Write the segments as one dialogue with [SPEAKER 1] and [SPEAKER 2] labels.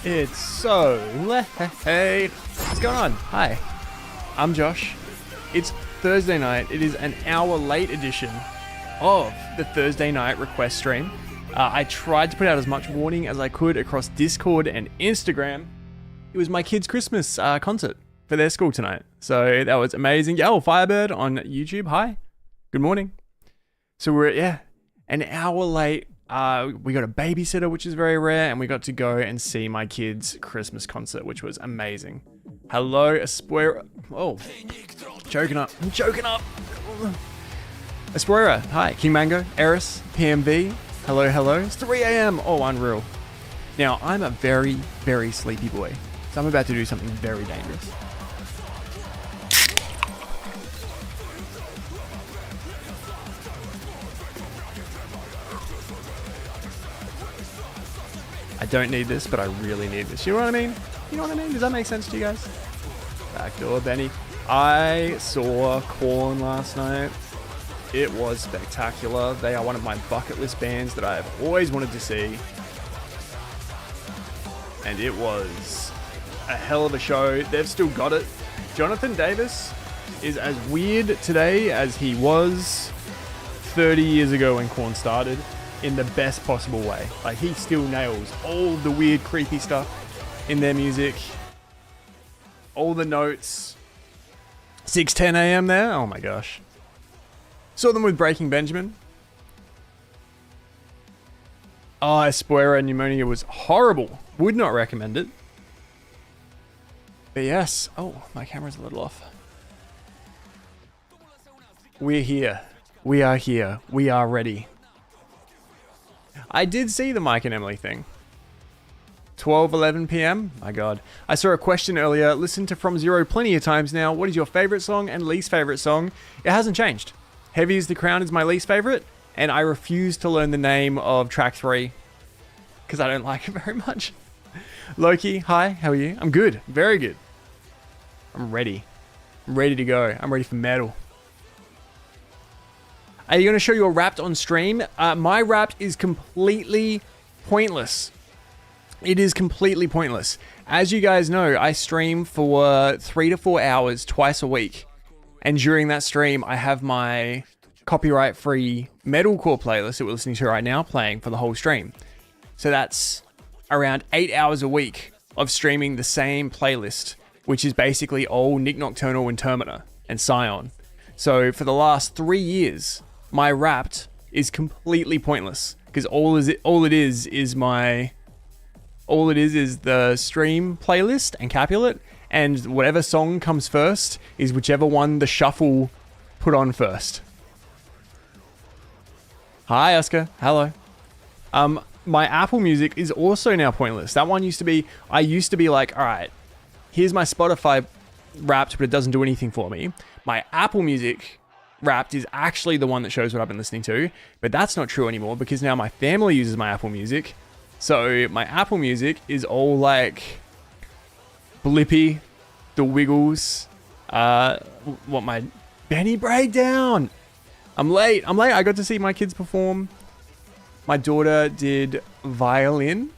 [SPEAKER 1] It's so late. What's going on? Hi, I'm Josh. It's Thursday night. It is an hour late edition of the Thursday night request stream. I tried to put out as much warning as I could across Discord and Instagram. It was my kids' Christmas concert for their school tonight. So that was amazing. Oh, Firebird on YouTube. Hi. Good morning. So we're, an hour late. We got a babysitter, which is very rare, and we got to go and see my kids' Christmas concert, which was amazing. Hello, Aspera. Oh, choking up. I'm choking up. Aspera. Hi. King Mango. Eris. PMV. Hello, hello. It's 3 a.m. Oh, unreal. Now, I'm a very, very sleepy boy, so I'm about to do something very dangerous. I don't need this, but I really need this. You know what I mean? You know what I mean? Does that make sense to you guys? Backdoor Benny. I saw Korn last night. It was spectacular. They are one of my bucket list bands that I have always wanted to see. And it was a hell of a show. They've still got it. Jonathan Davis is as weird today as he was 30 years ago when Korn started, in the best possible way. Like, he still nails all the weird, creepy stuff in their music. All the notes. 6:10 a.m. there. Oh my gosh. Saw them with Breaking Benjamin. Oh, Espuera Pneumonia was horrible. Would not recommend it. But yes. Oh, my camera's a little off. We're here. We are here. We are ready. I did see the Mike and Emily thing. 12:11 p.m. My God. I saw a question earlier. Listened to From Zero plenty of times now. What is your favorite song and least favorite song? It hasn't changed. Heavy as the Crown is my least favorite, and I refuse to learn the name of track 3 because I don't like it very much. Loki, hi, how are you? I'm good. Very good. I'm ready. I'm ready to go. I'm ready for metal. Are you going to show your Wrapped on stream? My Wrapped is completely pointless. It is completely pointless. As you guys know, I stream for 3 to 4 hours twice a week. And during that stream, I have my copyright-free metalcore playlist that we're listening to right now playing for the whole stream. So that's around 8 hours a week of streaming the same playlist, which is basically all Nick Nocturnal and Termina and Scion. So for the last 3 years, my Wrapped is completely pointless because all it is the stream playlist and Capulet, and whatever song comes first is whichever one the shuffle put on first. Hi, Oscar. Hello. My Apple Music is also now pointless. That one I used to be like, all right, here's my Spotify Wrapped, but it doesn't do anything for me. My Apple Music Wrapped is actually the one that shows what I've been listening to, but that's not true anymore because now my family uses my Apple Music. So my Apple Music is all like Blippy, The Wiggles, my Benny Breakdown. I'm late. I got to see my kids perform. My daughter did violin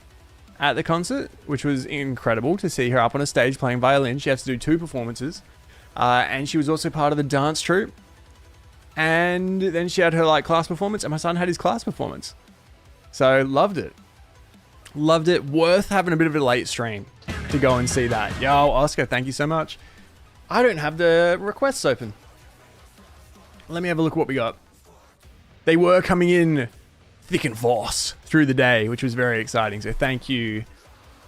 [SPEAKER 1] at the concert, which was incredible to see her up on a stage playing violin. She has to do 2 performances. And she was also part of the dance troupe. And then she had her class performance, and my son had his class performance. So loved it. Loved it. Worth having a bit of a late stream to go and see that. Yo, Oscar, thank you so much. I don't have the requests open. Let me have a look at what we got. They were coming in thick and fast through the day, which was very exciting. So thank you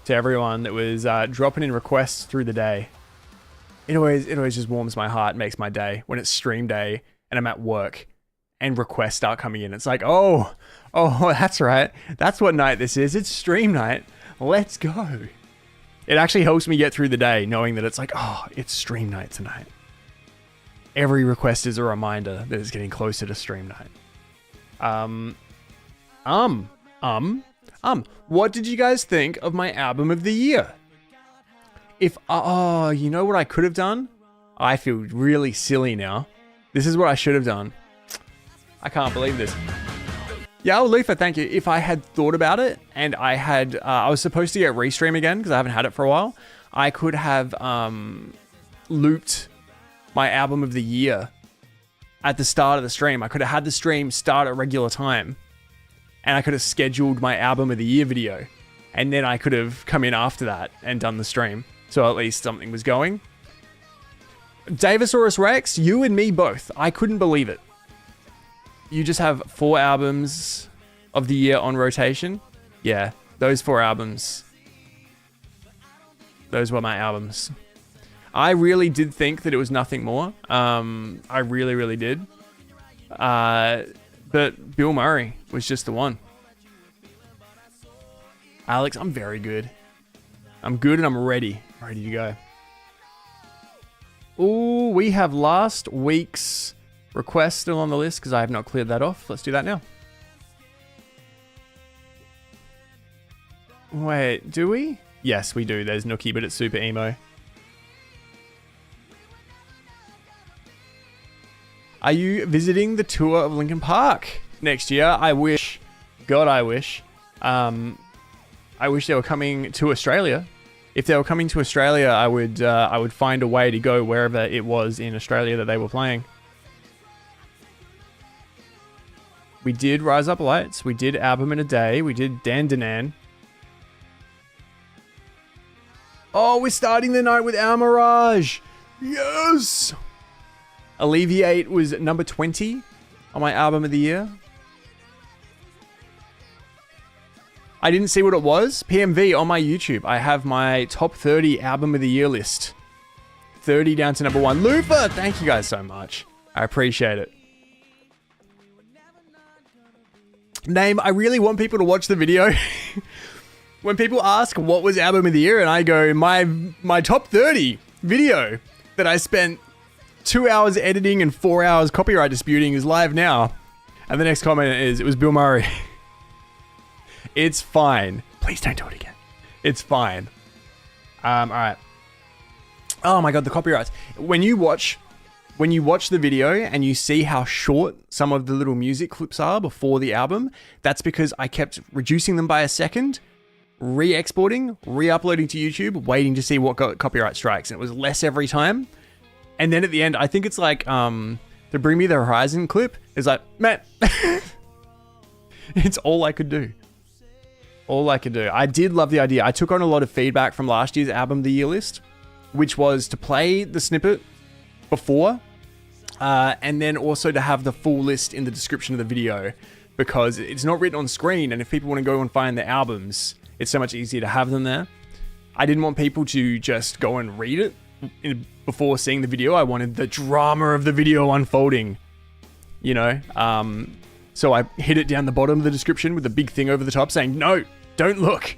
[SPEAKER 1] to everyone that was dropping in requests through the day. It always just warms my heart, makes my day when it's stream day and I'm at work and requests start coming in. It's like, oh, that's right. That's what night this is. It's stream night. Let's go. It actually helps me get through the day knowing that it's like, oh, it's stream night tonight. Every request is a reminder that it's getting closer to stream night. What did you guys think of my album of the year? You know what I could have done? I feel really silly now. This is what I should have done. I can't believe this. Yeah, Lufa, thank you. If I had thought about it and I was supposed to get Restream again because I haven't had it for a while, I could have looped my album of the year at the start of the stream. I could have had the stream start at regular time and I could have scheduled my album of the year video. And then I could have come in after that and done the stream. So at least something was going. Davisaurus Rex, you and me both. I couldn't believe it. You just have 4 albums of the year on rotation. Yeah, those 4 albums. Those were my albums. I really did think that it was nothing more. I really, really did. But Bill Murray was just the one. Alex, I'm very good. I'm good and I'm ready. Ready to go. Ooh, we have last week's request still on the list because I have not cleared that off. Let's do that now. Wait, do we? Yes, we do. There's Nookie, but it's super emo. Are you visiting the tour of Linkin Park next year? I wish. God, I wish. I wish they were coming to Australia. If they were coming to Australia, I would find a way to go wherever it was in Australia that they were playing. We did Rise Up Lights. We did Album in a Day. We did Dandanan. Oh, we're starting the night with our Mirage. Yes! Alleviate was number 20 on my album of the year. I didn't see what it was. PMV on my YouTube. I have my top 30 album of the year list. 30 down to number 1. Lufa, thank you guys so much. I appreciate it. Name, I really want people to watch the video. When people ask what was album of the year, and I go, my top 30 video that I spent 2 hours editing and 4 hours copyright disputing is live now. And the next comment is, it was Bill Murray. It's fine. Please don't do it again. It's fine. Alright. Oh my god, the copyrights. When you watch the video and you see how short some of the little music clips are before the album, that's because I kept reducing them by a second, re-exporting, re-uploading to YouTube, waiting to see what got copyright strikes. And it was less every time. And then at the end, I think it's like, the Bring Me the Horizon clip is like, man, it's all I could do. All I could do. I did love the idea. I took on a lot of feedback from last year's album of the year list, which was to play the snippet before, and then also to have the full list in the description of the video, because it's not written on screen, and if people want to go and find the albums, it's so much easier to have them there. I didn't want people to just go and read it before seeing the video. I wanted the drama of the video unfolding, you know? So I hid it down the bottom of the description with a big thing over the top saying, no, don't look.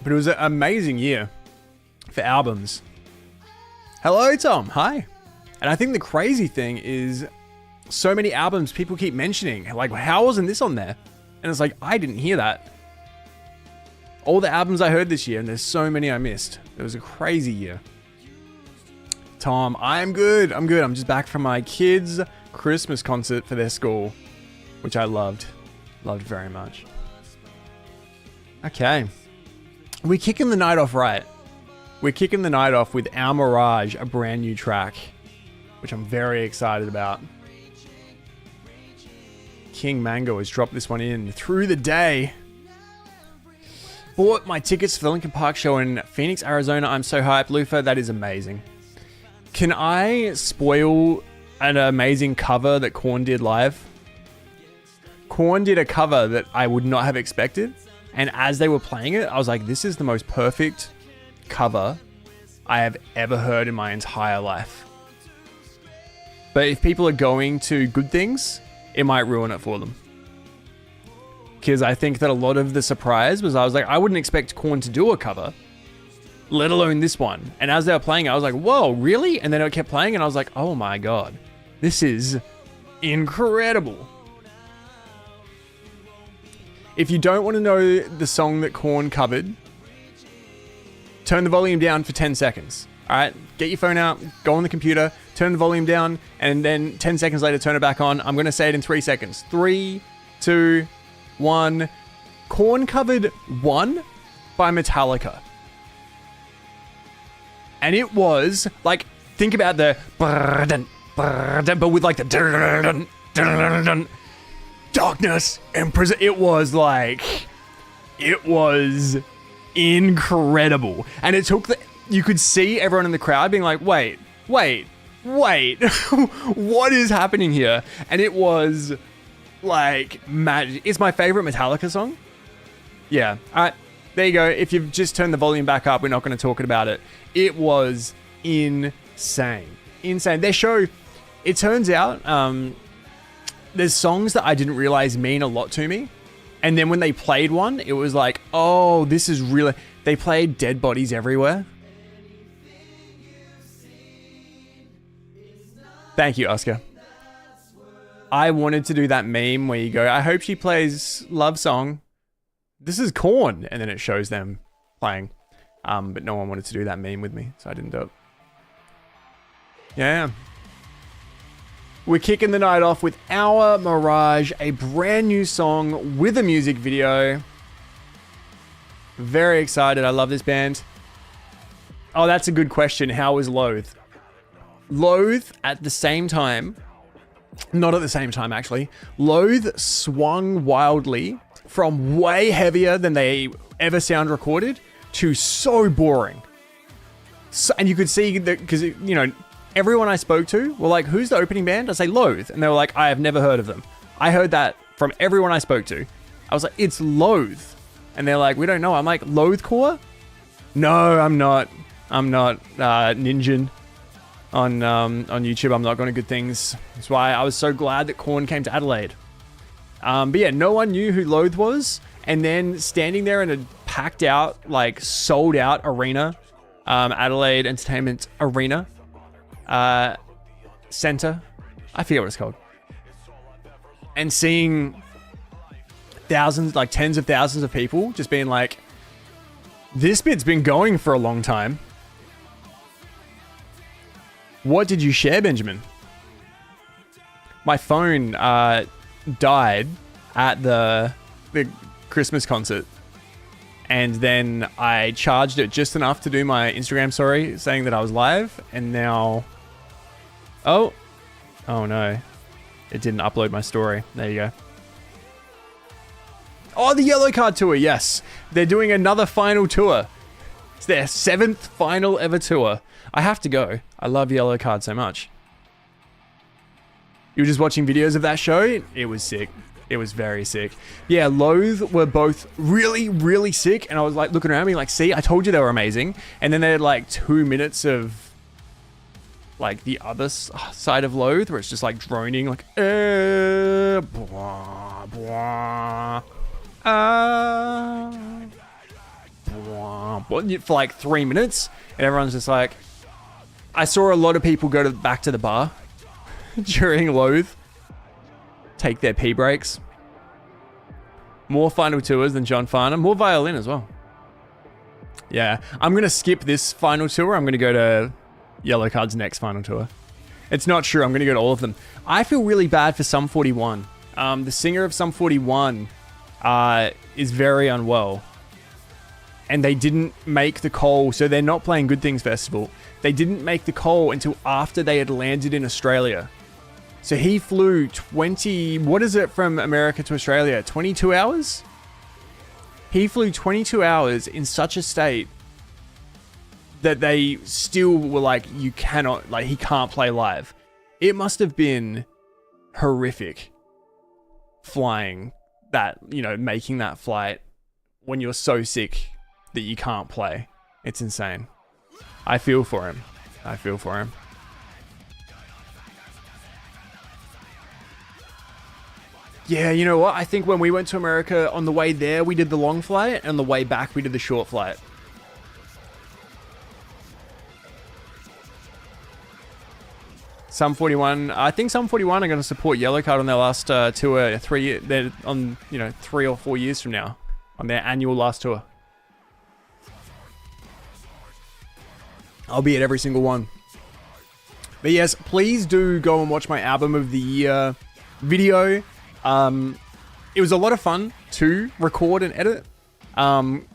[SPEAKER 1] But it was an amazing year for albums. Hello, Tom. Hi. And I think the crazy thing is so many albums people keep mentioning. Like, how wasn't this on there? And it's like, I didn't hear that. All the albums I heard this year, and there's so many I missed. It was a crazy year. Tom, I'm good. I'm good. I'm just back from my kids' Christmas concert for their school, which I loved. Loved very much. Okay. We're kicking the night off right. We're kicking the night off with Our Mirage, a brand new track, which I'm very excited about. King Mango has dropped this one in through the day. Bought my tickets for the Linkin Park show in Phoenix, Arizona. I'm so hyped. Lufa, that is amazing. Can I spoil an amazing cover that Korn did live? Korn did a cover that I would not have expected. And as they were playing it, I was like, this is the most perfect cover I have ever heard in my entire life. But if people are going to good things, it might ruin it for them. Because I think that a lot of the surprise was, I was like, I wouldn't expect Korn to do a cover, let alone this one. And as they were playing, I was like, whoa, really? And then it kept playing and I was like, oh my god, this is incredible. If you don't want to know the song that Korn covered, turn the volume down for 10 seconds. All right, get your phone out, go on the computer, turn the volume down, and then 10 seconds later, turn it back on. I'm going to say it in 3 seconds. 3, 2, 1. Korn covered One by Metallica. And it was like, think about the but with like the darkness and prison. It was like, it was incredible. And it took you could see everyone in the crowd being like, wait, what is happening here? And it was like magic. It's my favorite Metallica song. Yeah. All right. There you go. If you've just turned the volume back up, we're not going to talk about it. It was insane. Insane. Their show, it turns out, there's songs that I didn't realize mean a lot to me. And then when they played one, it was like, oh, this is really... They played Dead Bodies Everywhere. Thank you, Oscar. I wanted to do that meme where you go, I hope she plays Love Song. This is Korn. And then it shows them playing. But no one wanted to do that meme with me, so I didn't do it. Yeah. We're kicking the night off with our Mirage, a brand new song with a music video. Very excited. I love this band. Oh, that's a good question. How was Loathe? Loathe at the same time, not at the same time actually, Loathe swung wildly from way heavier than they ever sound recorded to so boring. So, and you could see that because, you know, everyone I spoke to were like, who's the opening band? I say Loathe. And they were like, I have never heard of them. I heard that from everyone I spoke to. I was like, it's Loathe. And they're like, we don't know. I'm like, Loathecore? No, I'm not Ninjin on YouTube. I'm not going to good things. That's why I was so glad that Korn came to Adelaide. But yeah, no one knew who Loathe was. And then standing there in a packed out, like sold out arena, Adelaide Entertainment Arena, Center, I forget what it's called, and seeing thousands, like tens of thousands of people just being like, this bit's been going for a long time. What did you share, Benjamin? My phone died at the Christmas concert, and then I charged it just enough to do my Instagram story saying that I was live, and now oh no, it didn't upload my story. There you go. Oh, the Yellow Card tour. Yes, they're doing another final tour. It's their 7th final ever tour. I have to go. I love Yellow Card so much. You were just watching videos of that show? It was sick. It was very sick. Yeah, Loathe were both really, really sick. And I was like looking around me like, see, I told you they were amazing. And then they had like 2 minutes of like the other side of Loathe where it's just like droning like, blah, blah, blah, for like 3 minutes. And everyone's just like, I saw a lot of people go back to the bar during Loathe. Take their pee breaks. More final tours than John Farnham. More violin as well. Yeah. I'm going to skip this final tour. I'm going to go to Yellow Card's next final tour. It's not true. I'm going to go to all of them. I feel really bad for Sum 41. The singer of Sum 41 is very unwell. And they didn't make the call. So they're not playing Good Things Festival. They didn't make the call until after they had landed in Australia. So he flew 20, what is it from America to Australia? 22 hours? He flew 22 hours in such a state that they still were like, you cannot, like, he can't play live. It must have been horrific flying that, you know, making that flight when you're so sick that you can't play. It's insane. I feel for him. I feel for him. Yeah, you know what? I think when we went to America, on the way there, we did the long flight, and on the way back, we did the short flight. Sum 41, I think Sum 41 are going to support Yellow Card on their last tour. They're on, 3 or 4 years from now, on their annual last tour. I'll be at every single one. But yes, please do go and watch my album of the year video. It was a lot of fun to record and edit.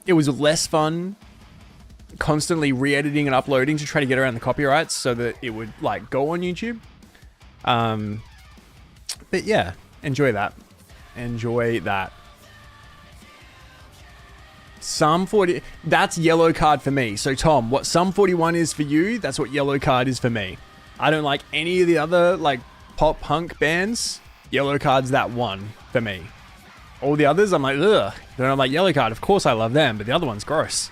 [SPEAKER 1] It was less fun constantly re-editing and uploading to try to get around the copyrights so that it would like go on YouTube. But yeah, enjoy that. Enjoy that. Sum 40, that's Yellow Card for me. So Tom, what Sum 41 is for you, that's what Yellow Card is for me. I don't like any of the other like pop punk bands. Yellow Card's that one for me. All the others, I'm like, ugh. Then I'm like, Yellow Card, of course I love them, but the other one's gross.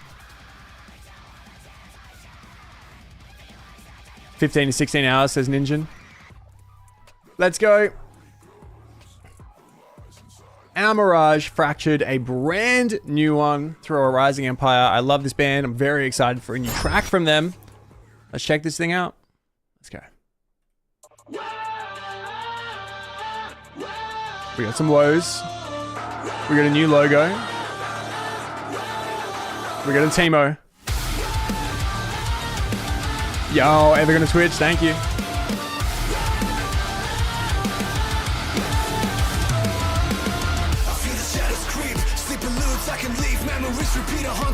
[SPEAKER 1] 15 to 16 hours, says Ninjin. Let's go. Our Mirage Fractured, a brand new one through a Rising Empire. I love this band. I'm very excited for a new track from them. Let's check this thing out. Let's go. We got some woes. We got a new logo. We got a Timo. Yo, ever gonna Twitch? Thank you.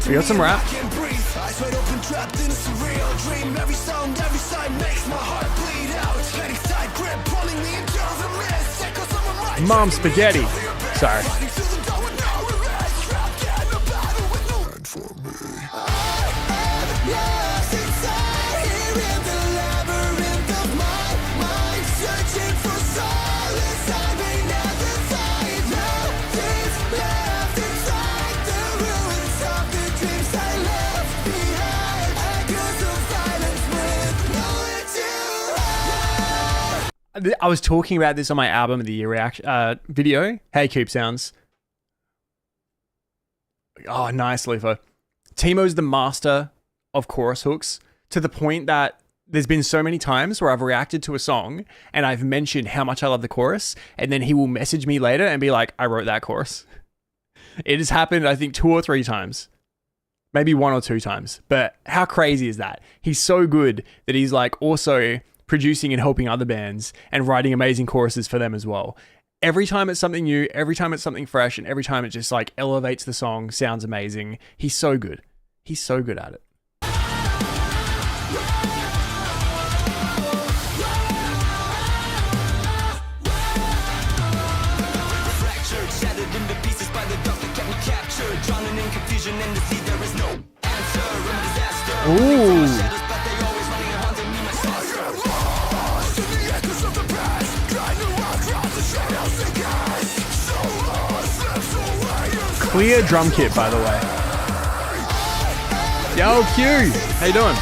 [SPEAKER 1] We got some rap. Mom spaghetti. Sorry. I was talking about this on my album of the year reaction video. Hey, Coop Sounds. Oh, nice, Lufo. Timo's the master of chorus hooks to the point that there's been so many times where I've reacted to a song and I've mentioned how much I love the chorus, and then he will message me later and be like, I wrote that chorus. It has happened, I think, 2 or 3 times. Maybe 1 or 2 times. But how crazy is that? He's so good that he's like also producing and helping other bands and writing amazing choruses for them as well. Every time it's something new, every time it's something fresh, and every time it just like elevates the song, sounds amazing. He's so good. He's so good at it. Ooh. Clear drum kit, by the way. Yo, Q, how you doing?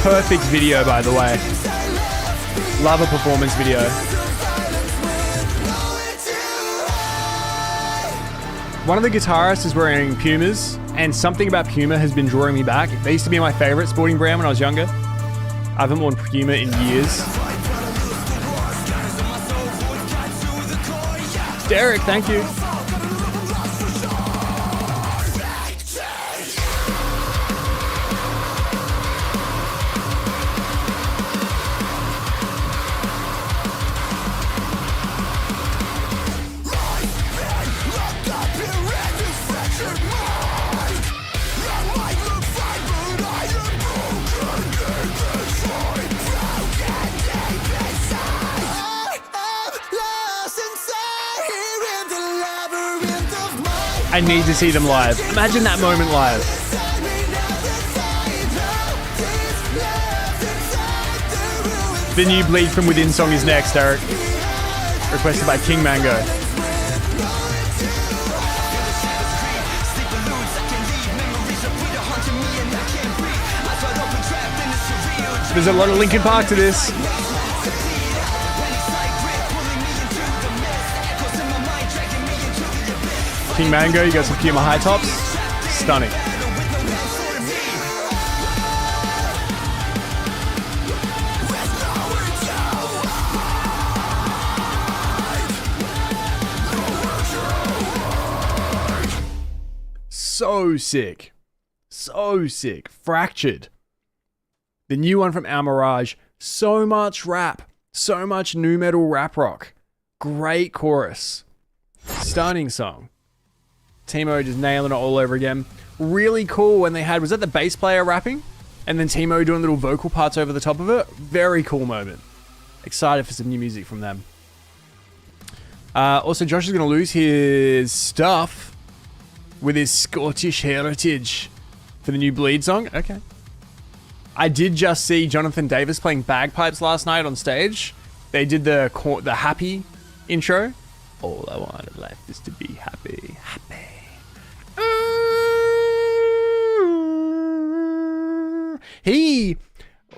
[SPEAKER 1] Perfect video, by the way. Love a performance video. One of the guitarists is wearing Pumas, and something about Puma has been drawing me back. They used to be my favorite sporting brand when I was younger. I haven't worn Puma in years. Derek, thank you. I need to see them live. Imagine that moment live. The new Bleed From Within song is next, Eric. Requested by King Mango. There's a lot of Linkin Park to this. King Mango, you got some Puma high tops. Stunning. So sick. So sick. Fractured. The new one from Mirage. So much rap. So much nu metal rap rock. Great chorus. Stunning song. Timo just nailing it all over again. Really cool when they had, was that the bass player rapping? And then Timo doing little vocal parts over the top of it? Very cool moment. Excited for some new music from them. Also, Josh is going to lose his stuff with his Scottish heritage for the new Bleed song. Okay. I did just see Jonathan Davis playing bagpipes last night on stage. They did the happy intro. All I want in life is to be happy. Happy.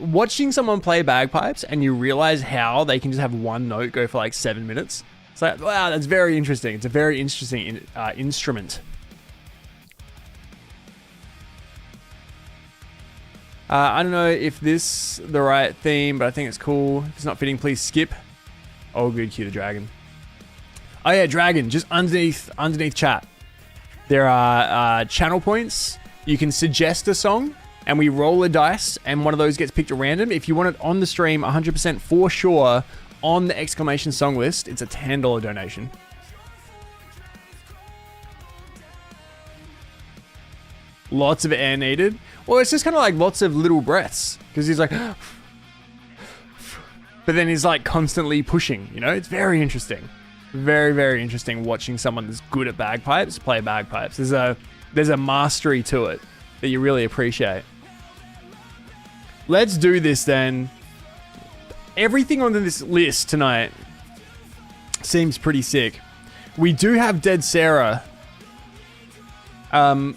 [SPEAKER 1] Watching someone play bagpipes and you realize how they can just have one note go for like 7 minutes. It's like, wow, that's very interesting. It's a very interesting instrument. I don't know if this is the right theme, but I think it's cool. If it's not fitting, please skip. Oh, good, cue the dragon. Oh yeah, Dragon, just underneath chat. There are channel points. You can suggest a song, and we roll a dice, and one of those gets picked at random. If you want it on the stream, 100% for sure, on the exclamation song list, it's a $10 donation. Lots of air needed. Well, it's just kind of like lots of little breaths, because he's like, but then he's like constantly pushing, you know? It's very interesting. Very, very interesting watching someone that's good at bagpipes play bagpipes. There's a mastery to it that you really appreciate. Let's do this then. Everything on this list tonight seems pretty sick. We do have Dead Sara. Can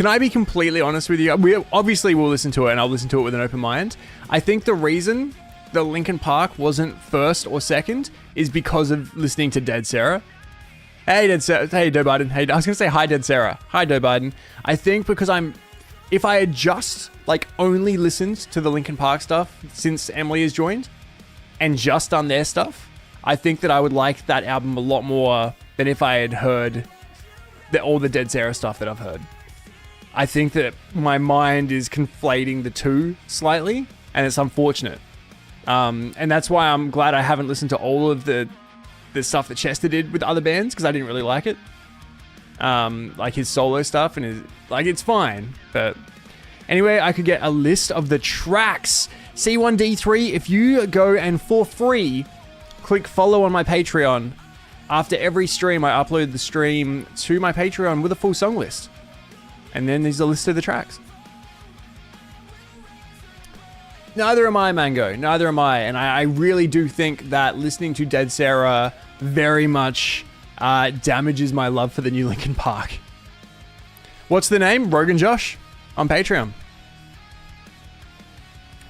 [SPEAKER 1] I be completely honest with you? We obviously will listen to it, and I'll listen to it with an open mind. I think the reason that Linkin Park wasn't first or second is because of listening to Dead Sara. Hey, Dead Sara. Hey, Joe Biden. Hey, I was going to say hi, Dead Sara. Hi, Joe Biden. I think because if I had just only listened to the Linkin Park stuff since Emily has joined and just done their stuff, I think that I would like that album a lot more than if I had heard all the Dead Sara stuff that I've heard. I think that my mind is conflating the two slightly, and it's unfortunate. And that's why I'm glad I haven't listened to all of the stuff that Chester did with other bands, because I didn't really like it. Like his solo stuff, and it's fine. But anyway, I could get a list of the tracks. C1D3, if you go and for free, click follow on my Patreon. After every stream, I upload the stream to my Patreon with a full song list. And then there's a list of the tracks. Neither am I, Mango. Neither am I. And I really do think that listening to Dead Sara very much damages my love for the new Linkin Park. What's the name? Roguenjosh on Patreon.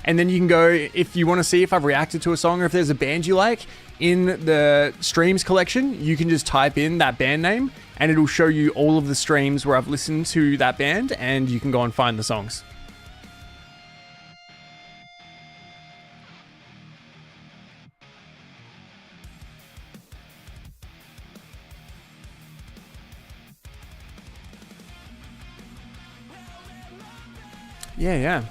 [SPEAKER 1] And then you can go, if you want to see if I've reacted to a song or if there's a band you like, in the streams collection, you can just type in that band name and it'll show you all of the streams where I've listened to that band, and you can go and find the songs. Yeah.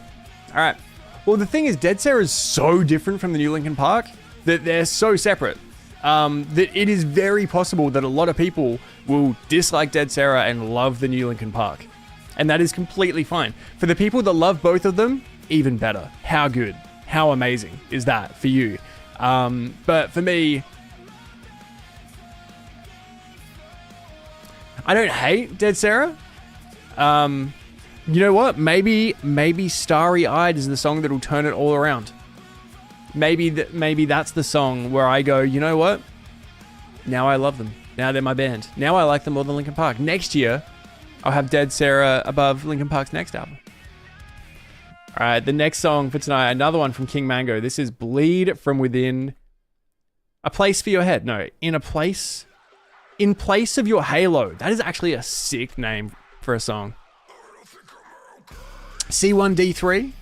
[SPEAKER 1] All right. Well, the thing is, Dead Sara is so different from the new Linkin Park that they're so separate. That it is very possible that a lot of people will dislike Dead Sara and love the new Linkin Park. And that is completely fine. For the people that love both of them, even better. How good, how amazing is that for you? But for me, I don't hate Dead Sara. You know what? Maybe Starry Eyed is the song that'll turn it all around. Maybe that's the song where I go, you know what? Now I love them. Now they're my band. Now I like them more than Linkin Park. Next year, I'll have Dead Sara above Linkin Park's next album. All right, the next song for tonight, another one from King Mango. This is Bleed From Within. A Place for Your Head. No, In Place of Your Halo. That is actually a sick name for a song. C1D3.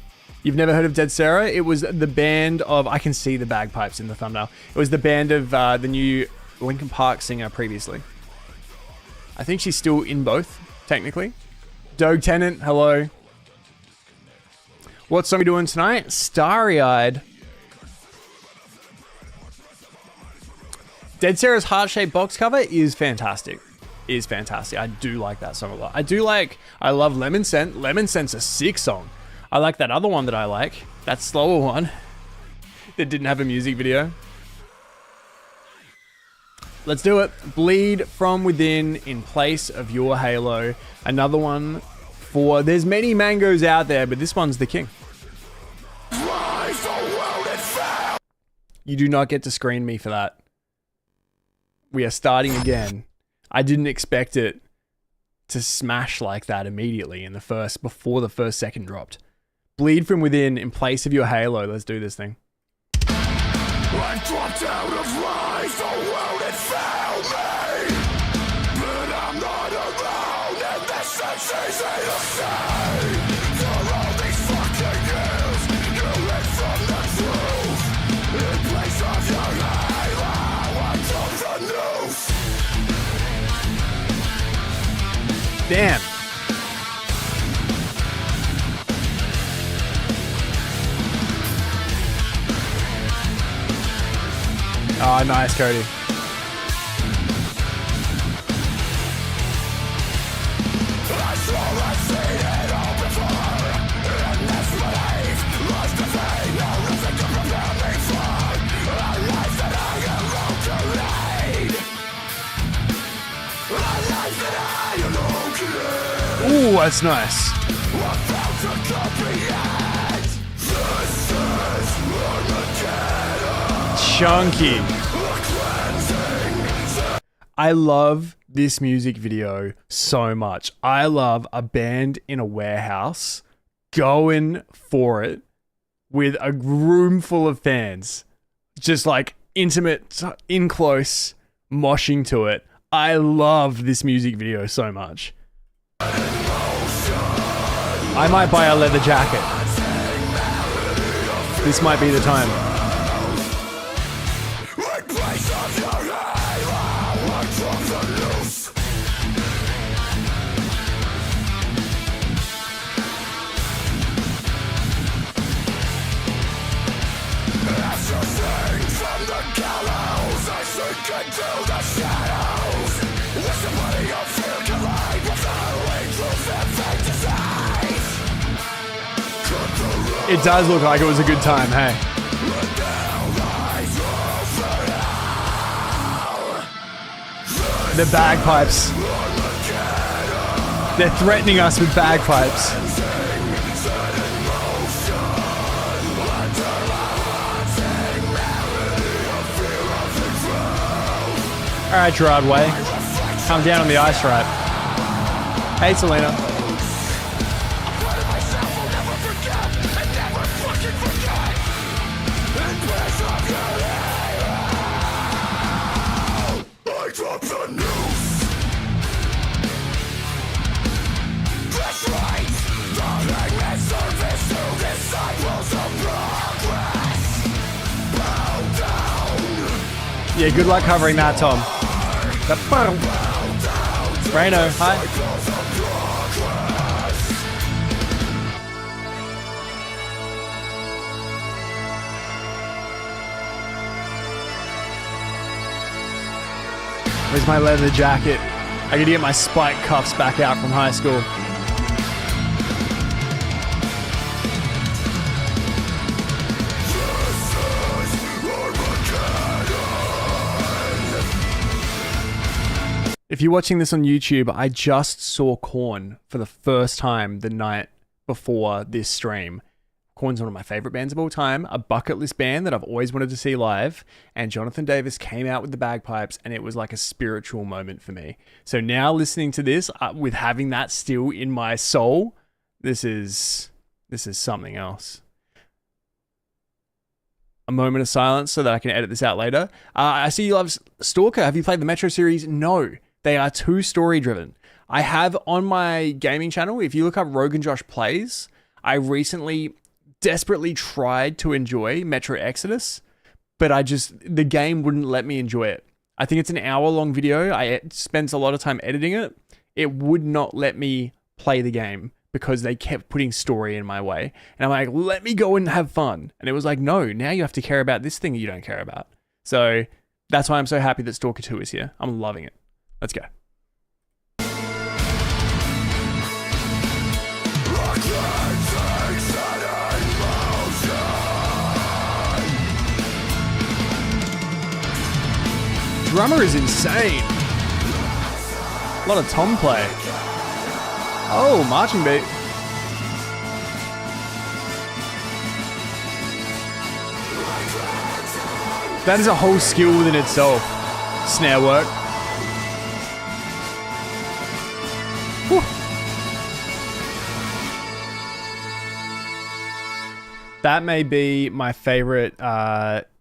[SPEAKER 1] You've never heard of Dead Sara? It was the band of... I can see the bagpipes in the thumbnail. It was the band of the new Linkin Park singer previously. I think she's still in both, technically. Doug Tennant, hello. What song are we doing tonight? Starry Eyed. Dead Sara's heart-shaped box cover is fantastic. I do like that song a lot. I love Lemon Scent. Lemon Scent's a sick song. I like that other one that I like. That slower one that didn't have a music video. Let's do it. Bleed From Within, In Place of Your Halo. Another one for... There's many mangoes out there, but this one's the king. You do not get to screen me for that. We are starting again. I didn't expect it to smash like that immediately before the first second dropped. Bleed From Within, In Place of Your Halo. Let's do this thing.
[SPEAKER 2] I've dropped out of life, the world had found me, but I'm not alone, and the senses ain't the same. For all these fucking years, you hid from the truth. In place of your halo, I took the news.
[SPEAKER 1] Damn. Oh, nice, Cody. Ooh, that's nice. Chunky. I love this music video so much. I love a band in a warehouse going for it with a room full of fans. Just like intimate, in close, moshing to it. I love this music video so much. I might buy a leather jacket. This might be the time. It does look like it was a good time, hey. The bagpipes. They're threatening us with bagpipes. Alright, Gerard Way. Come down on the ice right. Hey, Selena. Yeah, good luck covering that, Tom. Reno, hi. Where's my leather jacket? I gotta get my spike cuffs back out from high school. If you're watching this on YouTube, I just saw Korn for the first time the night before this stream. Korn's one of my favorite bands of all time, a bucket list band that I've always wanted to see live, and Jonathan Davis came out with the bagpipes, and it was like a spiritual moment for me. So now listening to this, with having that still in my soul, this is something else. A moment of silence so that I can edit this out later. I see you love Stalker. Have you played the Metro series? No. They are too story driven. I have on my gaming channel, if you look up Roguenjosh Plays, I recently desperately tried to enjoy Metro Exodus, but the game wouldn't let me enjoy it. I think it's an hour-long video. I spent a lot of time editing it. It would not let me play the game because they kept putting story in my way. And I'm like, let me go and have fun. And it was like, no, now you have to care about this thing you don't care about. So that's why I'm so happy that Stalker 2 is here. I'm loving it. Let's go. Drummer is insane. A lot of tom play. Oh, marching beat. That is a whole skill within itself. Snare work. Whew. That may be my favorite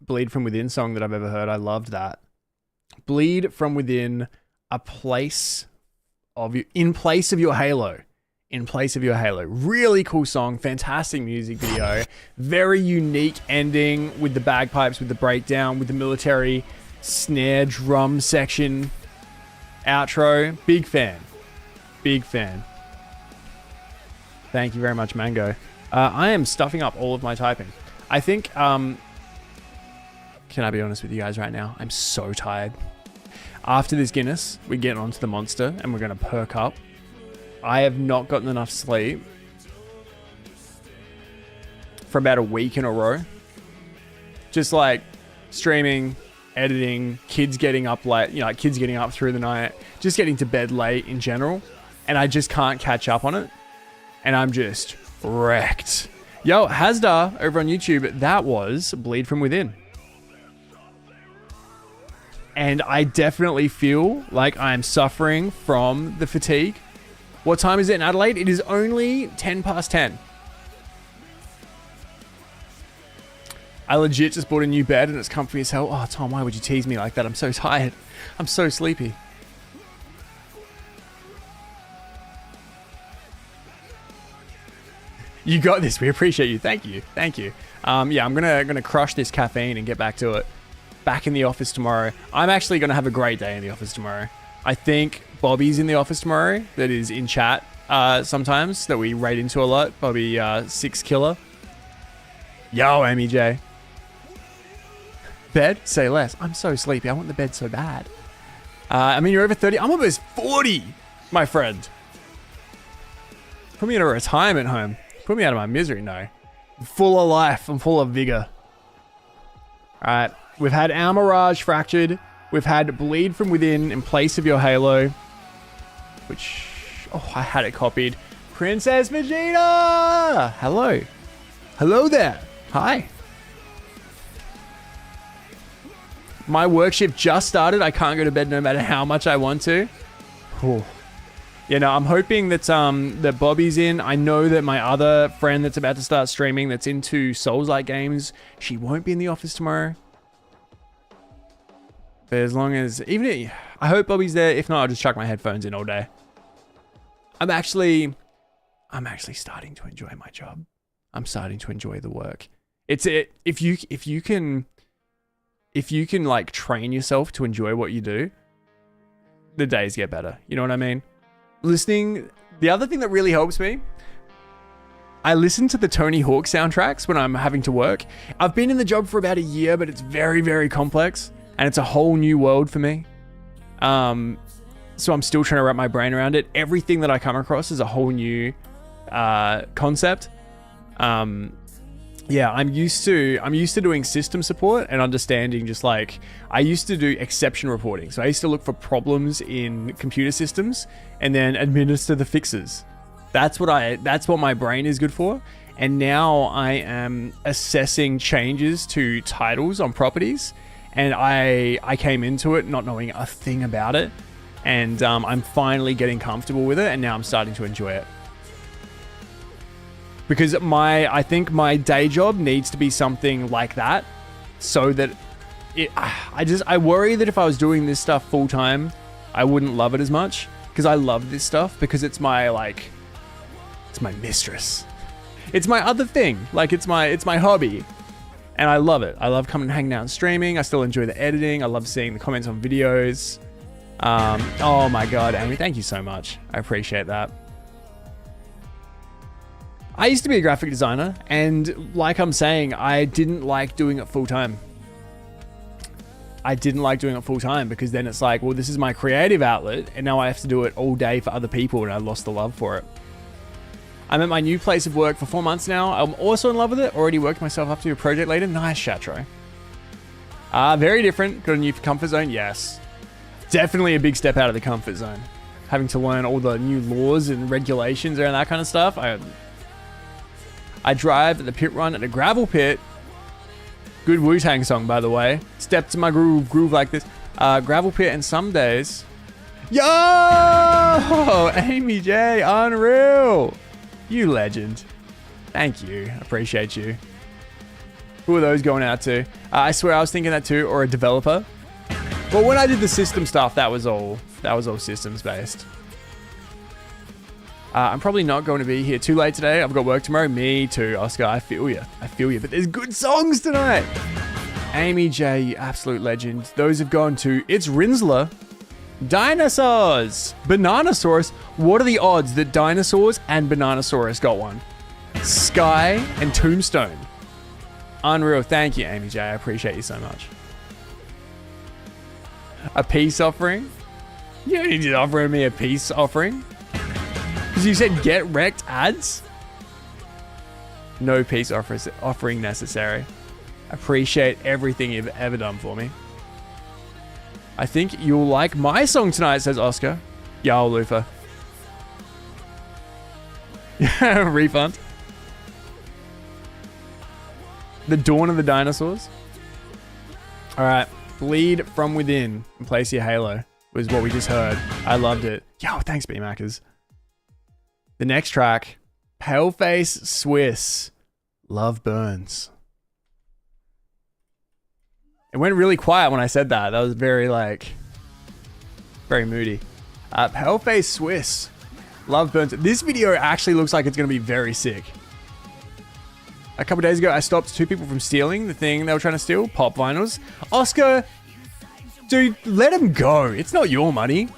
[SPEAKER 1] Bleed From Within song that I've ever heard. I loved that. Bleed From Within, in place of your halo. In place of your halo. Really cool song. Fantastic music video. Very unique ending with the bagpipes, with the breakdown, with the military snare drum section. Outro. Big fan. Big fan. Thank you very much, Mango. I am stuffing up all of my typing. I think, can I be honest with you guys right now? I'm so tired. After this Guinness, we get onto the Monster and we're going to perk up. I have not gotten enough sleep for about a week in a row. Just like streaming, editing, kids getting up late, you know, like kids getting up through the night, just getting to bed late in general. And I just can't catch up on it. And I'm just wrecked. Yo, Hasdar over on YouTube, that was Bleed From Within. And I definitely feel like I'm suffering from the fatigue. What time is it in Adelaide? It is only 10 past 10. I legit just bought a new bed and it's comfy as hell. Oh, Tom, why would you tease me like that? I'm so tired. I'm so sleepy. You got this. We appreciate you. Thank you. Thank you. Yeah, I'm gonna crush this caffeine and get back to it. Back in the office tomorrow. I'm actually gonna have a great day in the office tomorrow. I think Bobby's in the office tomorrow. That is in chat sometimes that we raid into a lot. Bobby 6 Killer. Yo, Amy J. Bed? Say less. I'm so sleepy. I want the bed so bad. I mean, you're over 30. I'm almost 40, my friend. Put me in a retirement home. Put me out of my misery. No. I'm full of life. I'm full of vigor. All right. We've had our Mirage fractured. We've had Bleed From Within in place of your Halo. Which... oh, I had it copied. Princess Vegeta! Hello. Hello there. Hi. My work shift just started. I can't go to bed no matter how much I want to. Whew. You know, I'm hoping that that Bobby's in. I know that my other friend that's about to start streaming that's into Souls-like games, she won't be in the office tomorrow. But as long as... I hope Bobby's there. If not, I'll just chuck my headphones in all day. I'm actually starting to enjoy my job. I'm starting to enjoy the work. If you can like train yourself to enjoy what you do, the days get better. You know what I mean? Listening, the other thing that really helps me, I listen to the Tony Hawk soundtracks when I'm having to work. I've been in the job for about a year, but it's very, very complex and it's a whole new world for me. So I'm still trying to wrap my brain around it. Everything that I come across is a whole new concept. Yeah, I'm used to doing system support and understanding just like, I used to do exception reporting. So I used to look for problems in computer systems and then administer the fixes. That's what my brain is good for. And now I am assessing changes to titles on properties. And I came into it not knowing a thing about it. And I'm finally getting comfortable with it. And now I'm starting to enjoy it. Because I think my day job needs to be something like that, so that I worry that if I was doing this stuff full time, I wouldn't love it as much. Because I love this stuff because it's my mistress. It's my other thing. Like it's my hobby, and I love it. I love coming and hanging out and streaming. I still enjoy the editing. I love seeing the comments on videos. Oh my god, Amy, thank you so much. I appreciate that. I used to be a graphic designer, and like I'm saying, I didn't like doing it full time. I didn't like doing it full time because then it's like, well, this is my creative outlet, and now I have to do it all day for other people, and I lost the love for it. I'm at my new place of work for 4 months now. I'm also in love with it. Already worked myself up to a project leader. Nice, Chatro. Very different. Got a new comfort zone. Yes. Definitely a big step out of the comfort zone. Having to learn all the new laws and regulations and that kind of stuff. I drive at the pit run at a gravel pit. Good Wu-Tang song, by the way. Step to my groove like this. Gravel pit, and some days... Yo! Amy J, unreal! You legend. Thank you. Appreciate you. Who are those going out to? I swear I was thinking that too, or a developer. But when I did the system stuff, that was all systems based. I'm probably not going to be here too late today. I've got work tomorrow. Me too, Oscar. I feel you. But there's good songs tonight. Amy J, you absolute legend. Those have gone to It's Rinsler. Dinosaurs! Bananasaurus? What are the odds that dinosaurs and Bananasaurus got one? Sky and Tombstone. Unreal. Thank you, Amy J. I appreciate you so much. A peace offering? You don't need to offer me a peace offering. Because you said get wrecked ads? No peace offering necessary. Appreciate everything you've ever done for me. I think you'll like my song tonight, says Oscar. Yo, Lufa. Refund. The Dawn of the Dinosaurs. Alright. Bleed from Within and Place Your Halo was what we just heard. I loved it. Yo, thanks, B-Mackers. The next track, Paleface Swiss, Love Burns. It went really quiet when I said that. That was very moody. Paleface Swiss, Love Burns. This video actually looks like it's going to be very sick. A couple days ago, I stopped 2 people from stealing the thing they were trying to steal, pop vinyls. Oscar, dude, let them go. It's not your money.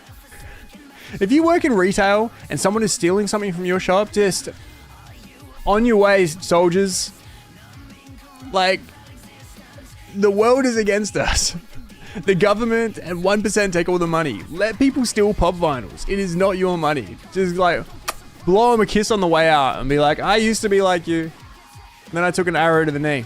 [SPEAKER 1] If you work in retail and someone is stealing something from your shop, just on your way, soldiers. Like, the world is against us. The government and 1% take all the money. Let people steal pop vinyls. It is not your money. Just like, blow them a kiss on the way out and be like, I used to be like you. And then I took an arrow to the knee.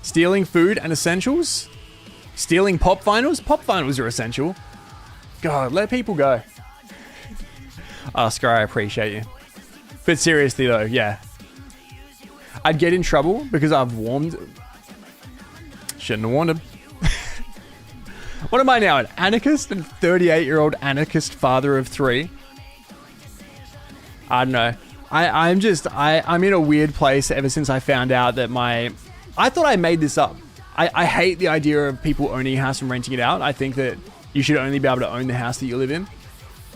[SPEAKER 1] Stealing food and essentials? Stealing pop vinyls? Pop vinyls are essential. God, let people go. Oscar, I appreciate you. But seriously though, yeah. I'd get in trouble because I've warned... Shouldn't have warned him. What am I now, an anarchist? A 38-year-old anarchist father of 3? I don't know. I'm in a weird place ever since I found out that I thought I made this up. I hate the idea of people owning a house and renting it out. I think that you should only be able to own the house that you live in.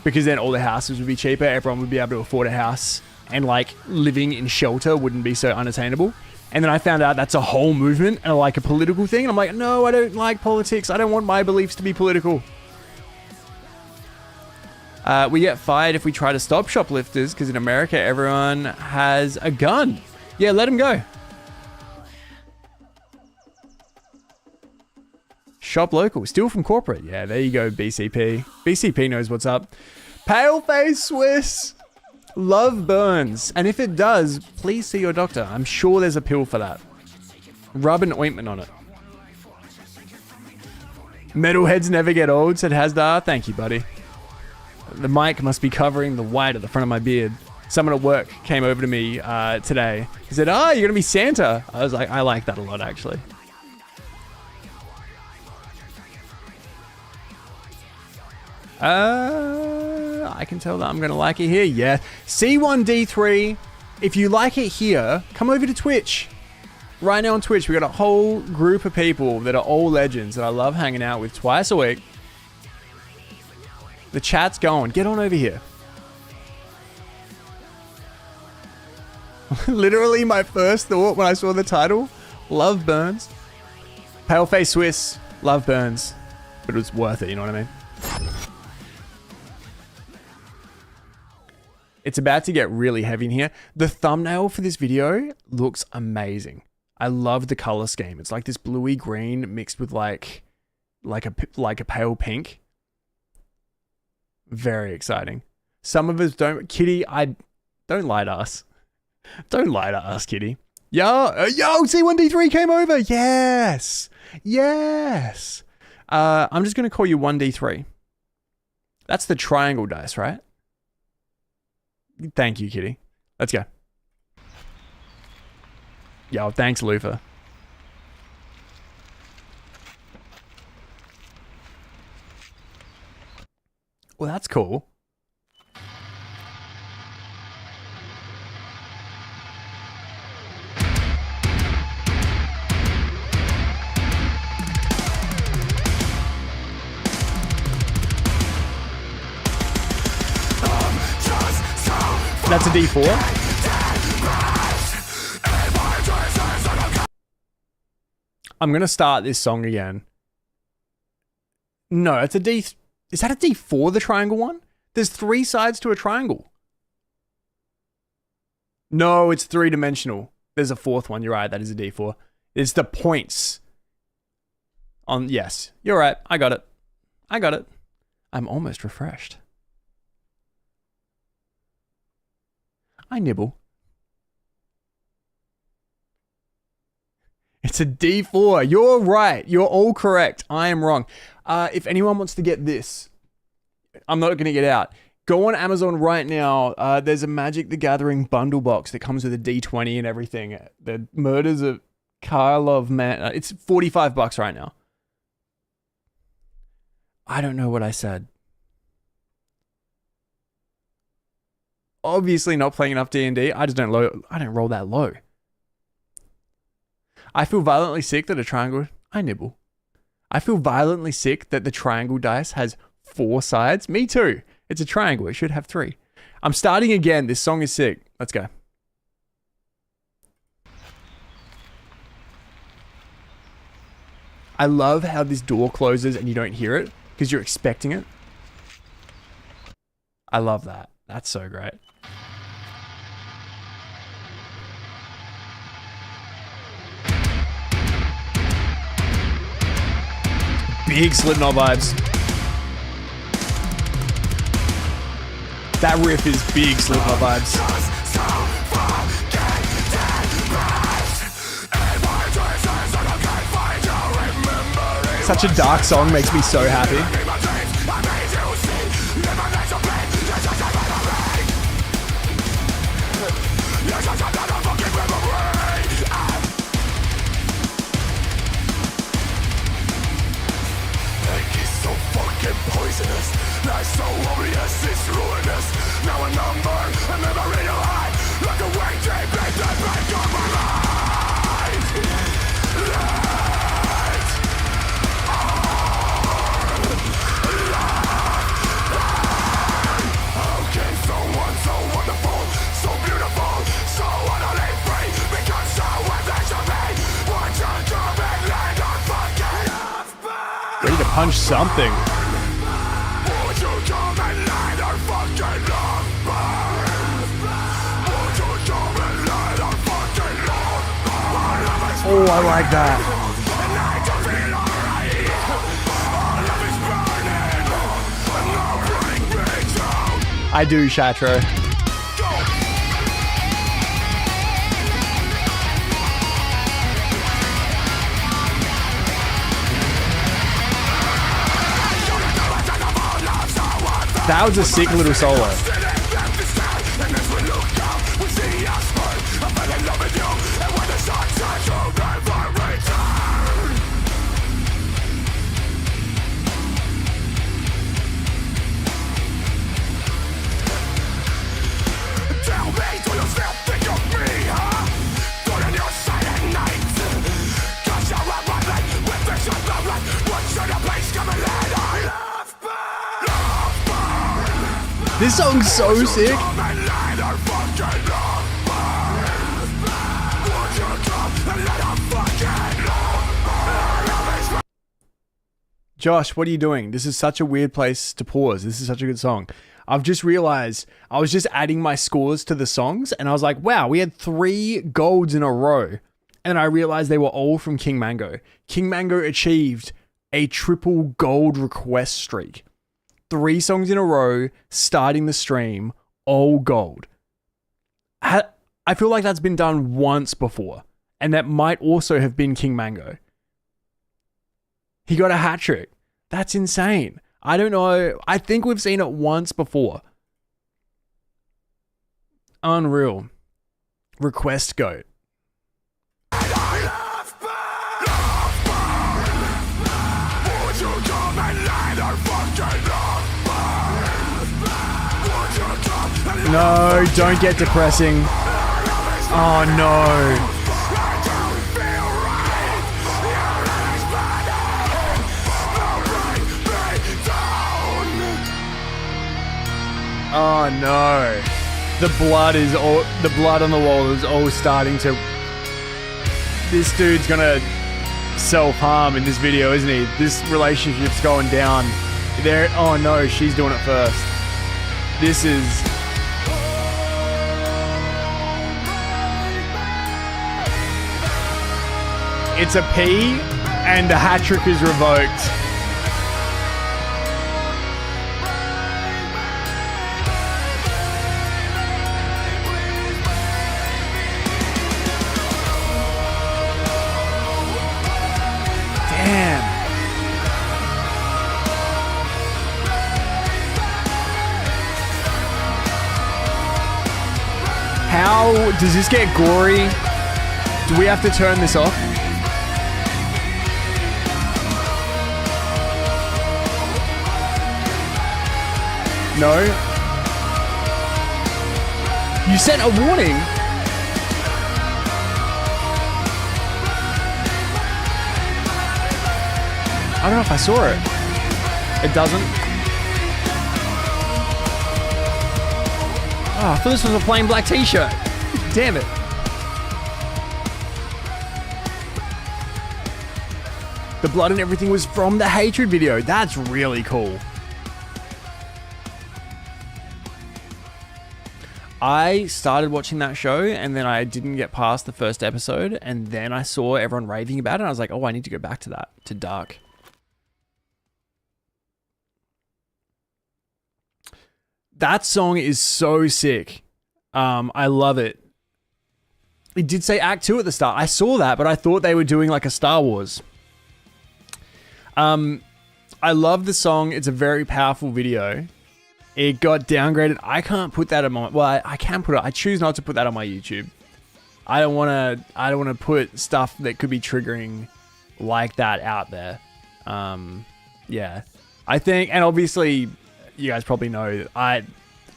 [SPEAKER 1] Because then all the houses would be cheaper. Everyone would be able to afford a house. And like living in shelter wouldn't be so unattainable. And then I found out that's a whole movement and like a political thing. And I'm like, no, I don't like politics. I don't want my beliefs to be political. We get fired if we try to stop shoplifters because in America, everyone has a gun. Yeah, let them go. Shop local. Steal from corporate. Yeah, there you go, BCP. BCP knows what's up. Paleface Swiss. Love burns. And if it does, please see your doctor. I'm sure there's a pill for that. Rub an ointment on it. Metalheads never get old, said Hasdar. Thank you, buddy. The mic must be covering the white at the front of my beard. Someone at work came over to me today. He said, you're going to be Santa. I was like, I like that a lot, actually. I can tell that I'm going to like it here. Yeah. C1D3. If you like it here, come over to Twitch. Right now on Twitch, we got a whole group of people that are all legends that I love hanging out with twice a week. The chat's going. Get on over here. Literally my first thought when I saw the title. Love burns. Paleface Swiss. Love burns. But it was worth it, you know what I mean? It's about to get really heavy in here. The thumbnail for this video looks amazing. I love the color scheme. It's like this bluey green mixed with like a pale pink. Very exciting. Some of us don't. Kitty, don't lie to us. Don't lie to us, Kitty. Yo, C1D3 came over. Yes. Yes. I'm just going to call you 1D3. That's the triangle dice, right? Thank you, Kitty. Let's go. Yo, thanks, Lufa. Well, that's cool. That's a D4. I'm going to start this song again. No, it's a D... Is that a D4, the triangle one? There's 3 sides to a triangle. No, it's 3-dimensional. There's a 4th one. You're right, that is a D4. It's the points. Yes, you're right. I got it. I'm almost refreshed. I nibble. It's a D4. You're right. You're all correct. I am wrong. If anyone wants to get this, I'm not going to get out. Go on Amazon right now. There's a Magic the Gathering bundle box that comes with a D20 and everything. The Murders of Karlov Man. It's $45 right now. I don't know what I said. Obviously not playing enough D&D. I don't roll that low. I feel violently sick that a triangle... I nibble. I feel violently sick that the triangle dice has 4 sides. Me too. It's a triangle. It should have 3. I'm starting again. This song is sick. Let's go. I love how this door closes and you don't hear it because you're expecting it. I love that. That's so great. Big Slipknot vibes. That riff is big Slipknot vibes. Such a dark song, makes me so happy.
[SPEAKER 2] Life so obvious, it's ruinous. Now a number, a memory alive. Like a way deep in the back of my life. Light. How can someone so wonderful, so beautiful, so utterly free become so within to me? Won't you come and land on fucking off?
[SPEAKER 1] Ready to punch something. Oh, I like that. I do, Shatro. That was a sick little solo. This song's so sick. Josh, what are you doing? This is such a weird place to pause. This is such a good song. I've just realized I was just adding my scores to the songs and I was like, wow, we had 3 golds in a row. And I realized they were all from King Mango. King Mango achieved a triple gold request streak. 3 songs in a row, starting the stream, all gold. I feel like that's been done once before. And that might also have been King Mango. He got a hat trick. That's insane. I don't know. I think we've seen it once before. Unreal. Request goat. No, don't get depressing. Oh no. Oh no. The blood on the wall is all starting to... This dude's gonna self-harm in this video, isn't he? This relationship's going down. There. Oh no, she's doing it first. This is... It's a P, and the hat trick is revoked. Damn. How does this get gory? Do we have to turn this off? No. You sent a warning. I don't know if I saw it. It doesn't. Oh, I thought this was a plain black t-shirt. Damn it. The blood and everything was from the Hatred video. That's really cool. I started watching that show and then I didn't get past the first episode, and then I saw everyone raving about it and I was like, oh, I need to go back to that, to Dark. That song is so sick. I love it. It did say Act 2 at the start. I saw that, but I thought they were doing like a Star Wars. I love the song. It's a very powerful video. It got downgraded. I can't put that on my... Well, I can put it. I choose not to put that on my YouTube. I don't want to put stuff that could be triggering like that out there. Yeah. I think... And obviously, you guys probably know, I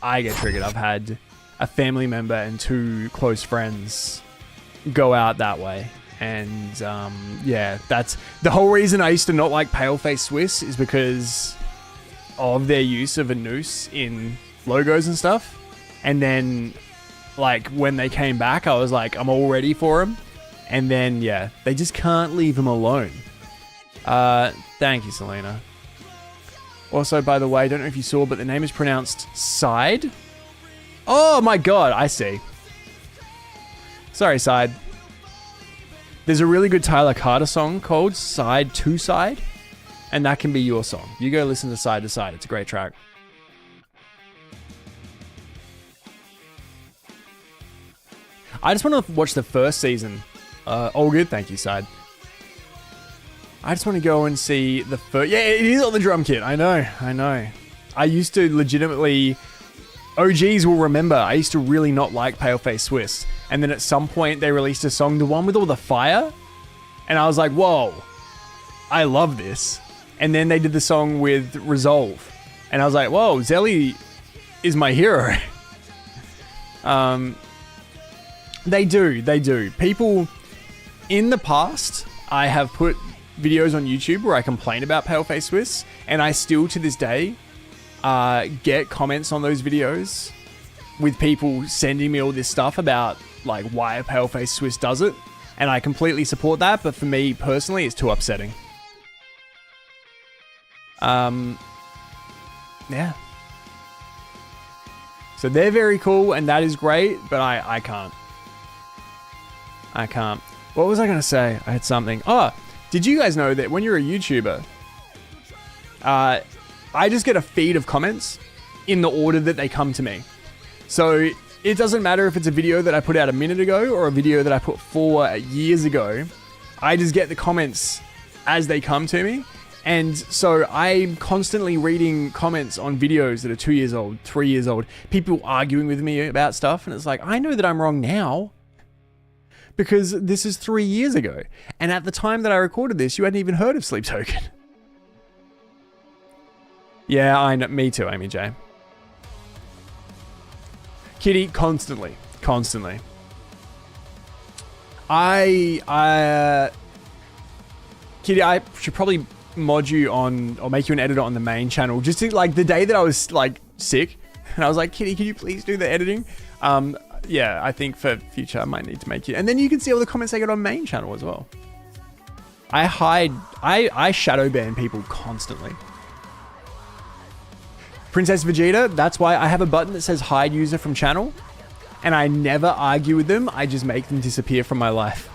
[SPEAKER 1] get triggered. I've had a family member and 2 close friends go out that way. And, yeah, that's... The whole reason I used to not like Paleface Swiss is because... of their use of a noose in logos and stuff. And then, like, when they came back, I was like, I'm all ready for them. And then, yeah, they just can't leave them alone. Thank you, Selena. Also, by the way, I don't know if you saw, but the name is pronounced Side. Oh my god, I see. Sorry, Side. There's a really good Tyler Carter song called Side to Side. And that can be your song. You go listen to Side. It's a great track. I just want to watch the first season. All good, thank you, Side. I just want to go and see the first... Yeah, it is on the drum kit. I know. I used to legitimately... OGs will remember, I used to really not like Paleface Swiss. And then at some point, they released a song, the one with all the fire. And I was like, whoa, I love this. And then they did the song with Resolve. And I was like, whoa, Zelly is my hero. They do. People, in the past, I have put videos on YouTube where I complain about Paleface Swiss. And I still, to this day, get comments on those videos with people sending me all this stuff about, like, why Paleface Swiss does it. And I completely support that. But for me, personally, it's too upsetting. Yeah. So they're very cool, and that is great, but I can't. What was I going to say? I had something. Oh, did you guys know that when you're a YouTuber, I just get a feed of comments in the order that they come to me. So it doesn't matter if it's a video that I put out a minute ago or a video that I put 4 years ago. I just get the comments as they come to me. And so I'm constantly reading comments on videos that are 2 years old, 3 years old, people arguing with me about stuff. And it's like, I know that I'm wrong now because this is 3 years ago. And at the time that I recorded this, you hadn't even heard of Sleep Token. Yeah, I know. Me too, Amy J. Kitty, constantly. Kitty, I should probably mod you on, or make you an editor on the main channel. Just to, like, the day that I was, like, sick, and I was like, Kitty, can you please do the editing? Yeah, I think for future I might need to make you. And then you can see all the comments I get on main channel as well. I shadow ban people constantly. Princess Vegeta, that's why I have a button that says hide user from channel, and I never argue with them. I just make them disappear from my life.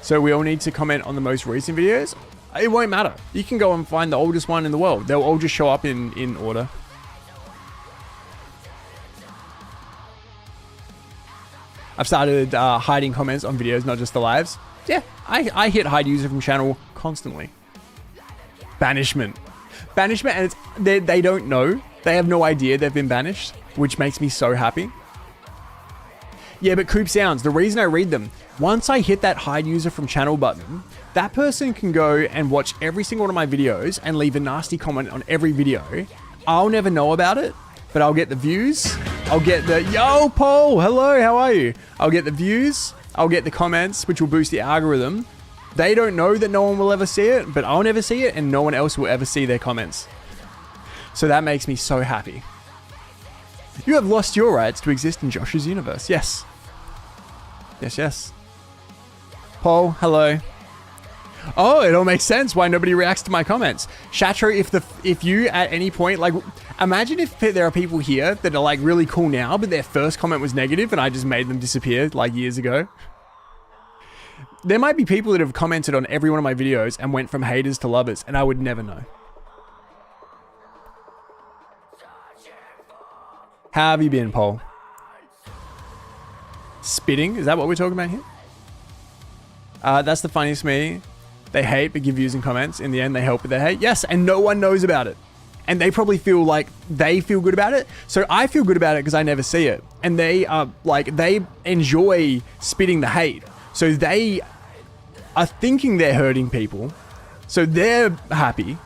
[SPEAKER 1] So we all need to comment on the most recent videos. It won't matter. You can go and find the oldest one in the world. They'll all just show up in order. I've started hiding comments on videos, not just the lives. Yeah, I hit hide user from channel constantly. Banishment. Banishment, and it's, they don't know. They have no idea they've been banished, which makes me so happy. Yeah, but Coop Sounds, the reason I read them, once I hit that hide user from channel button, that person can go and watch every single one of my videos and leave a nasty comment on every video. I'll never know about it, but I'll get the views. I'll get the, yo, Paul, hello, how are you? I'll get the views. I'll get the comments, which will boost the algorithm. They don't know that no one will ever see it, but I'll never see it, and no one else will ever see their comments. So that makes me so happy. You have lost your rights to exist in Josh's universe. Yes. Yes, yes. Paul, hello. Oh, it all makes sense why nobody reacts to my comments. Shatro, if you at any point, like, imagine if there are people here that are like really cool now, but their first comment was negative and I just made them disappear like years ago. There might be people that have commented on every one of my videos and went from haters to lovers, and I would never know. How have you been, Paul? Spitting? Is that what we're talking about here? That's the funniest to me. They hate but give views and comments. In the end, they help with their hate. Yes, and no one knows about it. And they probably feel like they feel good about it. So I feel good about it because I never see it. And they are like, they enjoy spitting the hate. So they are thinking they're hurting people. So they're happy.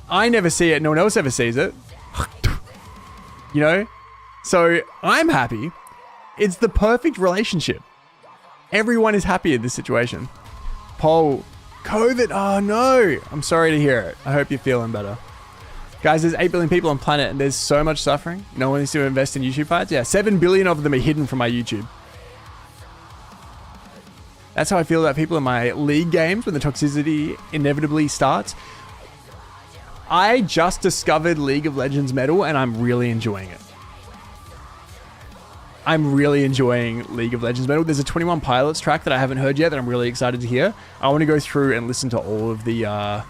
[SPEAKER 1] I never see it. No one else ever sees it. You know? So I'm happy. It's the perfect relationship. Everyone is happy in this situation. Paul, COVID. Oh no. I'm sorry to hear it. I hope you're feeling better. Guys, there's 8 billion people on the planet and there's so much suffering. No one needs to invest in YouTube fights. Yeah, 7 billion of them are hidden from my YouTube. That's how I feel about people in my league games when the toxicity inevitably starts. I just discovered League of Legends Metal and I'm really enjoying it. I'm really enjoying League of Legends Metal. There's a 21 Pilots track that I haven't heard yet that I'm really excited to hear. I want to go through and listen to all of the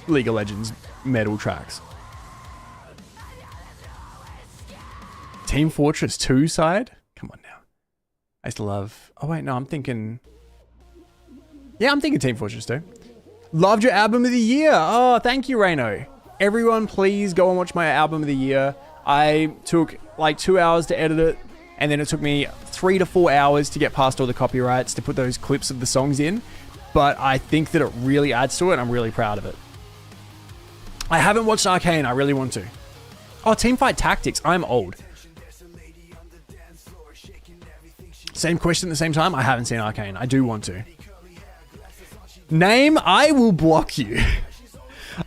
[SPEAKER 1] League of Legends Metal tracks. Team Fortress 2 side? Come on now. I used to love... Oh wait, no, I'm thinking... Yeah, I'm thinking Team Fortress 2. Loved your album of the year. Oh, thank you, Reno. Everyone, please go and watch my album of the year. I took like 2 hours to edit it, and then it took me 3 to 4 hours to get past all the copyrights to put those clips of the songs in. But I think that it really adds to it, and I'm really proud of it. I haven't watched Arcane. I really want to. Oh, Teamfight Tactics. I'm old. Same question at the same time. I haven't seen Arcane. I do want to. Name, I will block you.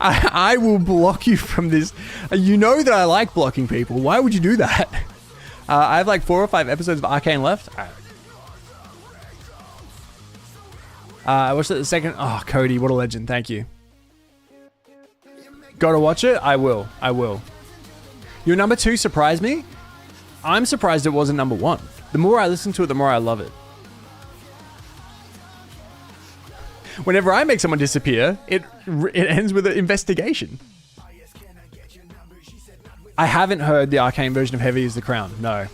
[SPEAKER 1] I will block you from this. You know that I like blocking people. Why would you do that? I have like 4 or 5 episodes of Arcane left. I watched it the second. Oh, Cody, what a legend. Thank you. Gotta watch it? I will. I will. Your number 2 surprised me. I'm surprised it wasn't number 1. The more I listen to it, the more I love it. Whenever I make someone disappear, it ends with an investigation. I haven't heard the Arcane version of Heavy is the Crown. No.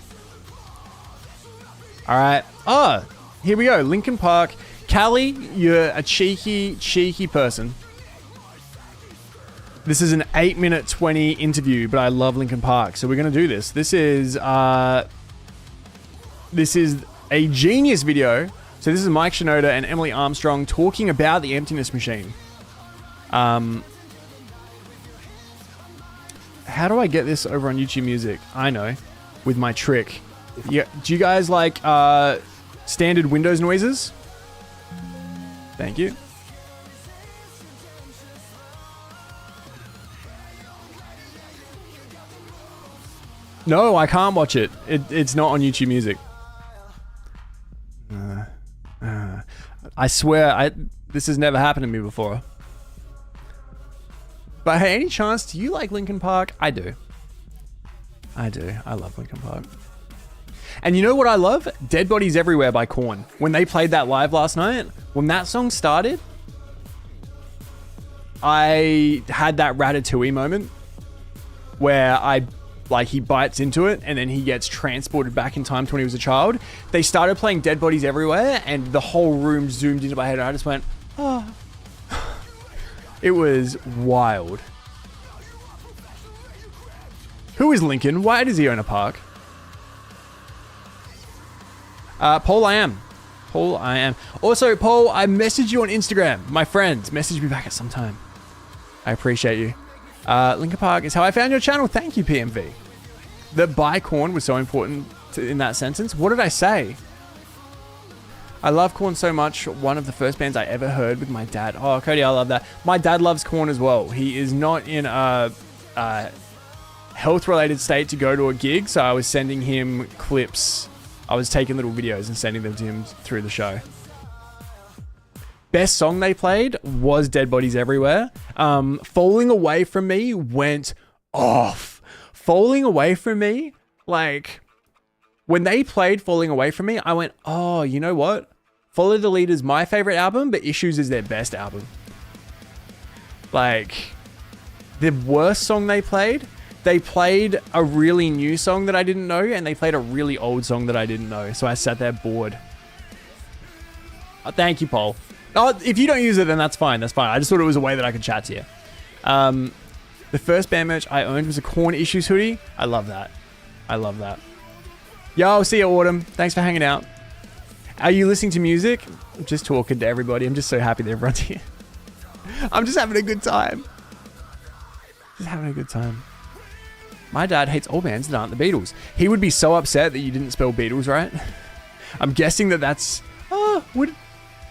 [SPEAKER 1] Alright. Oh, here we go. Linkin Park. Callie, you're a cheeky, cheeky person. This is an 8-minute 20 interview, but I love Linkin Park, so we're going to do this. This is a genius video. So this is Mike Shinoda and Emily Armstrong talking about the Emptiness Machine. How do I get this over on YouTube Music? I know, with my trick. Yeah, do you guys like standard Windows noises? Thank you. No, I can't watch it. It's not on YouTube Music. I swear, this has never happened to me before. But hey, any chance, do you like Linkin Park? I do. I do. I love Linkin Park. And you know what I love? Dead Bodies Everywhere by Korn. When they played that live last night, when that song started, I had that Ratatouille moment where he bites into it and then he gets transported back in time to when he was a child. They started playing Dead Bodies Everywhere and the whole room zoomed into my head and I just went, oh. It was wild. Who is Lincoln? Why does he own a park? Paul, I am. Paul, I am. Also, Paul, I messaged you on Instagram. My friends, message me back at some time. I appreciate you. Linkin Park is how I found your channel. Thank you, PMV. The by Korn was so important in that sentence. What did I say? I love Korn so much. One of the first bands I ever heard with my dad. Oh, Cody, I love that. My dad loves Korn as well. He is not in a health-related state to go to a gig, so I was sending him clips. I was taking little videos and sending them to him through the show. Best song they played was Dead Bodies Everywhere. Falling Away From Me went off. Falling Away From Me, like, when they played Falling Away From Me, I went, oh, you know what? Follow the Leader is my favorite album, but Issues is their best album. Like, the worst song they played a really new song that I didn't know, and they played a really old song that I didn't know. So I sat there bored. Thank you, Paul. Oh, if you don't use it, then that's fine. That's fine. I just thought it was a way that I could chat to you. The first band merch I owned was a Korn Issues hoodie. I love that. I love that. Yo, I'll see you, Autumn. Thanks for hanging out. Are you listening to music? I'm just talking to everybody. I'm just so happy that everyone's here. I'm just having a good time. Just having a good time. My dad hates all bands that aren't the Beatles. He would be so upset that you didn't spell Beatles right. I'm guessing that that's... Oh, would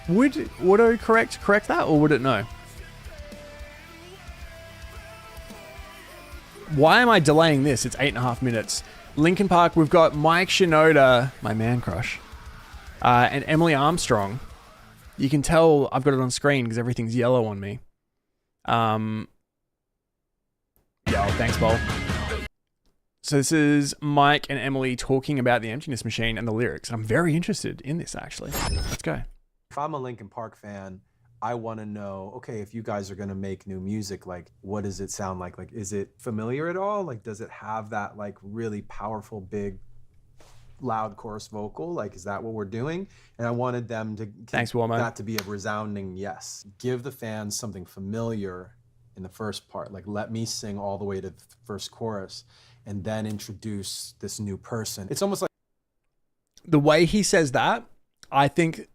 [SPEAKER 1] autocorrect that, or would it know? Why am I delaying this? It's 8.5 minutes. Linkin Park, we've got Mike Shinoda, my man crush, and Emily Armstrong. You can tell I've got it on screen because everything's yellow on me. Yo, thanks, Bowl. So this is Mike and Emily talking about the Emptiness Machine and the lyrics. I'm very interested in this, actually. Let's go.
[SPEAKER 3] If I'm a Linkin Park fan, I want to know, okay, if you guys are going to make new music, like, what does it sound like? Like, is it familiar at all? Like, does it have that, like, really powerful, big, loud chorus vocal? Like, is that what we're doing? And I wanted them to...
[SPEAKER 1] Thanks, Walmart.
[SPEAKER 3] That to be a resounding yes. Give the fans something familiar in the first part. Like, let me sing all the way to the first chorus and then introduce this new person. It's almost like...
[SPEAKER 1] The way he says that, I think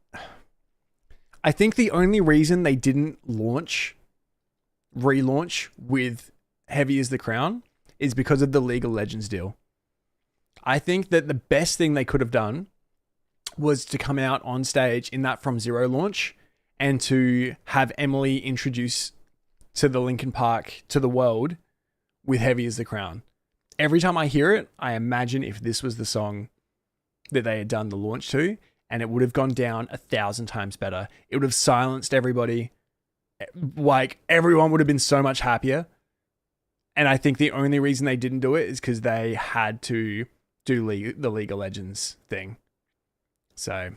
[SPEAKER 1] the only reason they didn't relaunch with Heavy as the Crown is because of the League of Legends deal. I think that the best thing they could have done was to come out on stage in that From Zero launch and to have Emily introduce to the Linkin Park, to the world, with Heavy as the Crown. Every time I hear it, I imagine if this was the song that they had done the launch to, and it would have gone down 1,000 times better. It would have silenced everybody. Like, everyone would have been so much happier. And I think the only reason they didn't do it is because they had to do the League of Legends thing. So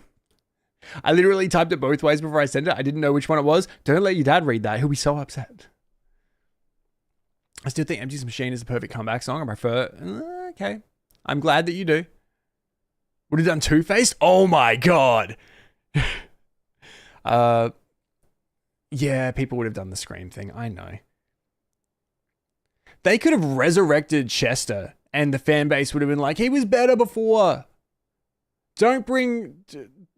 [SPEAKER 1] I literally typed it both ways before I sent it. I didn't know which one it was. Don't let your dad read that. He'll be so upset. I still think Empty's Machine is the perfect comeback song. I prefer... Okay. I'm glad that you do. Would have done Two-Faced? Oh my God. Yeah, people would have done the Scream thing. I know. They could have resurrected Chester and the fan base would have been like, he was better before. Don't bring...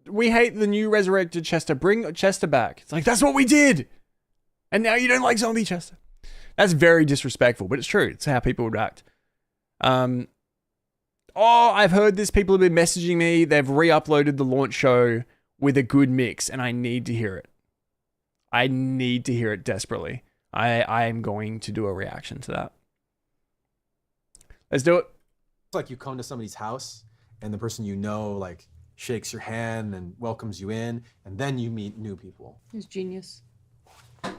[SPEAKER 1] We hate the new resurrected Chester. Bring Chester back. It's like, that's what we did. And now you don't like zombie Chester. That's very disrespectful, but it's true. It's how people would act. Oh, I've heard this. People have been messaging me. They've re-uploaded the launch show with a good mix, and I need to hear it. I need to hear it desperately. I am going to do a reaction to that. Let's do it.
[SPEAKER 3] It's like you come to somebody's house, and the person you know, like, shakes your hand and welcomes you in, and then you meet new people.
[SPEAKER 4] He's genius.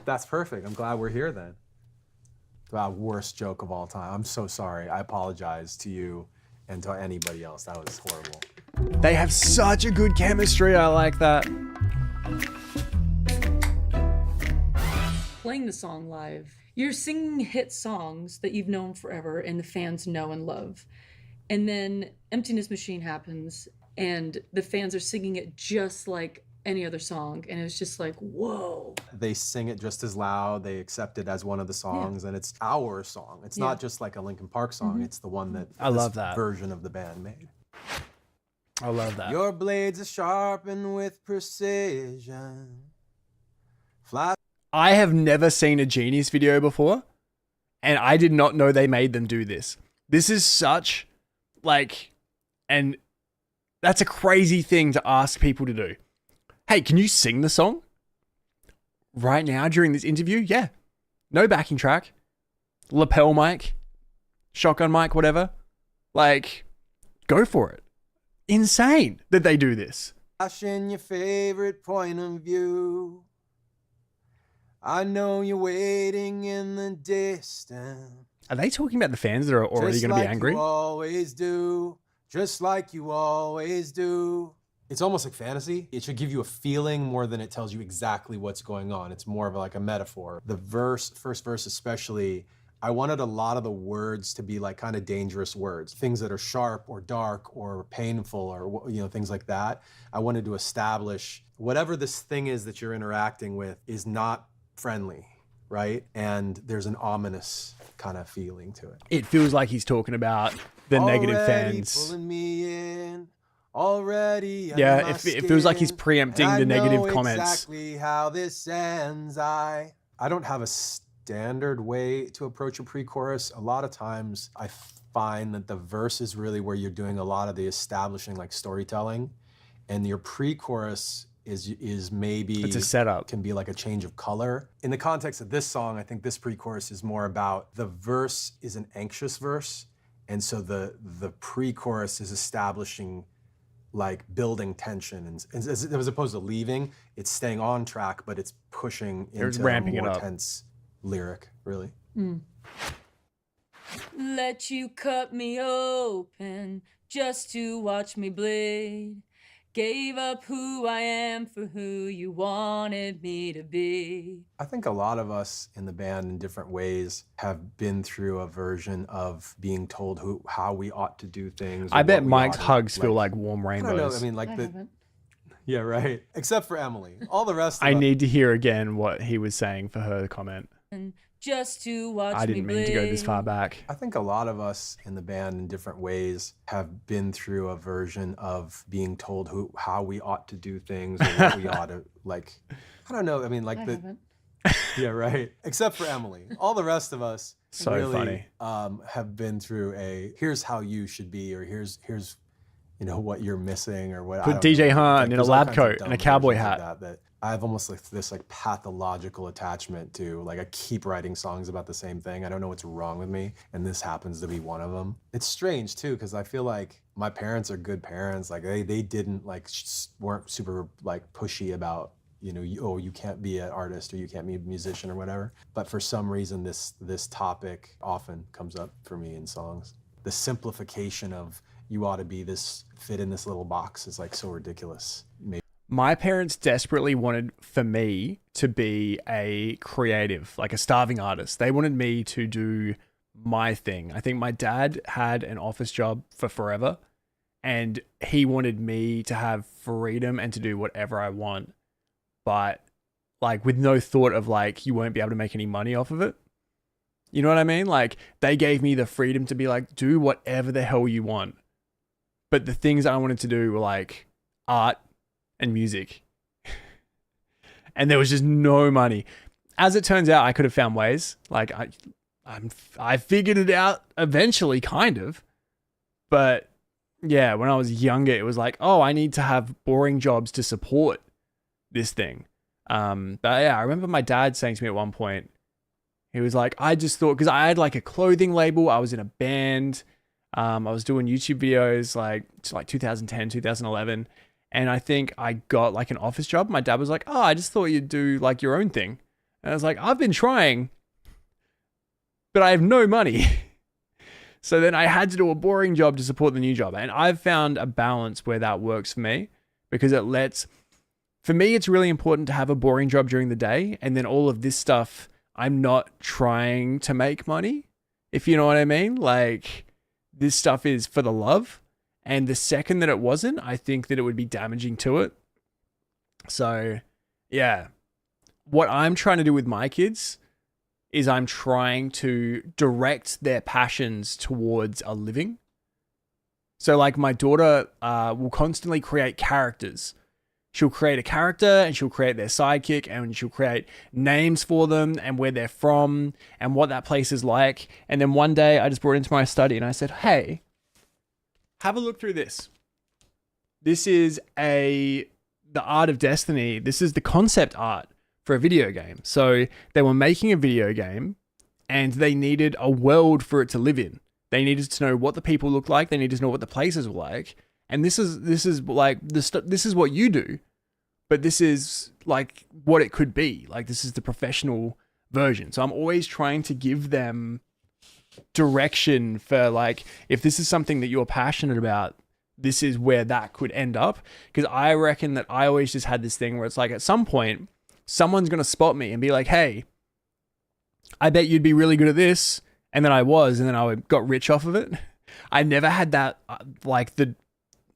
[SPEAKER 3] That's perfect. I'm glad we're here then. Wow, worst joke of all time. I'm so sorry. I apologize to you and to anybody else. That was horrible.
[SPEAKER 1] They have such a good chemistry. I like that.
[SPEAKER 4] Playing the song live, you're singing hit songs that you've known forever and the fans know and love. And then Emptiness Machine happens and the fans are singing it just like any other song. And it was just like, whoa.
[SPEAKER 3] They sing it just as loud. They accept it as one of the songs, and it's our song. It's not just like a Linkin Park song. It's the one that
[SPEAKER 1] I love that
[SPEAKER 3] version of the band made.
[SPEAKER 1] I love that.
[SPEAKER 3] Your blades are sharpened with precision. Fly.
[SPEAKER 1] I have never seen a Genius video before, and I did not know they made them do this. This is such, like, and that's a crazy thing to ask people to do. Hey, can you sing the song? Right now, during this interview? Yeah. No backing track. Lapel mic. Shotgun mic, whatever. Like, go for it. Insane that they do this.
[SPEAKER 3] Flashing your favorite point of view. I know you're waiting in the distance.
[SPEAKER 1] Are they talking about the fans that are already going to be angry?
[SPEAKER 3] Just like you always do. Just like you always do. It's almost like fantasy. It should give you a feeling more than it tells you exactly what's going on. It's more of like a metaphor. The first verse especially, I wanted a lot of the words to be like kind of dangerous words. Things that are sharp or dark or painful or, you know, things like that. I wanted to establish whatever this thing is that you're interacting with is not friendly, right? And there's an ominous kind of feeling to it.
[SPEAKER 1] It feels like he's talking about the negative
[SPEAKER 3] Already
[SPEAKER 1] fans.
[SPEAKER 3] pulling me in, already
[SPEAKER 1] Yeah,
[SPEAKER 3] under my
[SPEAKER 1] it feels like he's
[SPEAKER 3] skin,
[SPEAKER 1] preempting
[SPEAKER 3] and
[SPEAKER 1] the negative
[SPEAKER 3] I know
[SPEAKER 1] comments.
[SPEAKER 3] exactly how this ends. I don't have a standard way to approach a pre-chorus. A lot of times I find that the verse is really where you're doing a lot of the establishing, like storytelling, and your pre-chorus is maybe
[SPEAKER 1] It's a setup.
[SPEAKER 3] can be like a change of color. In the context of this song, I think this pre-chorus is more about the verse is an anxious verse, and so the pre-chorus is establishing, like, building tension, and as opposed to leaving, it's staying on track, but it's pushing into
[SPEAKER 1] ramping
[SPEAKER 3] a
[SPEAKER 1] it
[SPEAKER 3] more
[SPEAKER 1] up.
[SPEAKER 3] tense lyric, really.
[SPEAKER 4] Let you cut me open just to watch me bleed. Gave up who I am for who you wanted me to be.
[SPEAKER 3] I think a lot of us in the band in different ways have been through a version of being told how we ought to do things.
[SPEAKER 1] I
[SPEAKER 3] or
[SPEAKER 1] bet
[SPEAKER 3] what we
[SPEAKER 1] Mike's
[SPEAKER 3] ought to,
[SPEAKER 1] hugs feel like warm
[SPEAKER 3] I don't know,
[SPEAKER 1] rainbows.
[SPEAKER 3] I mean, like
[SPEAKER 4] I
[SPEAKER 3] the,
[SPEAKER 4] haven't.
[SPEAKER 3] yeah, right. Except for Emily. All the rest of
[SPEAKER 1] I
[SPEAKER 3] us.
[SPEAKER 1] need to hear again what he was saying for her comment.
[SPEAKER 4] Just to watch me
[SPEAKER 1] I didn't mean to go this
[SPEAKER 4] bleed.
[SPEAKER 1] far back.
[SPEAKER 3] I think a lot of us in the band in different ways have been through a version of being told how we ought to do things or what we ought to, like, I don't know. I mean, like
[SPEAKER 4] I
[SPEAKER 3] the,
[SPEAKER 4] haven't.
[SPEAKER 3] yeah, right. Except for Emily. All the rest of us
[SPEAKER 1] So
[SPEAKER 3] really
[SPEAKER 1] funny.
[SPEAKER 3] have been through here's how you should be, or here's you know what you're missing, or what. I
[SPEAKER 1] Put
[SPEAKER 3] don't
[SPEAKER 1] DJ
[SPEAKER 3] know.
[SPEAKER 1] Hunt in a
[SPEAKER 3] there's all
[SPEAKER 1] lab
[SPEAKER 3] kinds of
[SPEAKER 1] coat and a
[SPEAKER 3] dumb
[SPEAKER 1] cowboy
[SPEAKER 3] versions of
[SPEAKER 1] hat.
[SPEAKER 3] that I have almost like this like pathological attachment to, like, I keep writing songs about the same thing. I don't know what's wrong with me, and this happens to be one of them. It's strange too, because I feel like my parents are good parents. Like they didn't like weren't super like pushy about, you know, you can't be an artist or you can't be a musician or whatever. But for some reason, this topic often comes up for me in songs. The simplification of you ought to be this, fit in this little box is like so ridiculous. Maybe.
[SPEAKER 1] My parents desperately wanted for me to be a creative, like a starving artist. They wanted me to do my thing. I think my dad had an office job for forever, and he wanted me to have freedom and to do whatever I want, but like with no thought of like, you won't be able to make any money off of it. You know what I mean? Like they gave me the freedom to be like, do whatever the hell you want. But the things I wanted to do were like art and music. And there was just no money. As it turns out, I could have found ways. Like I figured it out eventually, kind of. But yeah, when I was younger, it was like, oh, I need to have boring jobs to support this thing. But yeah, I remember my dad saying to me at one point, he was like, I just thought, because I had like a clothing label, I was in a band, I was doing YouTube videos like 2010, 2011. And I think I got like an office job. My dad was like, oh, I just thought you'd do like your own thing. And I was like, I've been trying, but I have no money. So then I had to do a boring job to support the new job. And I've found a balance where that works for me, because for me, it's really important to have a boring job during the day. And then all of this stuff, I'm not trying to make money, if you know what I mean. Like, this stuff is for the love. And the second that it wasn't, I think that it would be damaging to it. So, yeah. What I'm trying to do with my kids is I'm trying to direct their passions towards a living. So, like, my daughter will constantly create characters. She'll create a character and she'll create their sidekick, and she'll create names for them and where they're from and what that place is like. And then one day I just brought it into my study and I said, hey, have a look through this. This is the art of Destiny. This is the concept art for a video game. So they were making a video game and they needed a world for it to live in. They needed to know what the people look like. They needed to know what the places were like. And this is like this is what you do, but this is like what it could be. Like, this is the professional version. So I'm always trying to give them direction for, like, if this is something that you're passionate about, this is where that could end up. Because I reckon that I always just had this thing where it's like, at some point, someone's going to spot me and be like, hey, I bet you'd be really good at this. And then I was, and then I got rich off of it. I never had that,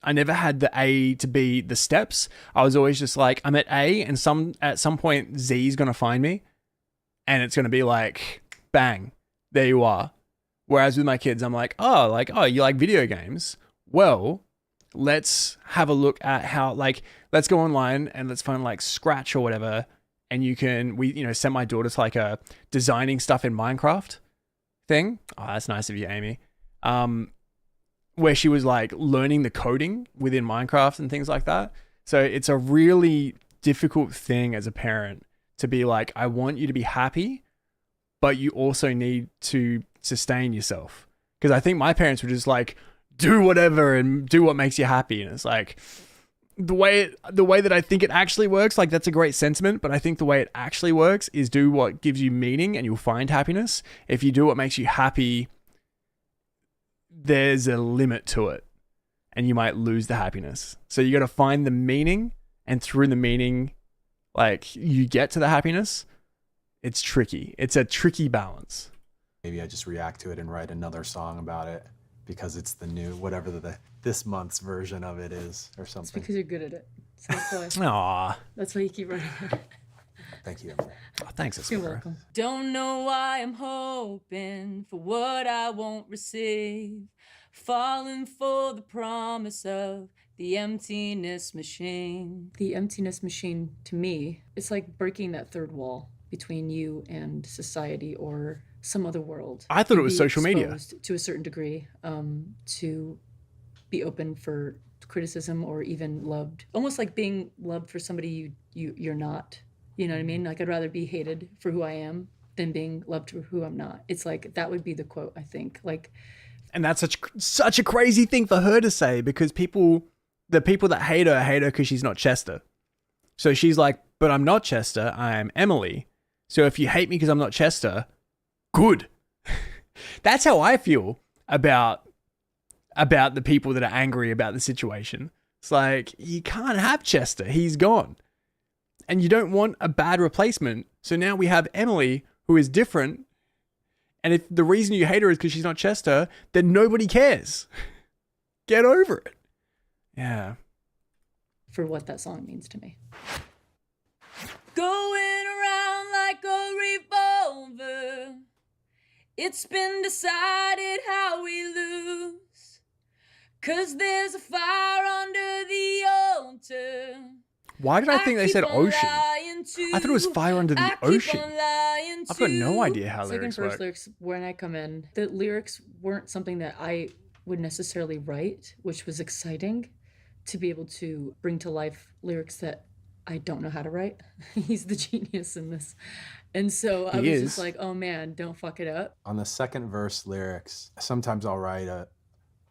[SPEAKER 1] I never had the A to B, the steps. I was always just like, I'm at A, and at some point Z is going to find me, and it's going to be like, bang, there you are. Whereas with my kids, I'm like, oh, you like video games? Well, let's have a look at how, like, let's go online and let's find like Scratch or whatever. And we sent my daughter to like a designing stuff in Minecraft thing. Oh, that's nice of you, Amy. Where she was like learning the coding within Minecraft and things like that. So it's a really difficult thing as a parent to be like, I want you to be happy, but you also need to sustain yourself. Because I think my parents were just like, do whatever and do what makes you happy. And it's like, the way that I think it actually works, like, that's a great sentiment, but I think the way it actually works is do what gives you meaning and you'll find happiness. If you do what makes you happy, there's a limit to it and you might lose the happiness. So you got to find the meaning, and through the meaning, like, you get to the happiness. It's tricky. It's a tricky balance.
[SPEAKER 3] Maybe I just react to it and write another song about it because it's the new, whatever this month's version of it is, or something.
[SPEAKER 4] It's because you're good at it. So that's why.
[SPEAKER 1] Aww.
[SPEAKER 4] That's why you keep writing it.
[SPEAKER 3] Thank you.
[SPEAKER 1] Oh, thanks,
[SPEAKER 4] You're
[SPEAKER 1] Sara.
[SPEAKER 4] welcome. Don't know why I'm hoping for what I won't receive. Falling for the promise of the emptiness machine. The emptiness machine, to me, it's like breaking that third wall between you and society or some other world.
[SPEAKER 1] I thought it was social media.
[SPEAKER 4] To a certain degree, to be open for criticism or even loved. Almost like being loved for somebody you're not. You know what I mean? Like, I'd rather be hated for who I am than being loved for who I'm not. It's like, that would be the quote, I think. Like,
[SPEAKER 1] and that's such a crazy thing for her to say, because the people that hate her because she's not Chester. So she's like, but I'm not Chester, I'm Emily. So if you hate me because I'm not Chester, good. That's how I feel about the people that are angry about the situation. It's like, you can't have Chester, he's gone. And you don't want a bad replacement. So now we have Emily, who is different. And if the reason you hate her is because she's not Chester, then nobody cares. Get over it. Yeah.
[SPEAKER 4] For what that song means to me. Going around like a revolver. It's been decided how we lose. 'Cause there's a fire under the altar.
[SPEAKER 1] Why did I think they said ocean? I thought it was fire under the ocean. I've got no idea how
[SPEAKER 4] Second
[SPEAKER 1] lyrics
[SPEAKER 4] verse
[SPEAKER 1] work.
[SPEAKER 4] lyrics, when I come in, the lyrics weren't something that I would necessarily write, which was exciting to be able to bring to life lyrics that I don't know how to write. He's the genius in this. And so I was just like, oh man, don't fuck it up.
[SPEAKER 3] On the second verse lyrics, sometimes I'll write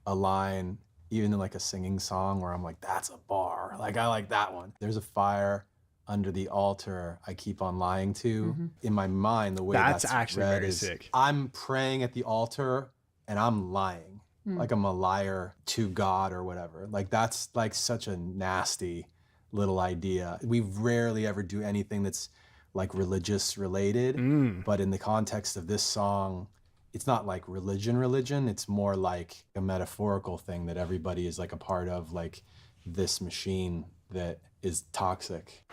[SPEAKER 3] a line even in like a singing song where I'm like, that's a bar. Like I like that one. There's a fire under the altar I keep on lying to. In my mind, the way
[SPEAKER 1] That's
[SPEAKER 3] that's
[SPEAKER 1] actually
[SPEAKER 3] read
[SPEAKER 1] very
[SPEAKER 3] is
[SPEAKER 1] sick.
[SPEAKER 3] I'm praying at the altar and I'm lying. Like I'm a liar to God or whatever. Like that's like such a nasty little idea. We rarely ever do anything that's like religious related, but in the context of this song, it's not like religion. It's more like a metaphorical thing that everybody is like a part of, like this machine that is toxic.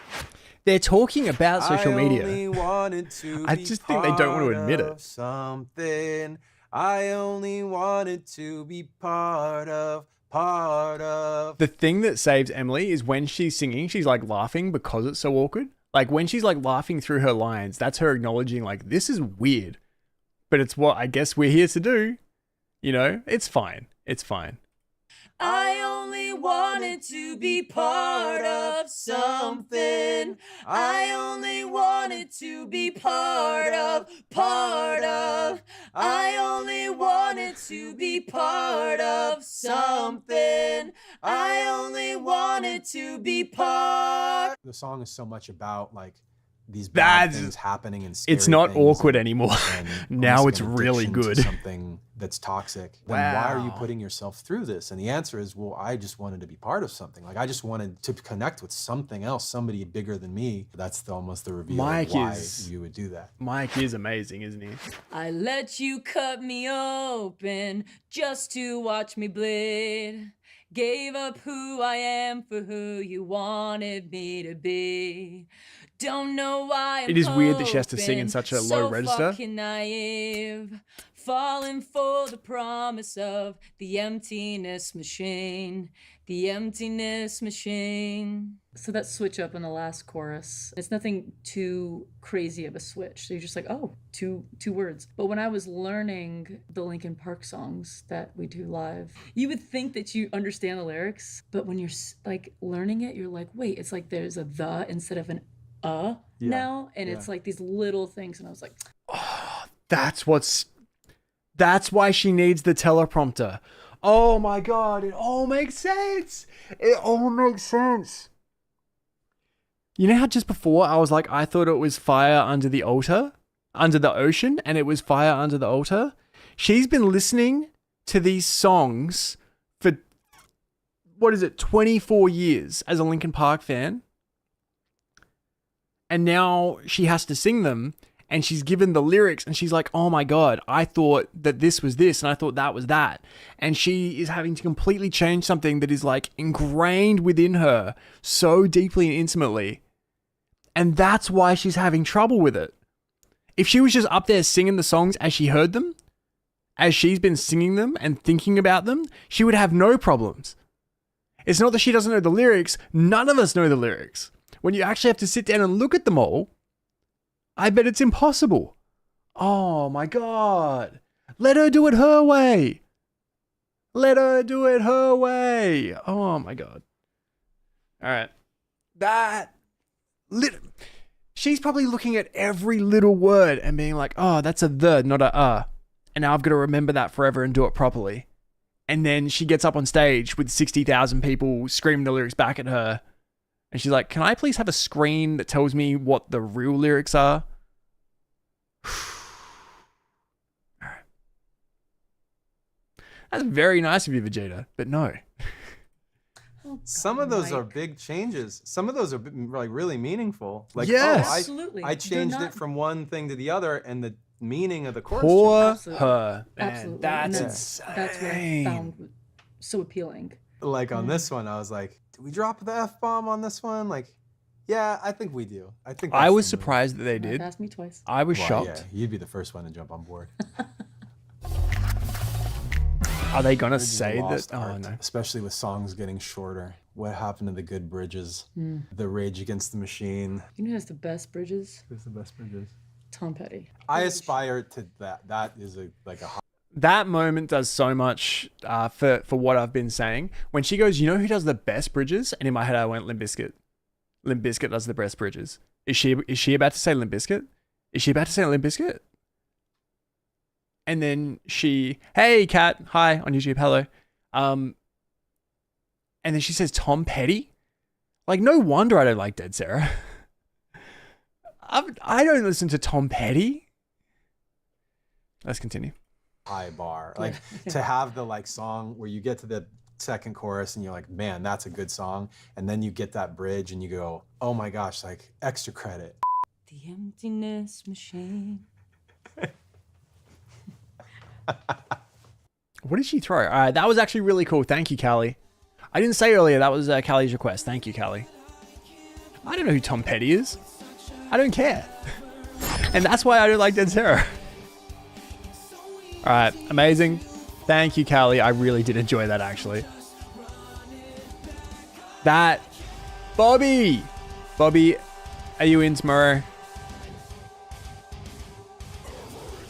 [SPEAKER 1] They're talking about social
[SPEAKER 3] I
[SPEAKER 1] media.
[SPEAKER 3] only wanted to
[SPEAKER 1] I
[SPEAKER 3] be
[SPEAKER 1] just think they don't want to
[SPEAKER 3] part
[SPEAKER 1] admit
[SPEAKER 3] of
[SPEAKER 1] it.
[SPEAKER 3] something. I only wanted to be part of.
[SPEAKER 1] The thing that saves Emily is when she's singing, she's like laughing because it's so awkward. Like when she's like laughing through her lines, that's her acknowledging like, this is weird, but it's what I guess we're here to do. You know, it's fine. It's fine.
[SPEAKER 4] I only wanted to be part of something. I only wanted to be part of. I only wanted to be part of something. I only wanted to be part.
[SPEAKER 3] The song is so much about like these bad
[SPEAKER 1] That's-
[SPEAKER 3] things happening and scary
[SPEAKER 1] It's not
[SPEAKER 3] things
[SPEAKER 1] awkward
[SPEAKER 3] and-
[SPEAKER 1] anymore.
[SPEAKER 3] and
[SPEAKER 1] Now
[SPEAKER 3] almost
[SPEAKER 1] it's
[SPEAKER 3] like an
[SPEAKER 1] really
[SPEAKER 3] addiction to
[SPEAKER 1] good.
[SPEAKER 3] something that's toxic. Then why are you
[SPEAKER 1] Wow.
[SPEAKER 3] putting yourself through this? And the answer is, well, I just wanted to be part of something. Like I just wanted to connect with something else, somebody bigger than me. That's almost the reveal
[SPEAKER 1] Mike
[SPEAKER 3] of why
[SPEAKER 1] is-
[SPEAKER 3] you would do that.
[SPEAKER 1] Mike is amazing, isn't he?
[SPEAKER 4] I let you cut me open just to watch me bleed. Gave up who I am for who you wanted me to be. Don't know why I'm
[SPEAKER 1] It is weird that she has to sing in
[SPEAKER 4] hoping,
[SPEAKER 1] such a low
[SPEAKER 4] so
[SPEAKER 1] register.
[SPEAKER 4] fucking naive. Falling for the promise of the emptiness machine. The emptiness machine. So that switch up in the last chorus, it's nothing too crazy of a switch. So you're just like, oh, two words. But when I was learning the Linkin Park songs that we do live, you would think that you understand the lyrics, but when you're like learning it, you're like, wait, it's like there's a the instead of an now, and it's like these little things, and I was like,
[SPEAKER 1] That's why she needs the teleprompter. Oh my God, it all makes sense. It all makes sense. You know how just before I was like, I thought it was fire under the ocean, and it was fire under the altar? She's been listening to these songs for, 24 years as a Linkin Park fan. And now she has to sing them. And she's given the lyrics and she's like, oh my God, I thought that this was this and I thought that was that. And she is having to completely change something that is like ingrained within her so deeply and intimately. And that's why she's having trouble with it. If she was just up there singing the songs as she heard them, as she's been singing them and thinking about them, she would have no problems. It's not that she doesn't know the lyrics. None of us know the lyrics. When you actually have to sit down and look at them all, I bet it's impossible. Oh my God. Let her do it her way. Let her do it her way. Oh my God. All right. She's probably looking at every little word and being like, oh, that's a the, not a. And now I've got to remember that forever and do it properly. And then she gets up on stage with 60,000 people screaming the lyrics back at her. And she's like, can I please have a screen that tells me what the real lyrics are? All right. That's very nice of you, Vegeta, but no.
[SPEAKER 4] oh,
[SPEAKER 3] Some
[SPEAKER 4] God,
[SPEAKER 3] of those are
[SPEAKER 4] Mike.
[SPEAKER 3] big changes. Some of those are like really meaningful. Like,
[SPEAKER 1] Yes.
[SPEAKER 3] oh,
[SPEAKER 4] Absolutely.
[SPEAKER 3] I
[SPEAKER 4] They're
[SPEAKER 3] changed
[SPEAKER 4] not-
[SPEAKER 3] it from one thing to the other, and the meaning of the chorus
[SPEAKER 1] Poor
[SPEAKER 3] changed.
[SPEAKER 1] her. Man,
[SPEAKER 4] Absolutely.
[SPEAKER 1] that's
[SPEAKER 4] And
[SPEAKER 1] insane.
[SPEAKER 4] That's what I found so appealing.
[SPEAKER 3] Like on this one, I was like, did we drop the F-bomb on this one? Like, yeah, I think we do. I think
[SPEAKER 1] I
[SPEAKER 3] that's
[SPEAKER 1] was
[SPEAKER 3] the move.
[SPEAKER 1] surprised that they
[SPEAKER 4] Mike
[SPEAKER 1] did.
[SPEAKER 4] asked me twice.
[SPEAKER 1] I was
[SPEAKER 3] Well,
[SPEAKER 1] shocked.
[SPEAKER 3] yeah, you'd be the first one to jump on board.
[SPEAKER 1] Are they going to
[SPEAKER 3] Bridges
[SPEAKER 1] say
[SPEAKER 3] of
[SPEAKER 1] that?
[SPEAKER 3] lost
[SPEAKER 1] Oh,
[SPEAKER 3] art,
[SPEAKER 1] no.
[SPEAKER 3] especially with songs getting shorter. What happened to the good bridges?
[SPEAKER 4] Hmm.
[SPEAKER 3] The Rage Against the Machine.
[SPEAKER 4] You know who has the best bridges?
[SPEAKER 3] Who's the best bridges?
[SPEAKER 4] Tom Petty.
[SPEAKER 3] I aspire to that. That is a
[SPEAKER 1] That moment does so much for what I've been saying. When she goes, you know who does the best bridges? And in my head, I went Limp Bizkit. Limp Bizkit does the best bridges. Is she about to say Limp Bizkit? Is she about to say Limp Bizkit? And then hey, Kat, hi on YouTube, hello. And then she says Tom Petty. Like, no wonder I don't like Dead Sarah. I don't listen to Tom Petty. Let's continue.
[SPEAKER 3] High bar. Like to have the like song where you get to the second chorus and you're like, man, that's a good song. And then you get that bridge and you go, oh my gosh, like extra credit.
[SPEAKER 4] The emptiness machine.
[SPEAKER 1] What did she throw? All right, that was actually really cool. Thank you, Callie. I didn't say earlier that was Callie's request. Thank you, Callie. I don't know who Tom Petty is. I don't care. And that's why I don't like Dead Sarah. All right, amazing. Thank you, Callie. I really did enjoy that, actually. That. Bobby, are you in tomorrow?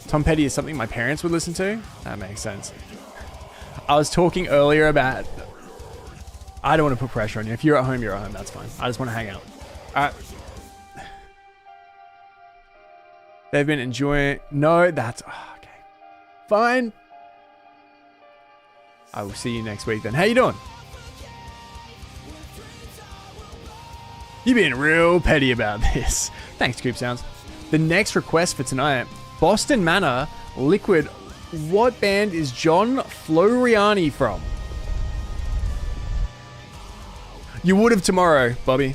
[SPEAKER 1] Tom Petty is something my parents would listen to? That makes sense. I was talking earlier about... I don't want to put pressure on you. If you're at home, you're at home. That's fine. I just want to hang out. All right. They've been enjoying... No, that's... Oh, okay. Fine. I will see you next week then. How you doing? You being real petty about this. Thanks, Coop Sounds. The next request for tonight... Boston Manor, Liquid. What band is John Floriani from? You would have tomorrow, Bobby.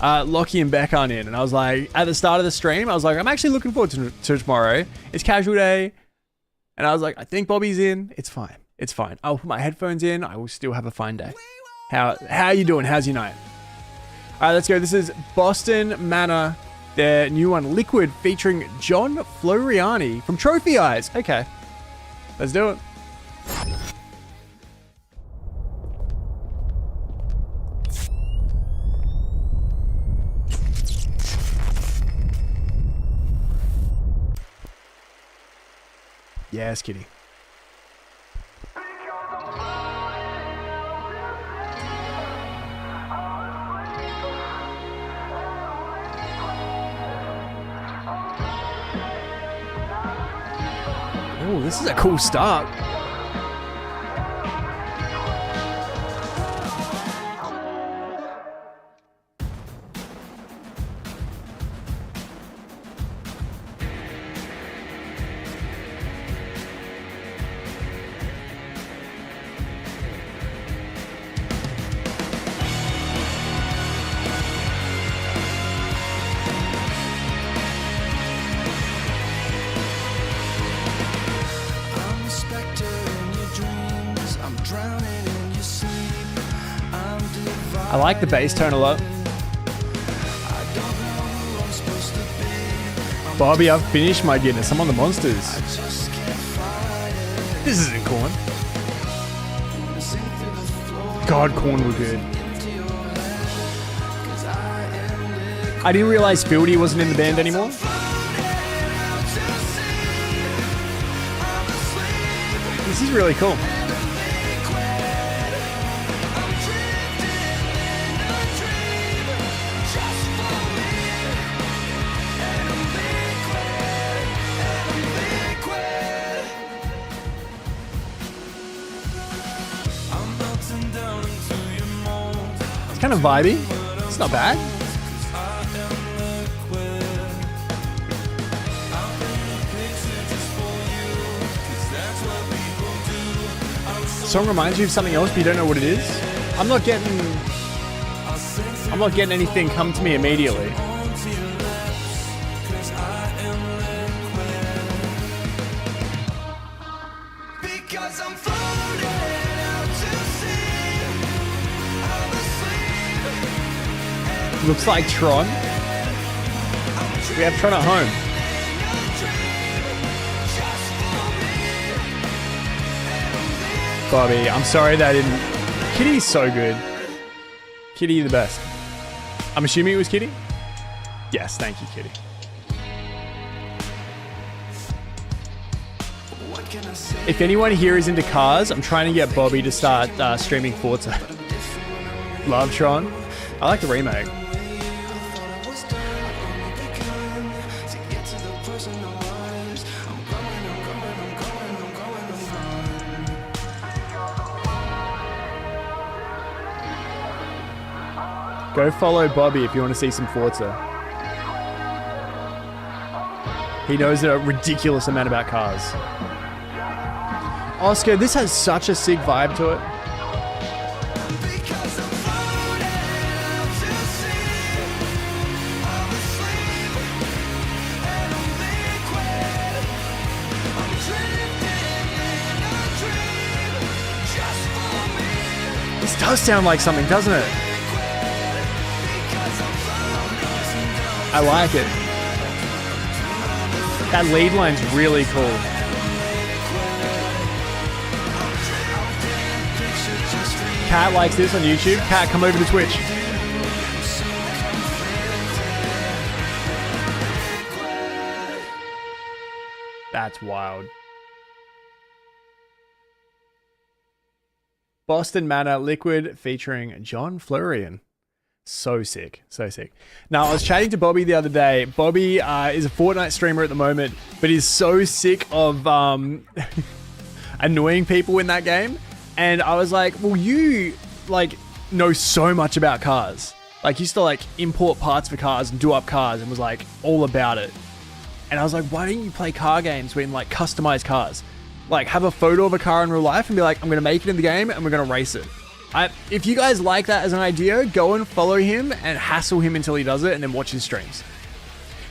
[SPEAKER 1] Lockie and Beck aren't in. And I was like, at the start of the stream, I was like, I'm actually looking forward to tomorrow. It's casual day. And I was like, I think Bobby's in. It's fine. It's fine. I'll put my headphones in. I will still have a fine day. How are you doing? How's your night? All right, let's go. This is Boston Manor. Their new one, Liquid, featuring John Floriani from Trophy Eyes. Okay, let's do it. Yes, kitty. Oh, this is a cool start. I like the bass tone a lot. Bobby, I've finished my Guinness. I'm on the monsters. This isn't Korn. God, Korn were good. I didn't realize Fieldy wasn't in the band anymore. This is really cool. It's kind of vibey. It's not bad. Song reminds you of something else, but you don't know what it is. I'm not getting anything come to me immediately. Looks like Tron. We have Tron at home. Bobby, I'm sorry that I didn't... Kitty's so good. Kitty, the best. I'm assuming it was Kitty? Yes, thank you, Kitty. If anyone here is into cars, I'm trying to get Bobby to start streaming Forza. Love Tron. I like the remake. Go follow Bobby if you want to see some Forza. He knows a ridiculous amount about cars. Oscar, this has such a sick vibe to it. This does sound like something, doesn't it? I like it. That lead line's really cool. Kat likes this on YouTube. Kat, come over to Twitch. That's wild. Boston Manor Liquid featuring John Florian. So sick. So sick. Now, I was chatting to Bobby the other day. Bobby is a Fortnite streamer at the moment, but he's so sick of annoying people in that game. And I was like, well, you know so much about cars. Like, you used to import parts for cars and do up cars and was all about it. And I was like, why don't you play car games where you can customize cars? Have a photo of a car in real life and be like, I'm going to make it in the game and we're going to race it. If you guys like that as an idea, go and follow him and hassle him until he does it and then watch his streams.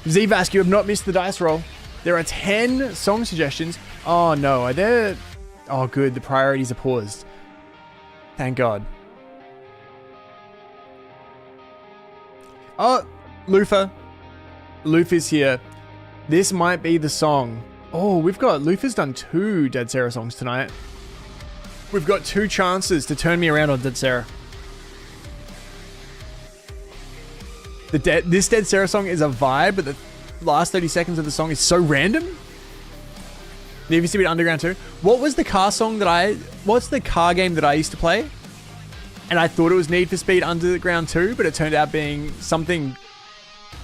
[SPEAKER 1] Zvask, you have not missed the dice roll. There are 10 song suggestions. Oh no, are there... Oh good, the priorities are paused. Thank God. Oh, Lufa. Lufa's here. This might be the song. Oh, Lufa's done 2 Dead Sarah songs tonight. We've got 2 chances to turn me around on Dead Sarah. This Dead Sarah song is a vibe, but the last 30 seconds of the song is so random. Need for Speed Underground 2. What was the car song what's the car game that I used to play? And I thought it was Need for Speed Underground 2, but it turned out being something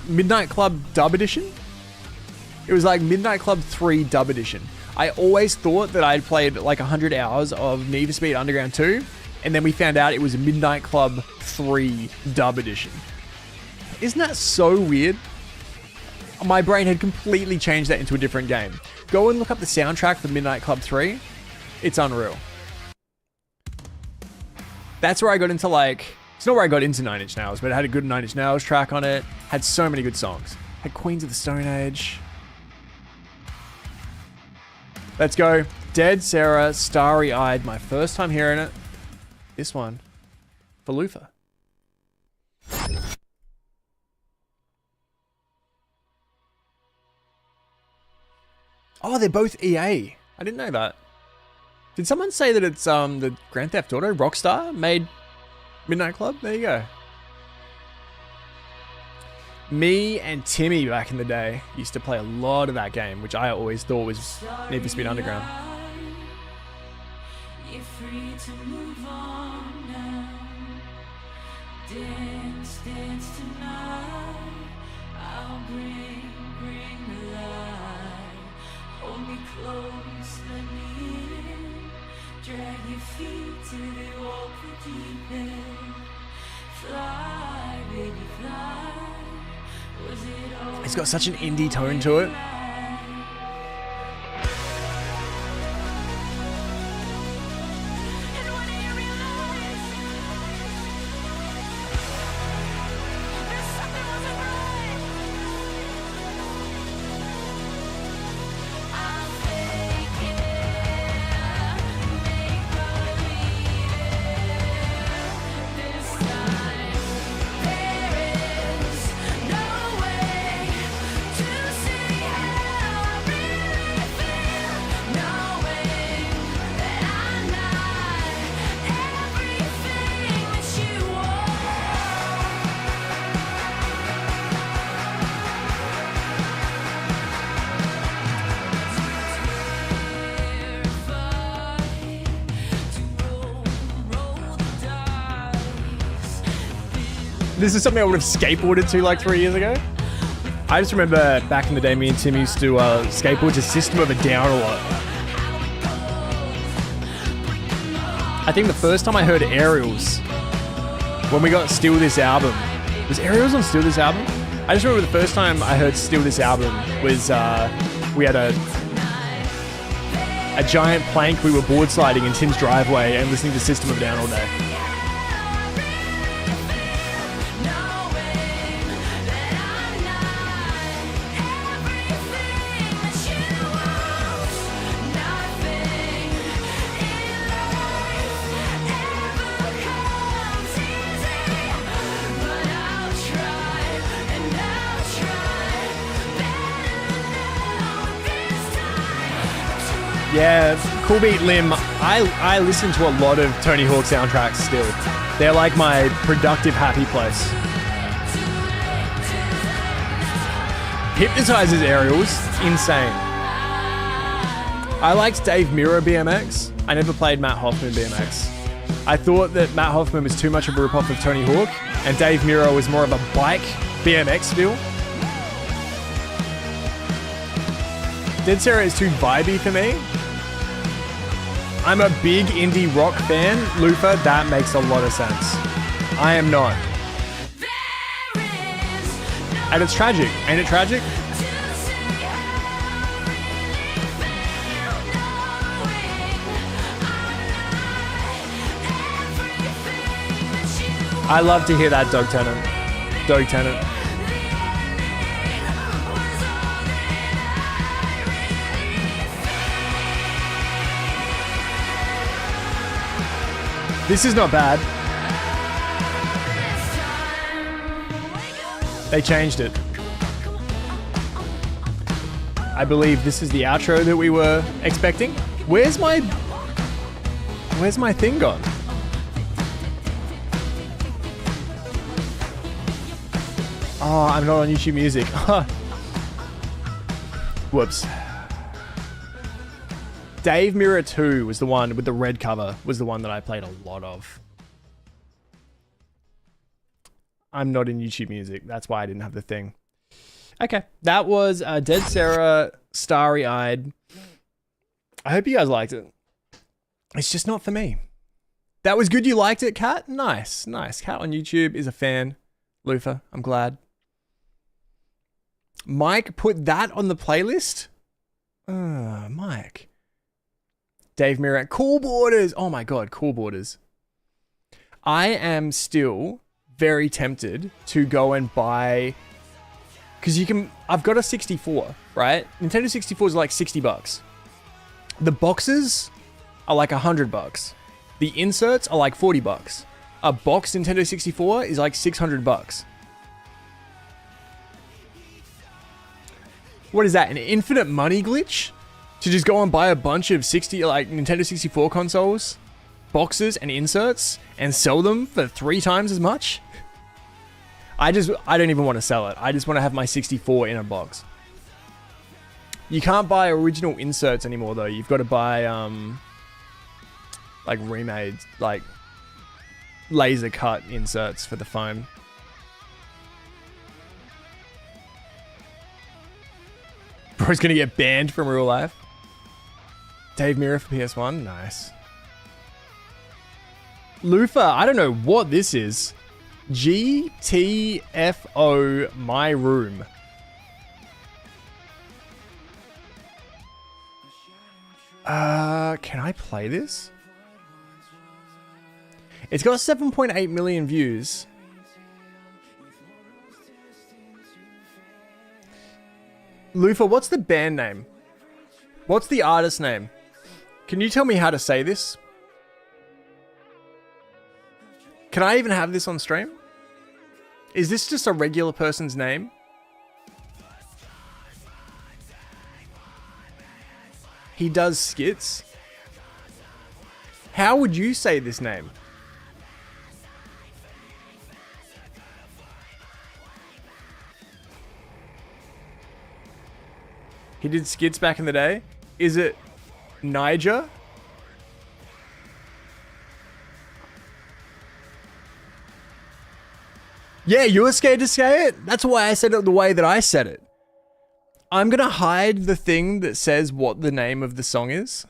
[SPEAKER 1] Midnight Club Dub Edition. It was Midnight Club 3 Dub Edition. I always thought that I'd played 100 hours of Need for Speed Underground 2, and then we found out it was a Midnight Club 3 Dub Edition. Isn't that so weird? My brain had completely changed that into a different game. Go and look up the soundtrack for Midnight Club 3. It's unreal. That's where I got into it's not where I got into 9 Inch Nails, but it had a good 9 Inch Nails track on it. Had so many good songs. Had Queens of the Stone Age. Let's go. Dead Sarah, Starry Eyed. My first time hearing it. This one. For Lufa. Oh, they're both EA. I didn't know that. Did someone say that it's the Grand Theft Auto Rockstar made Midnight Club? There you go. Me and Timmy back in the day used to play a lot of that game, which I always thought was Need for Speed Underground. You're free to move on now. Dance, dance tonight. I'll bring the light. Hold me close, let me in. Drag your feet till they walk the deep end. Fly, baby, fly. It's got such an indie tone to it. This is something I would have skateboarded to 3 years ago. I just remember back in the day, me and Tim used to skateboard to System of a Down a lot. I think the first time I heard Aerials when we got Steal This Album. Was Aerials on Steal This Album? I just remember the first time I heard Steal This Album was we had a giant plank. We were board sliding in Tim's driveway and listening to System of a Down all day. Yeah, Cool Beat Lim. I listen to a lot of Tony Hawk soundtracks still. They're like my productive happy place. Hypnotizer's Aerials, insane. I liked Dave Mirra BMX. I never played Matt Hoffman BMX. I thought that Matt Hoffman was too much of a ripoff of Tony Hawk, and Dave Mirra was more of a bike BMX feel. Dead Sarah is too vibey for me. I'm a big indie rock fan. Lufa, that makes a lot of sense. I am not. And it's tragic. Ain't it tragic? I love to hear that, Doug Tennant. Doug Tennant. This is not bad. They changed it. I believe this is the outro that we were expecting. Where's my thing gone? Oh, I'm not on YouTube Music. Whoops. Dave Mirra 2 was the one with the red cover, was the one that I played a lot of. I'm not in YouTube Music. That's why I didn't have the thing. Okay, that was Dead Sarah, Starry Eyed. I hope you guys liked it. It's just not for me. That was good. You liked it, Kat? Nice, nice. Kat on YouTube is a fan. Lufa, I'm glad. Mike put that on the playlist? Mike. Dave Mirra, Cool Borders. Oh my God, Cool Borders. I am still very tempted to go and buy, because you can, I've got a 64, right? Nintendo 64 is like $60. The boxes are like $100. The inserts are like $40. A boxed Nintendo 64 is like $600. What is that? An infinite money glitch? To just go and buy a bunch of Nintendo 64 consoles, boxes and inserts, and sell them for 3 times as much? I don't even want to sell it. I just want to have my 64 in a box. You can't buy original inserts anymore though. You've got to buy like remade, like laser cut inserts for the phone. Bro's gonna get banned from real life. Dave Mirra for PS1, nice. Lufa, I don't know what this is. GTFO My Room. Can I play this? It's got 7.8 million views. Lufa, what's the band name? What's the artist name? Can you tell me how to say this? Can I even have this on stream? Is this just a regular person's name? He does skits. How would you say this name? He did skits back in the day. Is it Niger? Yeah, you were scared to say it? That's why I said it the way that I said it. I'm gonna hide the thing that says what the name of the song is.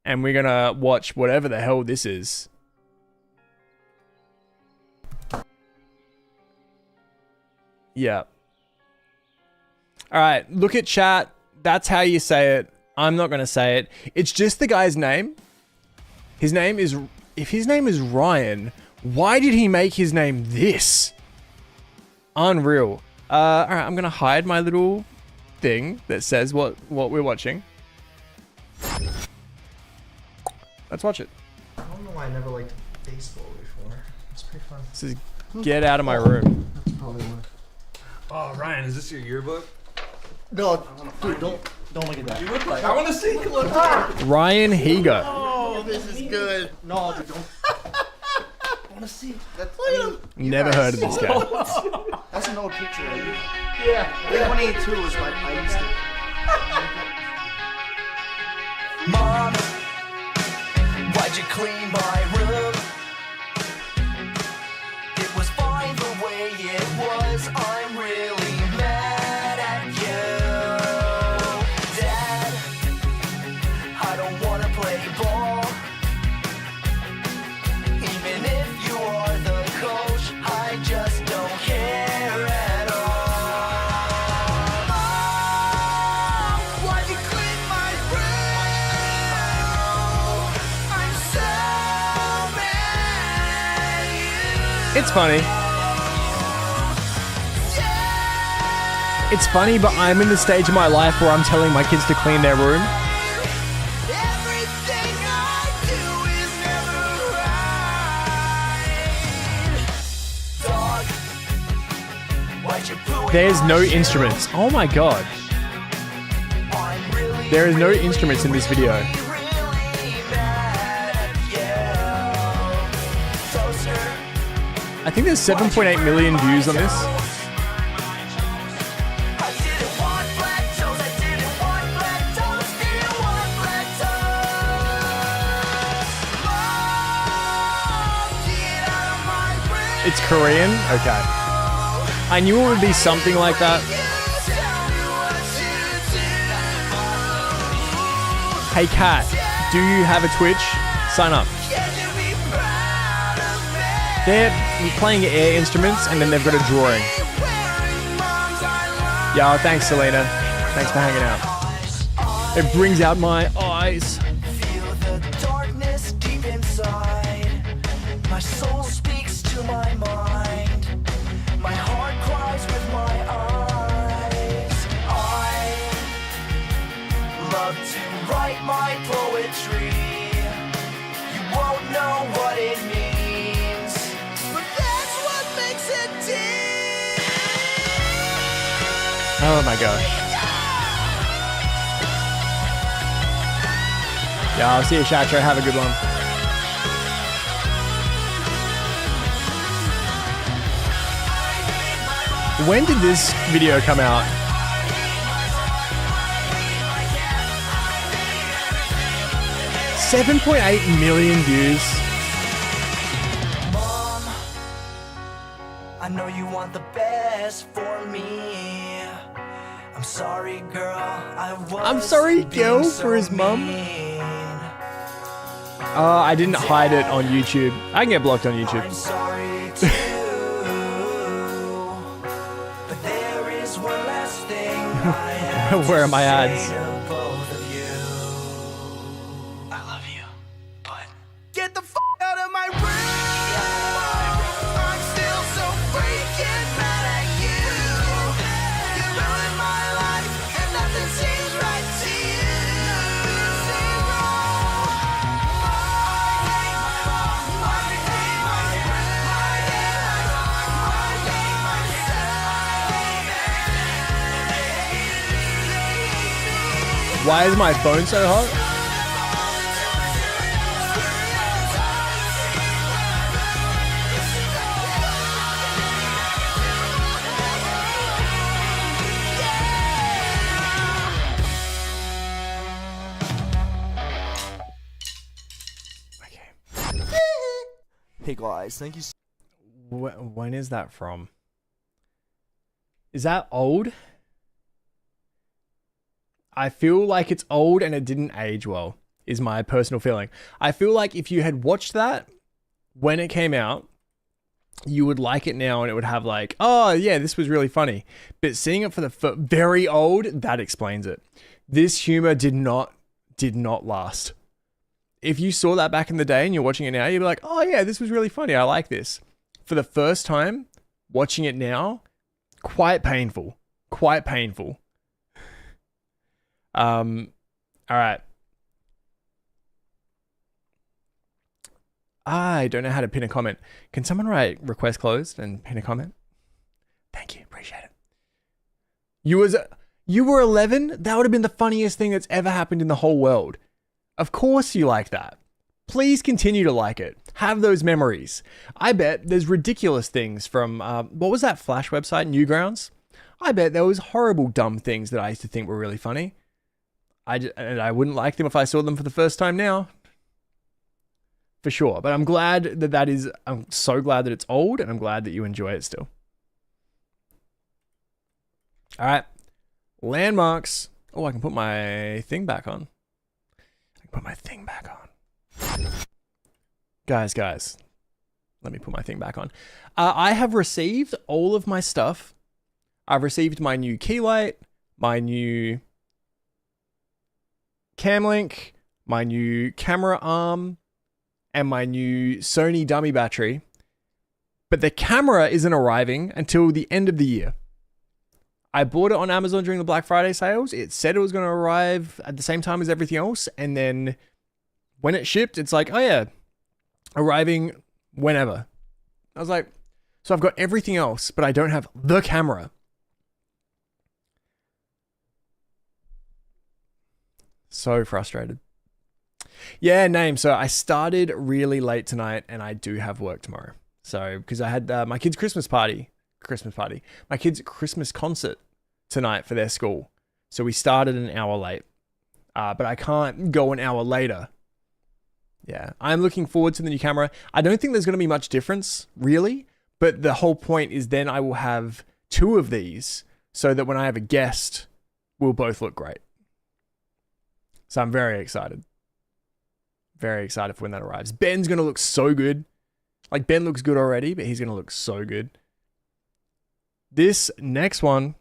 [SPEAKER 1] And we're gonna watch whatever the hell this is. Yeah. All right, look at chat. That's how you say it. I'm not going to say it. It's just the guy's name. His name is... If his name is Ryan, why did he make his name this? Unreal. All right, I'm going to hide my little thing that says what we're watching. Let's watch it.
[SPEAKER 5] I don't know why I never liked baseball before. It's pretty fun.
[SPEAKER 1] This is get out of my room.
[SPEAKER 5] That's probably why.
[SPEAKER 6] Oh, Ryan, is this your yearbook?
[SPEAKER 5] No, dude, don't look at that.
[SPEAKER 6] You look like. I want to see. Look.
[SPEAKER 1] Ryan Higa.
[SPEAKER 5] Oh, this is good. No, dude, don't. I want to see. That's,
[SPEAKER 1] Never heard of this guy.
[SPEAKER 5] That's an old picture. Yeah. 182 was like I used to.
[SPEAKER 2] Mom, why'd you clean my room? It was fine the way it was. I'm really mad at you, Dad. I don't wanna play ball. Even if you are the coach, I just don't care at all. Mom, why'd you clean my room? I'm so mad at you.
[SPEAKER 1] It's funny. It's funny, but I'm in the stage of my life where I'm telling my kids to clean their room.
[SPEAKER 2] Everything I do is never right. Dog, why'd you poo in
[SPEAKER 1] There's
[SPEAKER 2] my
[SPEAKER 1] no
[SPEAKER 2] shoe?
[SPEAKER 1] instruments. Oh my god.
[SPEAKER 2] I'm really,
[SPEAKER 1] There is no instruments in this video.
[SPEAKER 2] really mad at you. Toaster,
[SPEAKER 1] I think there's 7.8 million views on this.
[SPEAKER 2] I didn't want lactose, I didn't want lactose, didn't want lactose. Mom, get out of my brain.
[SPEAKER 1] It's Korean? Okay. I knew it would be something like that. Hey Kat, do you have a Twitch? Sign up. They're playing air instruments and then they've got a drawing. Yeah, thanks Selena. Thanks for hanging out. It brings out my eyes.
[SPEAKER 2] Feel the darkness deep inside. My soul speaks to my mind. My heart cries with my eyes. I love to write my poetry. You won't know what it means, but that's what makes it deep.
[SPEAKER 1] Oh my gosh. Yeah, I'll see you, Shatro. Have a good one. When did this video come out? $7.8 million views.
[SPEAKER 2] Mom, I know you want the best for me. I'm sorry, girl.
[SPEAKER 1] I'm sorry, girl, for his mum. I didn't hide it on YouTube. I can get blocked on YouTube.
[SPEAKER 2] I'm sorry too. But there is one last thing I have
[SPEAKER 1] Where are
[SPEAKER 2] to
[SPEAKER 1] my
[SPEAKER 2] say
[SPEAKER 1] ads?
[SPEAKER 2] to both of you. I love you, but get the f out of my room. I'm still so freaking mad at you. You ruined my life and nothing seems right to you.
[SPEAKER 1] Why is my phone so hot?
[SPEAKER 5] Hey guys, thank you.
[SPEAKER 1] When is that from? Is that old? I feel like it's old and it didn't age well, is my personal feeling. I feel like if you had watched that when it came out, you would like it now and it would have like, oh yeah, this was really funny. But seeing it for the very old, that explains it. This humor did not last. If you saw that back in the day and you're watching it now, you'd be like, oh yeah, this was really funny. I like this. For the first time, watching it now, quite painful. Quite painful. All right. I don't know how to pin a comment. Can someone write request closed and pin a comment? Thank you. Appreciate it. You were 11? That would have been the funniest thing that's ever happened in the whole world. Of course you like that. Please continue to like it. Have those memories. I bet there's ridiculous things from, what was that Flash website, Newgrounds? I bet there was horrible, dumb things that I used to think were really funny. And I wouldn't like them if I saw them for the first time now. For sure. But I'm glad I'm so glad that it's old, and I'm glad that you enjoy it still. All right. Landmarks. Oh, I can put my thing back on. Guys. Let me put my thing back on. I have received all of my stuff. I've received my new key light, my new cam link, my new camera arm, and my new Sony dummy battery. But the camera isn't arriving until the end of the year. I bought it on Amazon during the Black Friday sales. It said it was going to arrive at the same time as everything else. And then when it shipped, it's like, oh yeah, arriving whenever. I was like, so I've got everything else, but I don't have the camera. So frustrated. Yeah, name. So I started really late tonight and I do have work tomorrow. So, because I had my kids' my kids' Christmas concert tonight for their school. So we started an hour late. But I can't go an hour later. Yeah, I'm looking forward to the new camera. I don't think there's going to be much difference, really. But the whole point is then I will have 2 of these so that when I have a guest, we'll both look great. So I'm very excited. Very excited for when that arrives. Ben's going to look so good. Like, Ben looks good already, but he's going to look so good. This next one,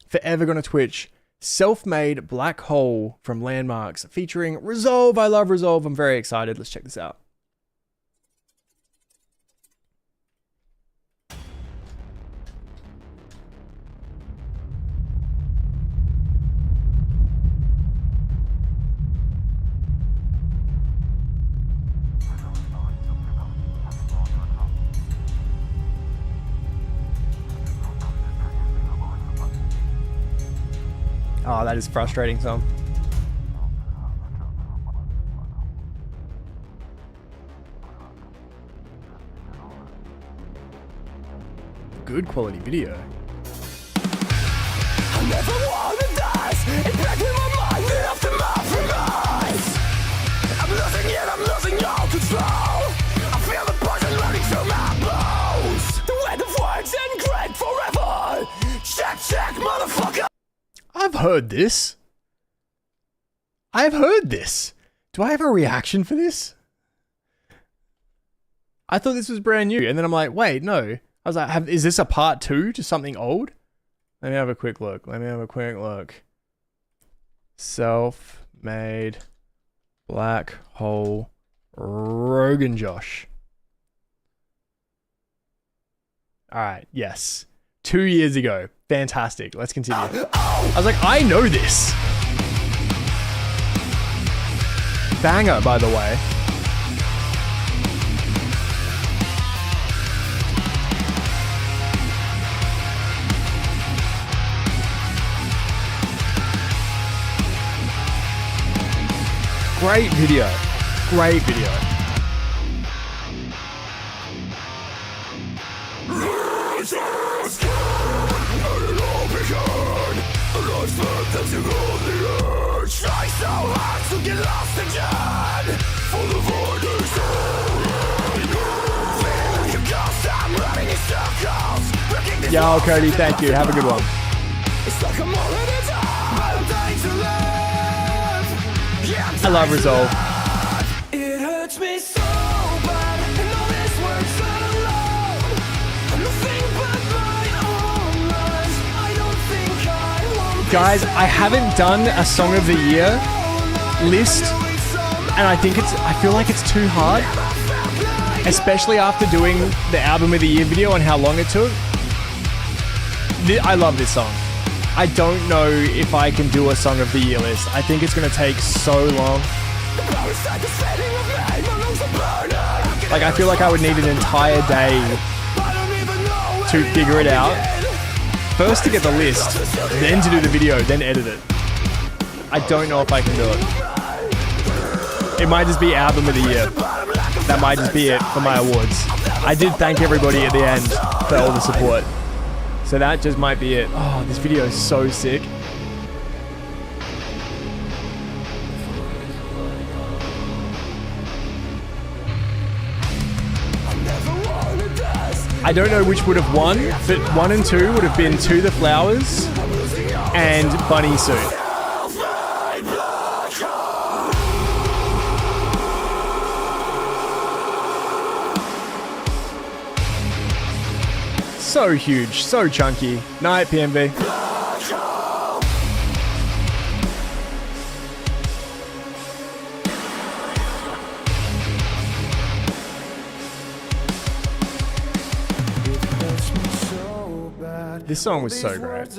[SPEAKER 1] forever going to Twitch. Self-made black hole from Landmarks featuring Resolve. I love Resolve. I'm very excited. Let's check this out. Oh, that is frustrating, Tom. Good quality video.
[SPEAKER 2] I never wanna die. It's back in my mind and after my premise. I'm losing it, I'm losing all control. I feel the poison running through my bones. The way the words ingrained forever. Check, motherfucker.
[SPEAKER 1] I've heard this. Do I have a reaction for this? I thought this was brand new. And then I'm like, wait, no. I was like, is this a part 2 to something old? Let me have a quick look. Self-made black hole Roguenjosh. All right, yes. 2 years ago. Fantastic. Let's continue. I was like, I know this. Banger, by the way. Great video.
[SPEAKER 2] Try so hard to get lost again. For the void is feeling the ghost, I'm running in circles.
[SPEAKER 1] Yo, Cody, thank you. Have a good one.
[SPEAKER 2] It's like I'm already died. I'm dying to live. Yeah, I'm
[SPEAKER 1] I love Resolve.
[SPEAKER 2] It hurts me so bad. And all this works alone.
[SPEAKER 1] Guys, I haven't done a song of the year list, and I feel like it's too hard, especially after doing the album of the year video and how long it took. I love this song. I don't know if I can do a song of the year list. I think it's gonna take so long. Like, I feel like I would need an entire day to figure it out. First to get the list, then to do the video, then edit it. I don't know if I can do it. It might just be album of the year. That might just be it for my awards. I did thank everybody at the end for all the support. So that just might be it. Oh, this video is so sick. I don't know which would have won, but 1 and 2 would have been To the Flowers and Bunny Suit. So huge, so chunky. Night, PMV. This song was so great.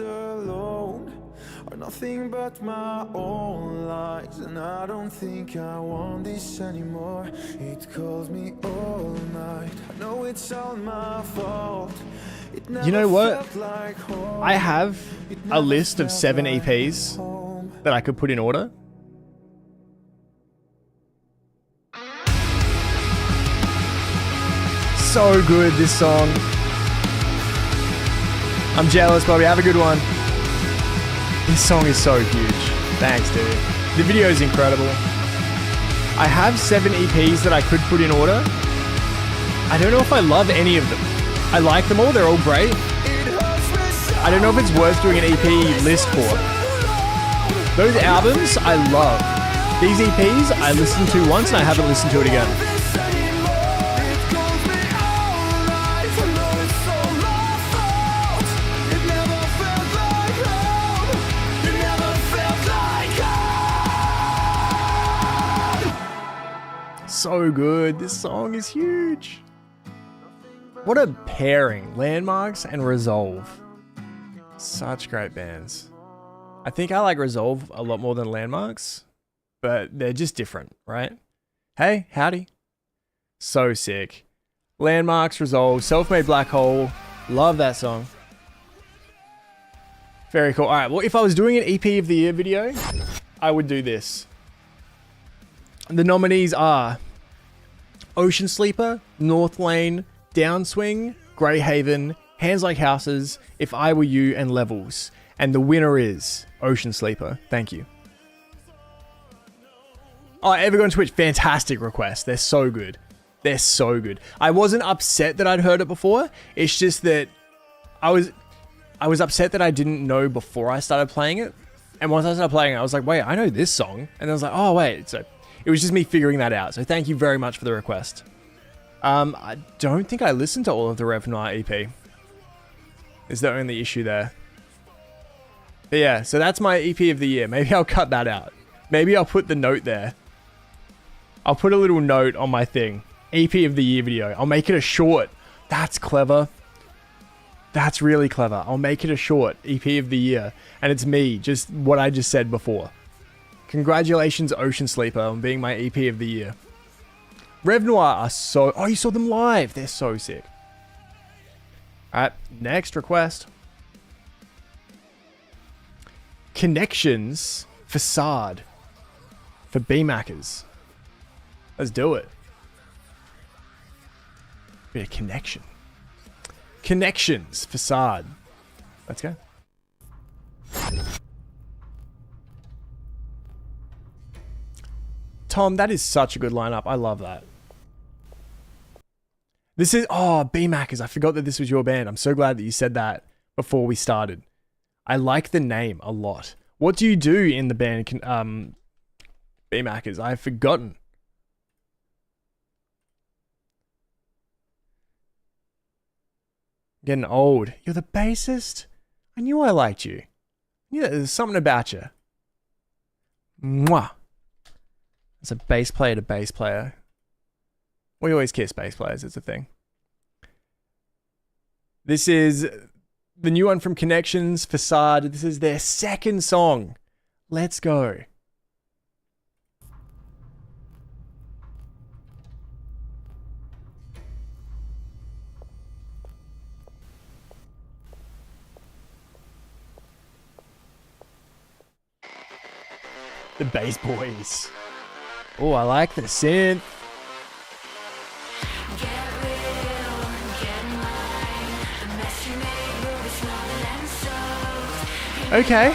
[SPEAKER 1] Nothing but my own lies, and I don't think I want this anymore. It calls me all night. I know it's all my fault. You know what? I have a list of 7 EPs that I could put in order. So good, this song. I'm jealous, Bobby. Have a good one. This song is so huge. Thanks, dude. The video is incredible. I have 7 EPs that I could put in order. I don't know if I love any of them. I like them all. They're all great. I don't know if it's worth doing an EP list for. Those albums, I love. These EPs, I listened to once and I haven't listened to it again. So good. This song is huge. What a pairing. Landmarks and Resolve. Such great bands. I think I like Resolve a lot more than Landmarks, but they're just different, right? Hey, howdy. So sick. Landmarks, Resolve, Self-Made Black Hole. Love that song. Very cool. All right, well, if I was doing an EP of the year video, I would do this. The nominees are Ocean Sleeper, North Lane, Downswing, Greyhaven, Hands Like Houses, If I Were You, and Levels. And the winner is Ocean Sleeper. Thank you. Oh, Evergone Twitch, fantastic request. They're so good. They're so good. I wasn't upset that I'd heard it before. It's just that I was upset that I didn't know before I started playing it. And once I started playing it, I was like, wait, I know this song. And I was like, oh, wait. So it was just me figuring that out. So thank you very much for the request. I don't think I listened to all of the Rev Noir EP. Is the only issue there. But yeah, so that's my EP of the year. Maybe I'll cut that out. Maybe I'll put the note there. I'll put a little note on my thing. EP of the year video. I'll make it a short. That's clever. That's really clever. I'll make it a short EP of the year. And it's me, just what I just said before. Congratulations, Ocean Sleeper, on being my EP of the year. Rev Noir are so... Oh, you saw them live. They're so sick. Alright, next request. Connections Facade for BMACers. Let's do it. Bit of connection. Connections Facade. Let's go. Tom, that is such a good lineup. I love that. This is... Oh, BMACers. I forgot that this was your band. I'm so glad that you said that before we started. I like the name a lot. What do you do in the band BMACers? I've forgotten. Getting old. You're the bassist? I knew I liked you. Yeah, there's something about you. Mwah. As a bass player to bass player. We always kiss bass players, it's a thing. This is the new one from Connections, Facade. This is their second song. Let's go. The bass boys. Oh, I like the synth. Okay.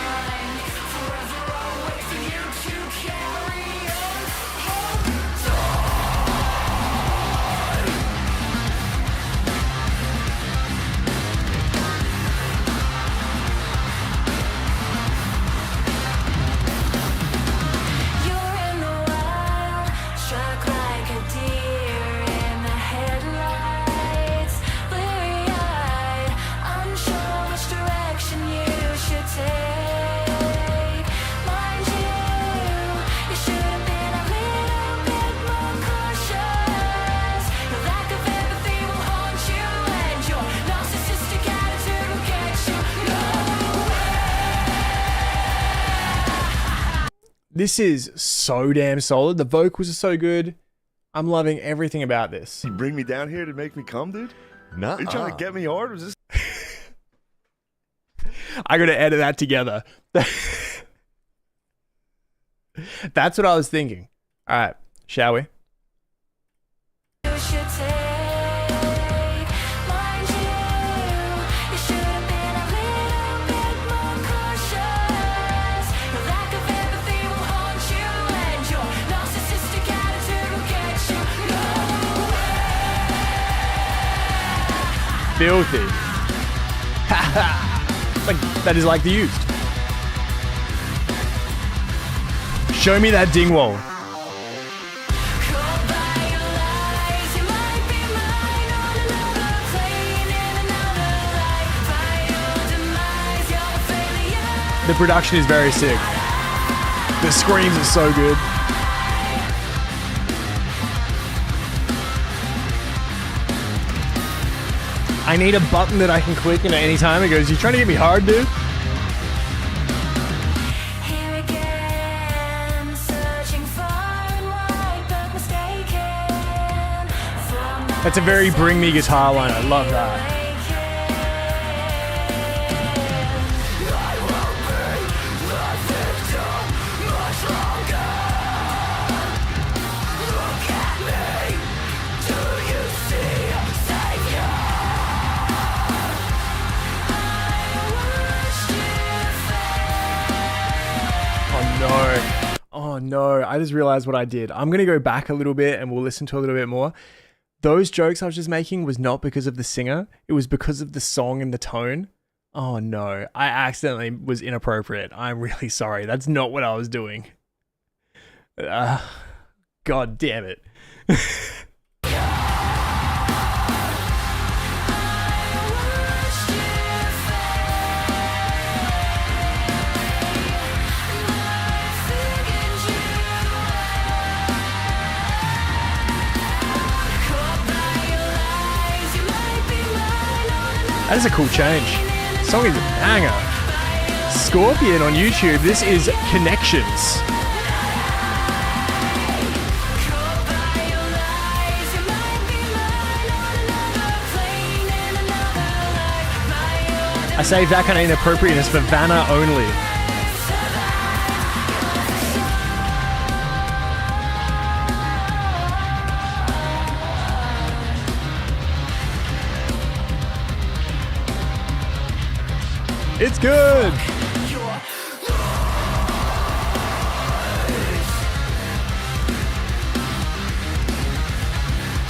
[SPEAKER 1] This is so damn solid. The vocals are so good. I'm loving everything about this.
[SPEAKER 7] You bring me down here to make me come, dude?
[SPEAKER 6] Nah.
[SPEAKER 7] Are you trying to get me hard? Was this?
[SPEAKER 1] I gotta edit that together. That's what I was thinking. All right, shall we? Filthy. Like, that is like the used. Show me that dingwall. The production is very sick. The screams are so good. I need a button that I can click in at any time. It goes, you trying to get me hard, dude? That's a very Bring Me guitar line. I love that. Oh no, I just realized what I did. I'm going to go back a little bit and we'll listen to a little bit more. Those jokes I was just making was not because of the singer. It was because of the song and the tone. Oh no, I accidentally was inappropriate. I'm really sorry. That's not what I was doing. God damn it. That is a cool change. The song is a banger. Scorpion on YouTube. This is Connections. I saved that kind of inappropriateness for Vanna only. It's good.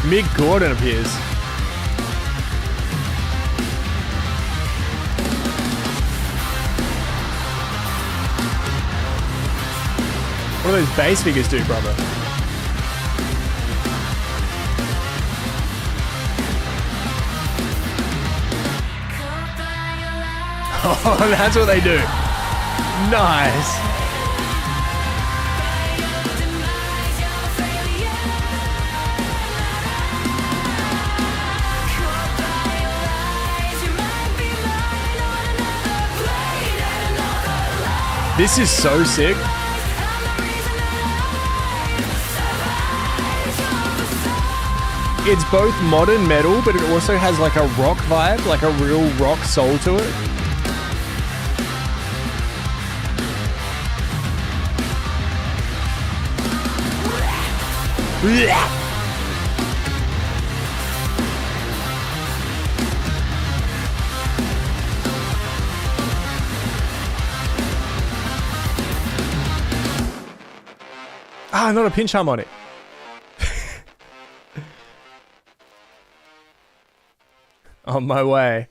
[SPEAKER 1] Mick Gordon appears. What do those bass figures do, brother? Oh, that's what they do. Nice. This is so sick. It's both modern metal, but it also has like a rock vibe, like a real rock soul to it. Ah, not a pinch harmonic. On my way.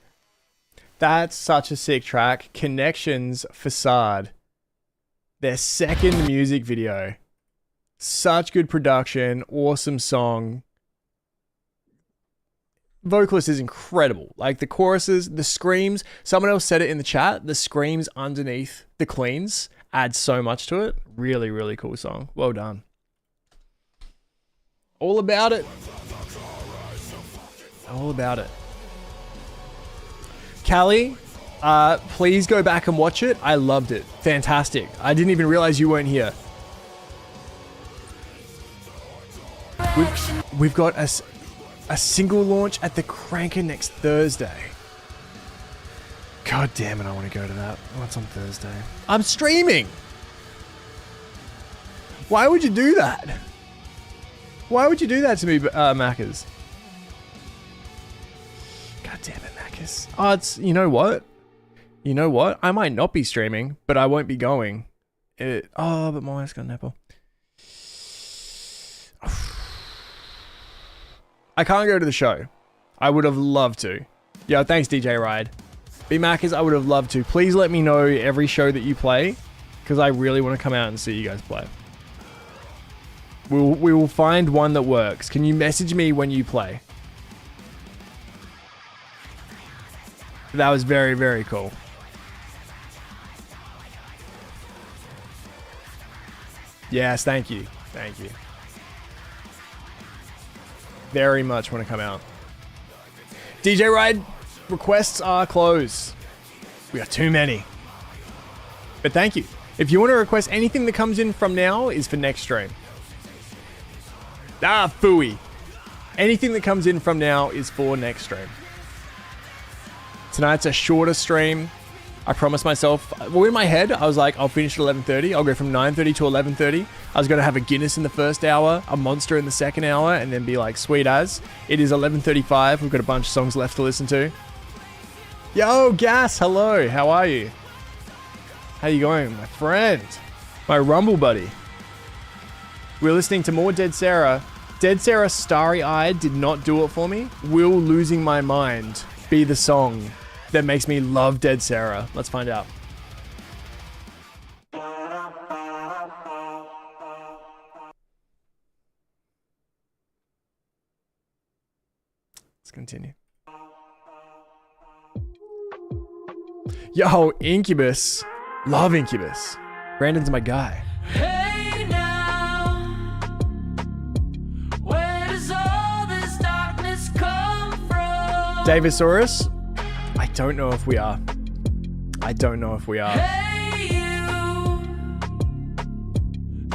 [SPEAKER 1] That's such a sick track. Connections Facade. Their second music video. Such good production. Awesome song. Vocalist is incredible. Like the choruses, the screams. Someone else said it in the chat. The screams underneath the cleans add so much to it. Really, really cool song. Well done. All about it. All about it. Callie, please go back and watch it. I loved it. Fantastic. I didn't even realize you weren't here. We've got a single launch at the Cranker next Thursday. God damn it, I want to go to that. What's on Thursday? I'm streaming! Why would you do that? Why would you do that to me, Maccas? God damn it, Maccas. Oh, it's... You know what? You know what? I might not be streaming, but I won't be going. Oh, but my wife's got an apple. I can't go to the show. I would have loved to. Yeah, thanks, DJ Ride. B-Maccas, I would have loved to. Please let me know every show that you play, because I really want to come out and see you guys play. We will find one that works. Can you message me when you play? That was very, very cool. Yes, thank you. Thank you. Very much want to come out. DJ Ride, requests are closed. We got too many. But thank you. If you want to request anything that comes in from now is for next stream. Ah, phooey. Anything that comes in from now is for next stream. Tonight's a shorter stream. I promised myself, well, in my head, I was like, I'll finish at 11:30. I'll go from 9:30 to 11:30. I was going to have a Guinness in the first hour, a Monster in the second hour, and then be like, sweet as. It is 11:35. We've got a bunch of songs left to listen to. Yo, Gas, hello. How are you? How you going, my friend? My Rumble buddy. We're listening to more Dead Sara. Dead Sara Starry Eyed did not do it for me. Will Losing My Mind be the song that makes me love Dead Sara? Let's find out. Let's continue. Yo, Incubus. Love Incubus. Brandon's my guy.
[SPEAKER 8] Hey now, where does all this darkness come from?
[SPEAKER 1] Davisaurus? I don't know if we are. I don't know if we are.
[SPEAKER 8] Hey you,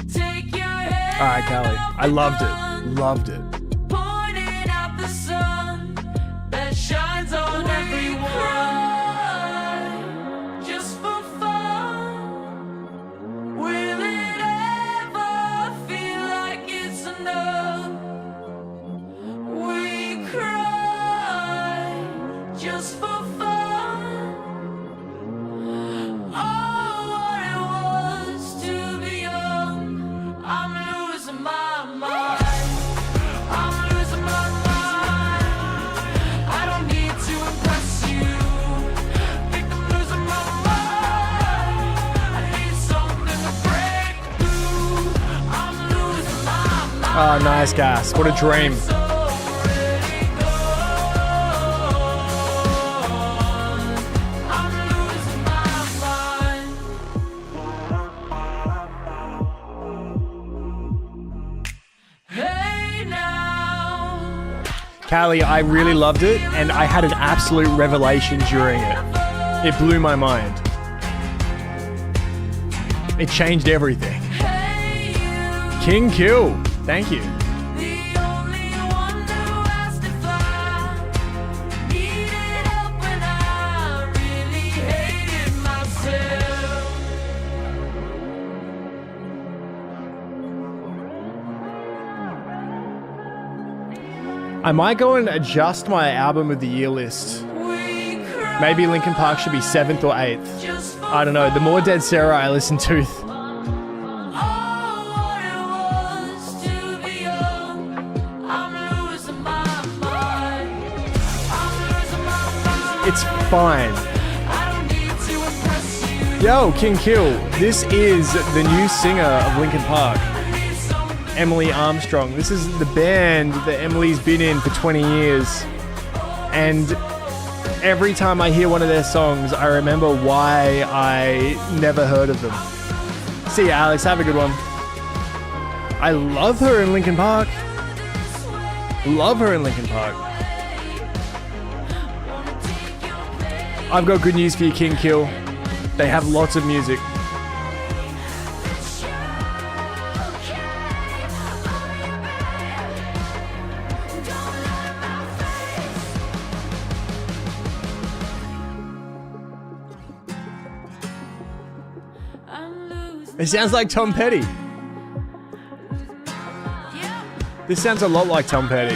[SPEAKER 8] take your head.
[SPEAKER 1] Alright, Callie. I loved it. Loved it.
[SPEAKER 8] Pointing out the sun that shines on everyone. Just for fun. Will it ever feel like it's enough? We cry just for fun. Oh, what it was to be young. I'm losing my mind. I'm losing my mind. I don't need to impress you. Think I'm losing my mind. I need something to break through. I'm losing my mind.
[SPEAKER 1] Oh, nice, Gas. What a dream.
[SPEAKER 8] So already gone. I'm losing my mind.
[SPEAKER 1] Callie, I really loved it, and I had an absolute revelation during it. It blew my mind. It changed everything. King Kill, thank you. I might go and adjust my album of the year list. Maybe Linkin Park should be 7th or 8th. I don't know. The more Dead Sara I listen to, it's fine. Yo, King Kill. This is the new singer of Linkin Park, Emily Armstrong. This is the band that Emily's been in for 20 years. And every time I hear one of their songs, I remember why I never heard of them. See ya, Alex. Have a good one. I love her in Linkin Park. Love her in Linkin Park. I've got good news for you, King Kill. They have lots of music. It sounds like Tom Petty. This sounds a lot like Tom Petty.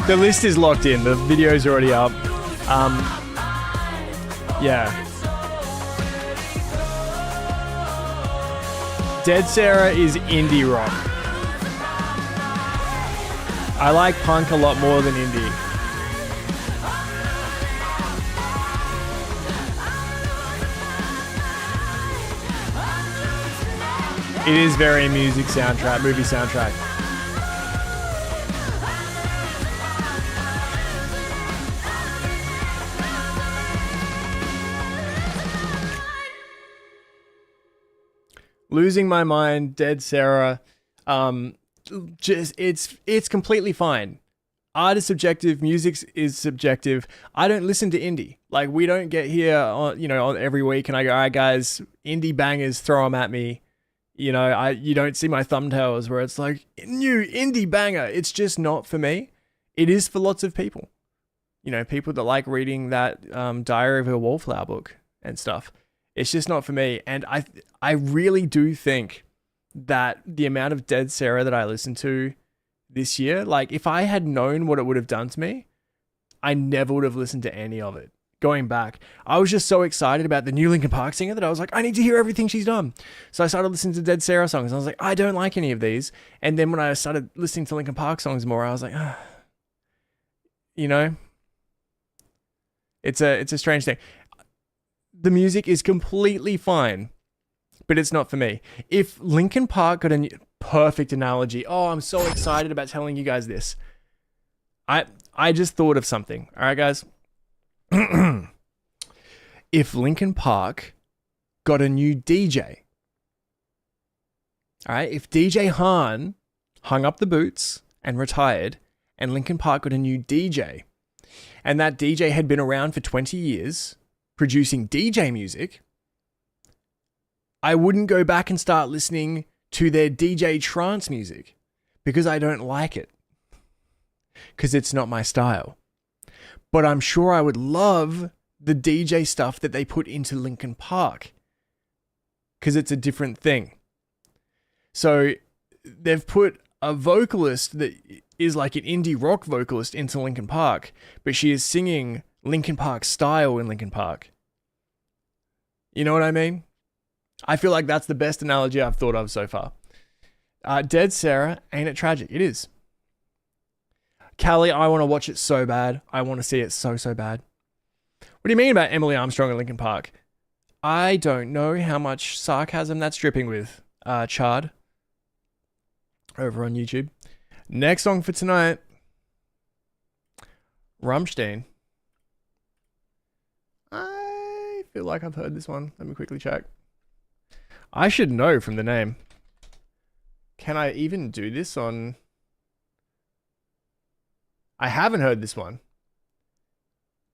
[SPEAKER 1] The list is locked in. The video's already up. Yeah. Dead Sara is indie rock. I like punk a lot more than indie. It is very movie soundtrack. Losing My Mind, Dead Sara. Just it's completely fine. Art is subjective, music is subjective. I don't listen to indie. Like, we don't get here on every week and I go, all right guys, indie bangers, throw them at me. You don't see my thumbtails where it's like, new indie banger. It's just not for me. It is for lots of people. People that like reading that Diary of a Wallflower book and stuff. It's just not for me. And I really do think that the amount of Dead Sara that I listened to this year, like, if I had known what it would have done to me, I never would have listened to any of it. Going back, I was just so excited about the new Linkin Park singer that I was like, I need to hear everything she's done. So I started listening to Dead Sara songs and I was like, I don't like any of these. And then when I started listening to Linkin Park songs more, I was like, it's a strange thing. The music is completely fine, but it's not for me. If Linkin Park got a perfect analogy, I'm so excited about telling you guys this. I just thought of something. All right, guys. If Linkin Park got a new DJ, all right, if DJ Hahn hung up the boots and retired, and Linkin Park got a new DJ, and that DJ had been around for 20 years producing DJ music, I wouldn't go back and start listening to their DJ trance music because I don't like it, because it's not my style. But I'm sure I would love the DJ stuff that they put into Linkin Park because it's a different thing. So they've put a vocalist that is like an indie rock vocalist into Linkin Park, but she is singing Linkin Park style in Linkin Park. You know what I mean? I feel like that's the best analogy I've thought of so far. Dead Sara, ain't it tragic? It is. Callie, I want to watch it so bad. I want to see it so bad. What do you mean about Emily Armstrong and Linkin Park? I don't know how much sarcasm that's dripping with, Chard. Over on YouTube. Next song for tonight. Rammstein. feel like I've heard this one. Let me quickly check. I should know from the name. Can I even do this on... I haven't heard this one.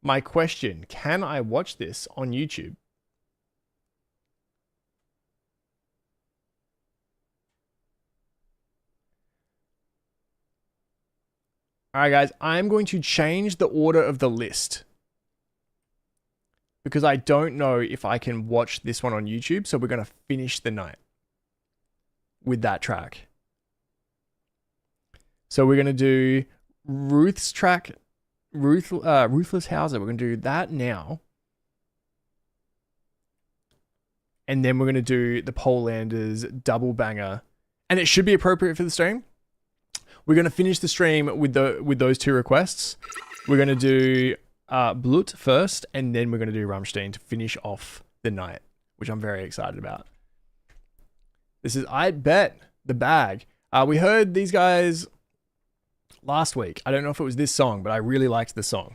[SPEAKER 1] My question, can I watch this on YouTube? Alright guys, I'm going to change the order of the list. Because I don't know if I can watch this one on YouTube, so we're going to finish the night with that track. So we're going to do Ruthless Houser. We're going to do that now. And then we're going to do the Polanders double banger. And it should be appropriate for the stream. We're going to finish the stream with those two requests. We're going to do Blut first, and then we're going to do Rammstein to finish off the night, which I'm very excited about. This is I Bet the Bag. We heard these guys last week. I don't know if it was this song, but I really liked the song.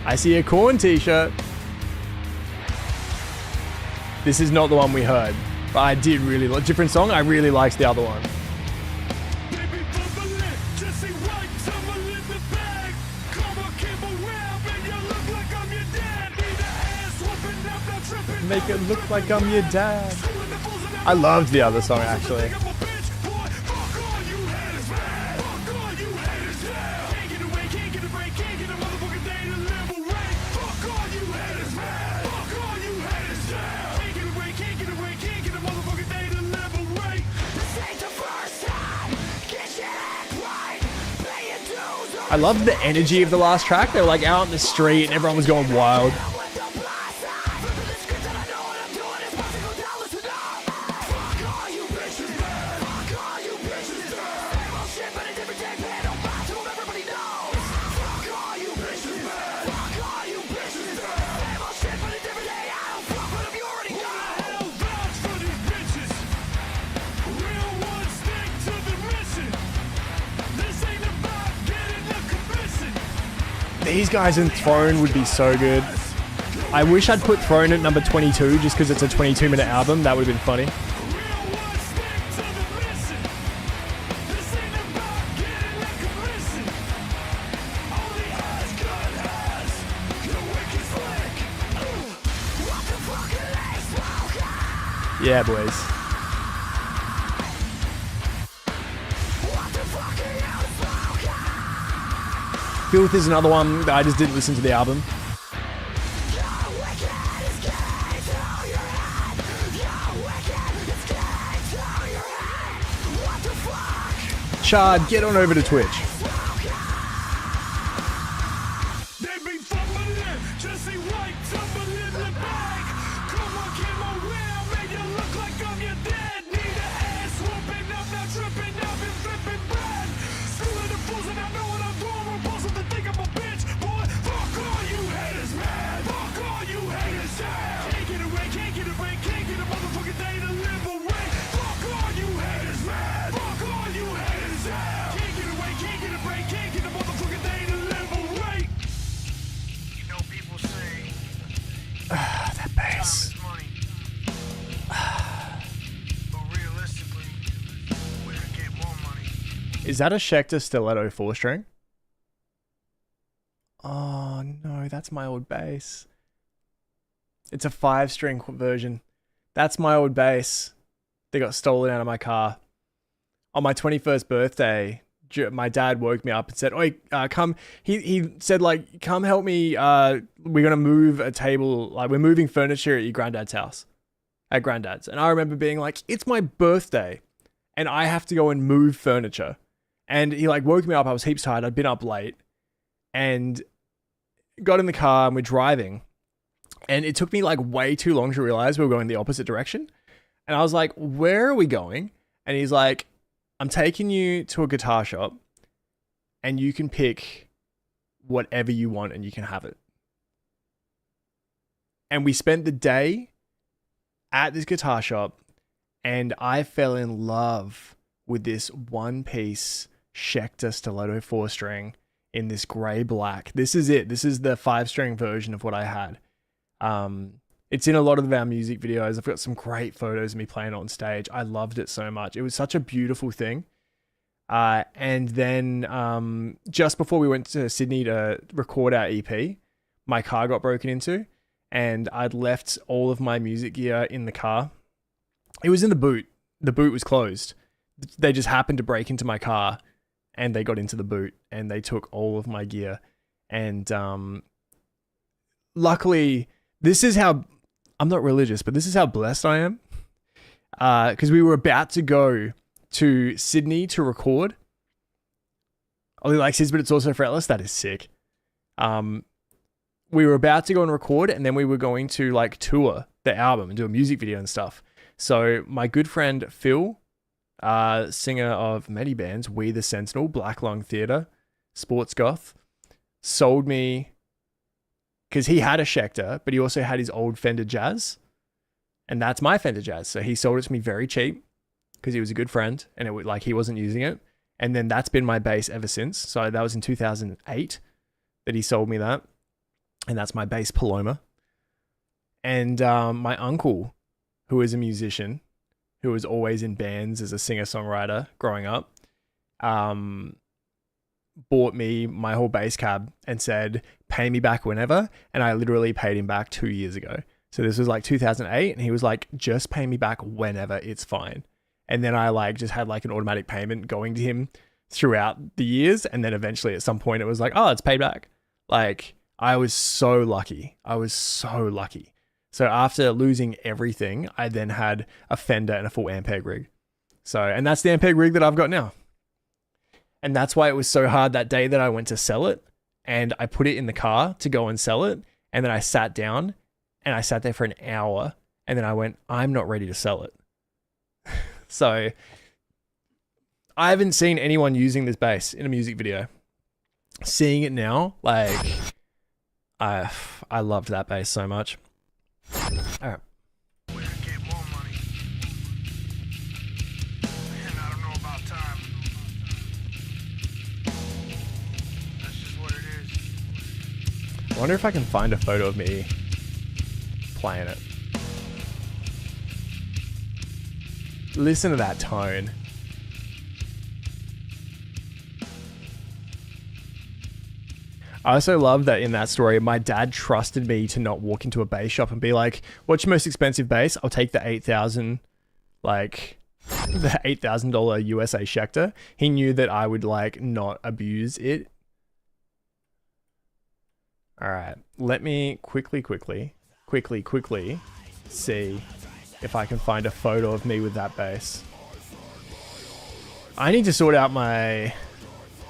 [SPEAKER 1] I see a Korn t-shirt. This is not the one we heard, but I did really like different song. I really liked the other one. Make it look like I'm your dad. I loved the other song actually. I loved the energy of the last track. They were like out in the street and everyone was going wild. These guys in Throne would be so good. I wish I'd put Throne at number 22 just because it's a 22-minute album. That would have been funny. Yeah, boys. Filth is another one that I just didn't listen to the album. Chad, get on over to Twitch. Is that a Schecter Stiletto 4-string? Oh no, that's my old bass. It's a 5-string version. That's my old bass. They got stolen out of my car. On my 21st birthday, my dad woke me up and said, "Oi, come." He said, like, "Come help me. We're gonna move a table. Like, we're moving furniture at your granddad's house, at granddad's." And I remember being like, "It's my birthday, and I have to go and move furniture." And he like woke me up. I was heaps tired. I'd been up late, and got in the car and we're driving. And it took me like way too long to realize we were going the opposite direction. And I was like, "Where are we going?" And he's like, "I'm taking you to a guitar shop and you can pick whatever you want and you can have it." And we spent the day at this guitar shop and I fell in love with this one-piece Schecter Stiletto 4-string. in this grey black. This is it. This is the 5-string version of what I had. It's in a lot of our music videos. I've got some great photos of me playing it on stage. I loved it so much. It was such a beautiful thing. And then just before we went to Sydney to record our EP, my car got broken into, and I'd left all of my music gear in the car. It was in the boot. The boot was closed. They just happened to break into my car, and they got into the boot, and they took all of my gear. And luckily, this is how... I'm not religious, but this is how blessed I am. Because we were about to go to Sydney to record. Ollie likes his, but it's also fretless. That is sick. We were about to go and record, and then we were going to like tour the album and do a music video and stuff. So my good friend Phil, singer of many bands, We the Sentinel, Black Lung Theatre, Sports Goth, sold me, because he had a Schecter, but he also had his old Fender Jazz, and that's my Fender Jazz. So he sold it to me very cheap because he was a good friend, and it was like he wasn't using it. And then that's been my bass ever since. So that was in 2008 that he sold me that, and that's my bass Paloma. And my uncle, who is a musician, who was always in bands as a singer-songwriter growing up, bought me my whole bass cab and said, pay me back whenever. And I literally paid him back 2 years ago. So this was like 2008, and he was like, just pay me back whenever, it's fine. And then I like just had like an automatic payment going to him throughout the years. And then eventually at some point it was like, oh, it's paid back. Like, I was so lucky. So after losing everything, I then had a Fender and a full Ampeg rig. So, and that's the Ampeg rig that I've got now. And that's why it was so hard that day that I went to sell it, and I put it in the car to go and sell it. And then I sat down, and I sat there for an hour, and then I went, I'm not ready to sell it. So I haven't seen anyone using this bass in a music video. Seeing it now, like, I loved that bass so much. All right. I wonder if I can find a photo of me playing it. Listen to that tone. I also love that in that story, my dad trusted me to not walk into a bass shop and be like, what's your most expensive bass? I'll take the $8,000, like the $8,000 USA Schecter. He knew that I would like not abuse it. All right, let me quickly see if I can find a photo of me with that bass. I need to sort out my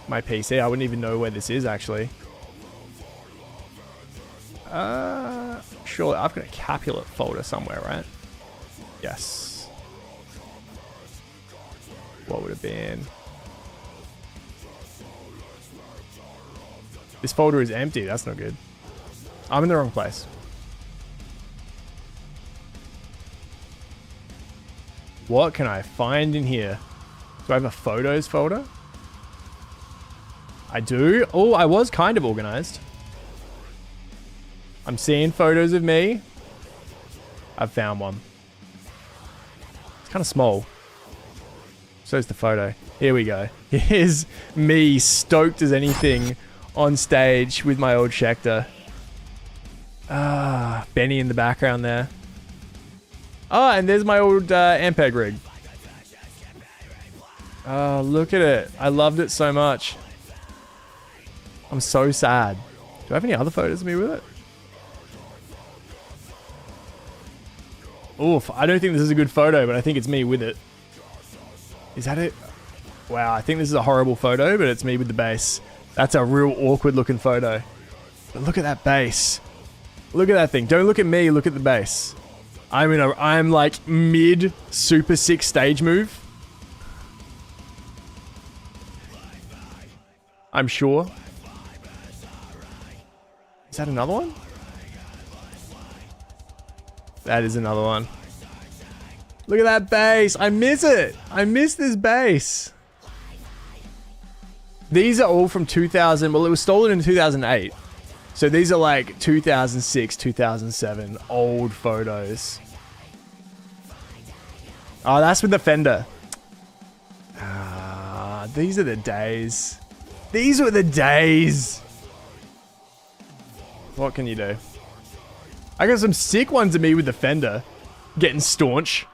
[SPEAKER 1] PC. I wouldn't even know where this is actually. Surely I've got a Capulet folder somewhere, right? Yes. What would it been? This folder is empty. That's not good. I'm in the wrong place. What can I find in here? Do I have a photos folder? I do. Oh, I was kind of organized. I'm seeing photos of me. I've found one. It's kind of small. So is the photo. Here we go. Here's me stoked as anything on stage with my old Schecter. Ah, Benny in the background there. Oh, and there's my old Ampeg rig. Oh, look at it. I loved it so much. I'm so sad. Do I have any other photos of me with it? Oof, I don't think this is a good photo, but I think it's me with it. Is that it? Wow, I think this is a horrible photo, but it's me with the bass. That's a real awkward looking photo. But look at that bass. Look at that thing. Don't look at me, look at the bass. I'm like mid super sick stage move. I'm sure. Is that another one? That is another one. Look at that bass. I miss it. I miss this bass. These are all from 2000. Well, it was stolen in 2008. So these are like 2006, 2007 old photos. Oh, that's with the Fender. These are the days. These were the days. What can you do? I got some sick ones of me with the Fender. Getting staunch.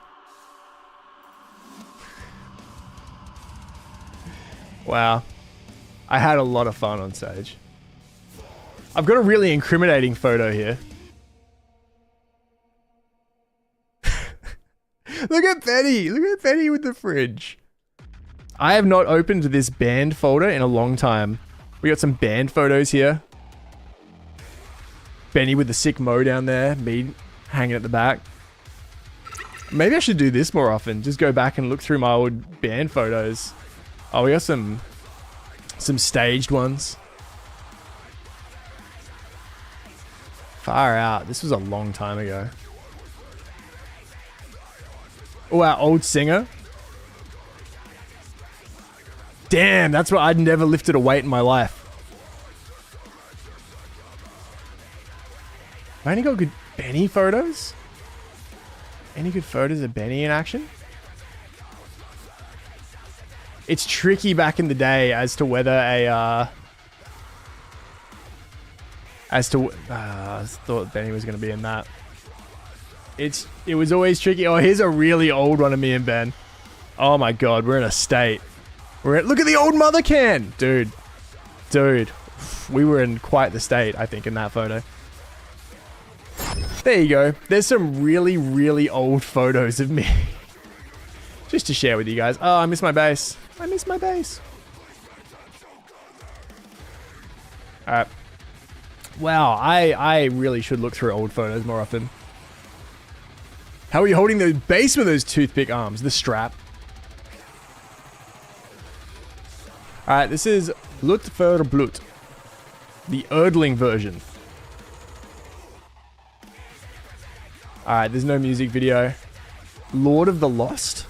[SPEAKER 1] Wow. I had a lot of fun on stage. I've got a really incriminating photo here. Look at Benny. Look at Benny with the fridge. I have not opened this band folder in a long time. We got some band photos here. Benny with the sick mo down there. Me hanging at the back. Maybe I should do this more often. Just go back and look through my old band photos. Oh, we got some staged ones. Far out. This was a long time ago. Oh, our old singer. Damn, that's what I'd never lifted a weight in my life. Have I only got good Benny photos? Any good photos of Benny in action? It's tricky back in the day as to whether a I thought Benny was going to be in that. It was always tricky. Oh, here's a really old one of me and Ben. Oh my god, we're in a state. Look at the old mother can, dude. We were in quite the state, I think, in that photo. There you go. There's some really, really old photos of me. Just to share with you guys. Oh, I miss my bass. I miss my bass. Alright. Wow, I really should look through old photos more often. How are you holding the bass with those toothpick arms? The strap. Alright, this is Blut für Blut. The Erdling version. Alright, there's no music video. Lord of the Lost?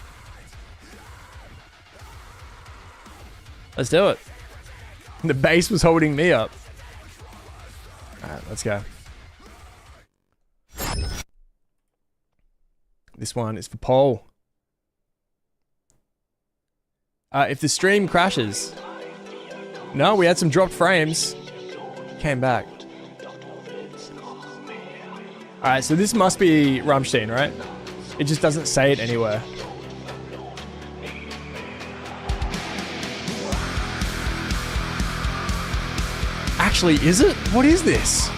[SPEAKER 1] Let's do it. The bass was holding me up. Alright, let's go. This one is for Paul. If the stream crashes... No, we had some dropped frames. Came back. Alright, so this must be Rammstein, right? It just doesn't say it anywhere. Actually, is it? What is this?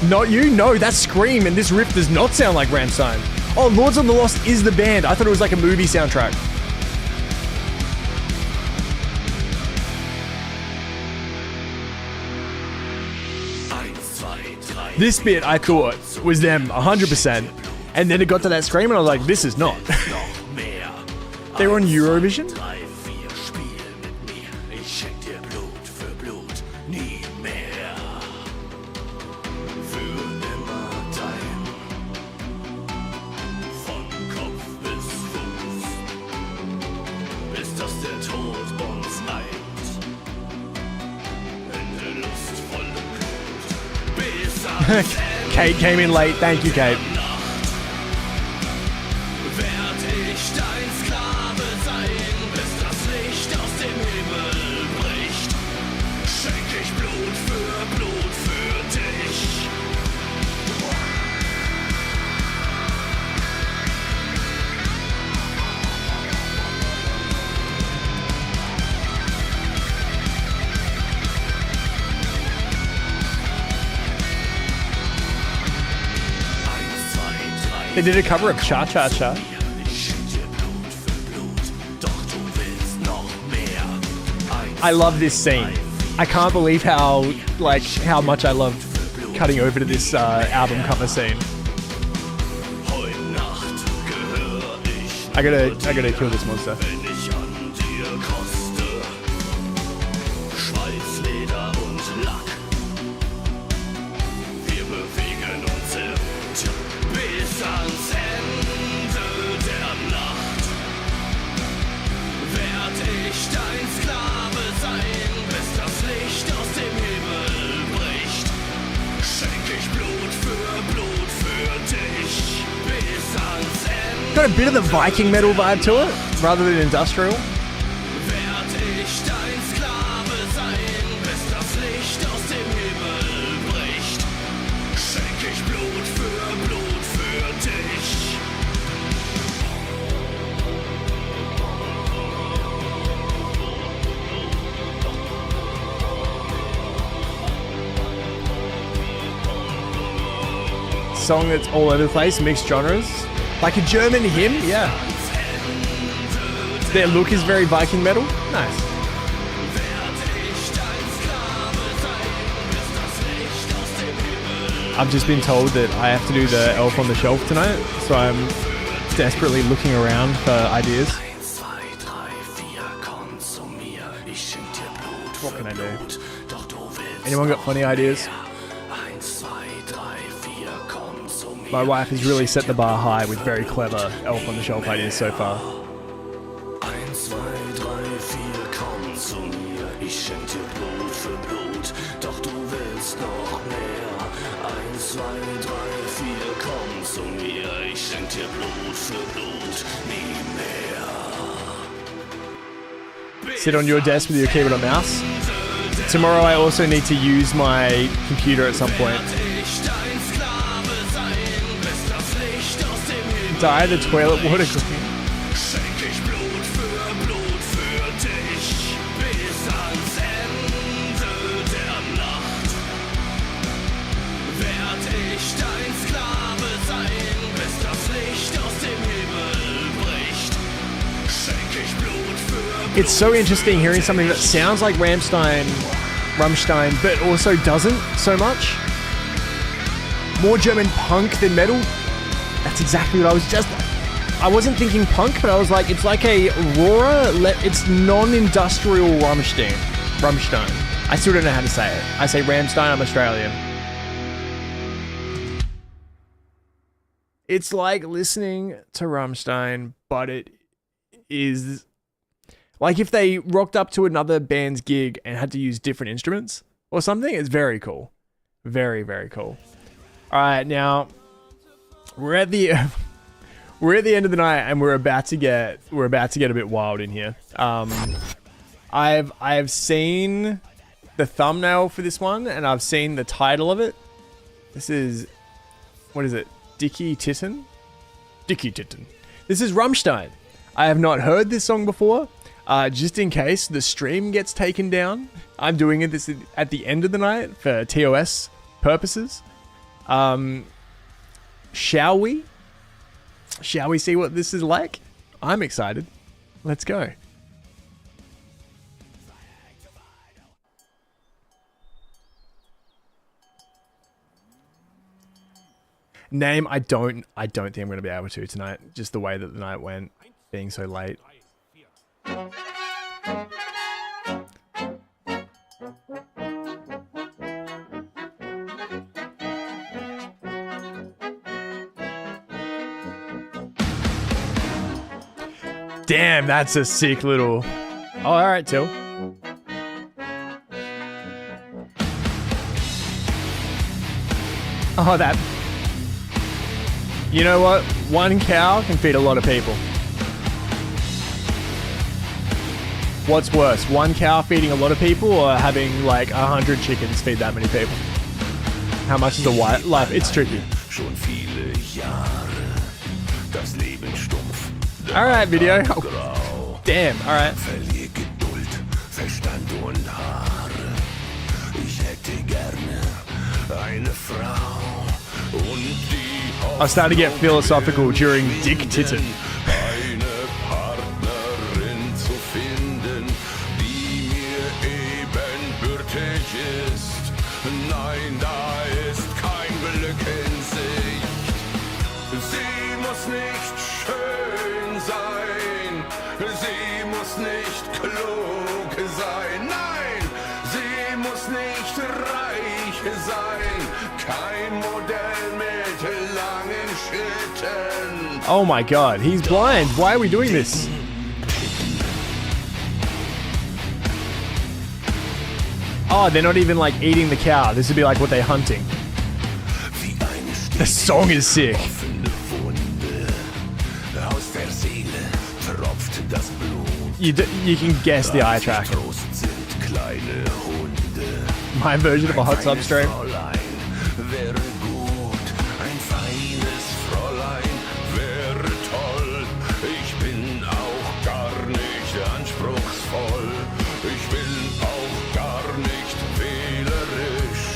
[SPEAKER 1] Not you? No, that's Scream, and this riff does not sound like Rammstein. Oh, Lords of the Lost is the band. I thought it was like a movie soundtrack. This bit I thought was them 100%, and then it got to that Scream and I was like, this is not. They were on Eurovision? Kate came in late. Thank you, Kate. They did a cover of Cha Cha Cha. I love this scene. I can't believe how much I loved cutting over to this album cover scene. I gotta kill this monster.
[SPEAKER 2] Werd ich dein Sklave sein?
[SPEAKER 1] Got a bit of the Viking metal vibe to it, rather than industrial. Song that's all over the place, mixed genres. Like a German hymn, yeah. Their look is very Viking metal. Nice. I've just been told that I have to do the Elf on the Shelf tonight, so I'm desperately looking around for ideas. What can I do? Anyone got funny ideas? My wife has really set the bar high with very clever Elf on the Shelf ideas so far. Sit on your desk with your keyboard and mouse. Tomorrow I also need to use my computer at some point. Dye the toilet water cooking. It's so interesting hearing something that sounds like Rammstein, but also doesn't so much. More German punk than metal. That's exactly what I wasn't thinking punk, but I was like, it's like a rawer, it's non-industrial Rammstein. I still don't know how to say it. I say Rammstein, I'm Australian. It's like listening to Rammstein, but it is like if they rocked up to another band's gig and had to use different instruments or something. It's very cool. Very, very cool. All right, now we're at the end of the night and we're about to get a bit wild in here. I've seen the thumbnail for this one and I've seen the title of it. This is, what is it? Dicky Titten. This is Rammstein. I have not heard this song before. Just in case the stream gets taken down, I'm doing this at the end of the night for TOS purposes. Shall we see what this is like? I'm excited. Let's go. Name, I don't think I'm going to be able to tonight. Just the way that the night went, being so late. Damn, that's a sick little... Oh, alright, Till. Oh, that... You know what? One cow can feed a lot of people. What's worse, one cow feeding a lot of people or having like 100 chickens feed that many people? How much is a white life? It's tricky. Alright, video. Oh, damn, alright. I started to get philosophical during Dick Titten. Oh my god, he's blind. Why are we doing this? Oh, they're not even like eating the cow. This would be like what they're hunting. The song is sick.
[SPEAKER 2] Aus der Seele tropft das Blut.
[SPEAKER 1] You can guess the eye track.
[SPEAKER 2] Trost sind kleine Hunde.
[SPEAKER 1] My version of a hot tub stream.
[SPEAKER 2] Fräulein wäre gut, ein feines Fräulein wäre toll. Ich bin auch gar nicht anspruchsvoll. Ich bin auch gar nicht wählerisch.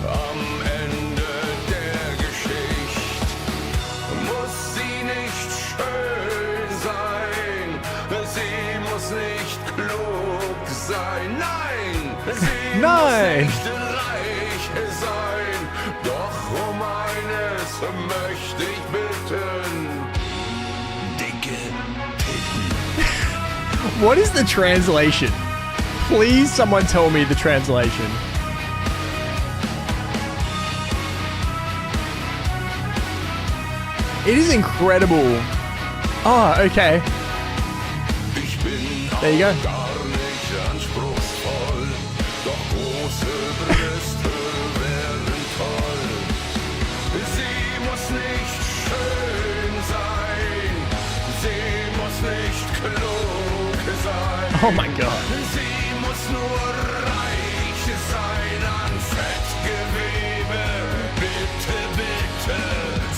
[SPEAKER 2] Am Ende der Geschichte muss sie nicht schön sein. Sie muss nicht klug sein. Nein! Sie
[SPEAKER 1] Nein!
[SPEAKER 2] muss nicht reich sein. Doch um eines möchte ich bitten. Dicke Titten.
[SPEAKER 1] What is the translation? Please, someone tell me the translation. It is incredible. Oh, okay.
[SPEAKER 2] Ich bin
[SPEAKER 1] There you go.
[SPEAKER 2] gar nicht anspruchsvoll. Doch große Brüste wären toll. Sie muss nicht schön sein. Sie muss nicht klug sein.
[SPEAKER 1] Oh my god.
[SPEAKER 2] Sie muss nur reich sein an Fettgewebe. Bitte, bitte.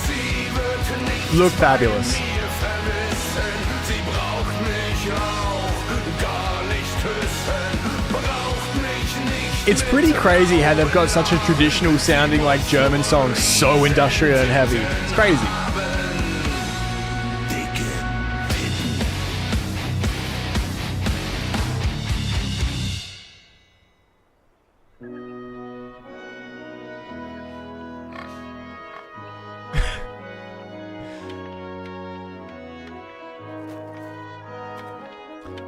[SPEAKER 2] Sie wird nicht
[SPEAKER 1] Look fabulous.
[SPEAKER 2] mir vermissen. Sie braucht mich auch gar nicht küssen. Braucht mich nicht.
[SPEAKER 1] It's pretty crazy how they've got such a traditional sounding like German song so industrial and heavy. It's crazy.
[SPEAKER 2] Dicke Titten.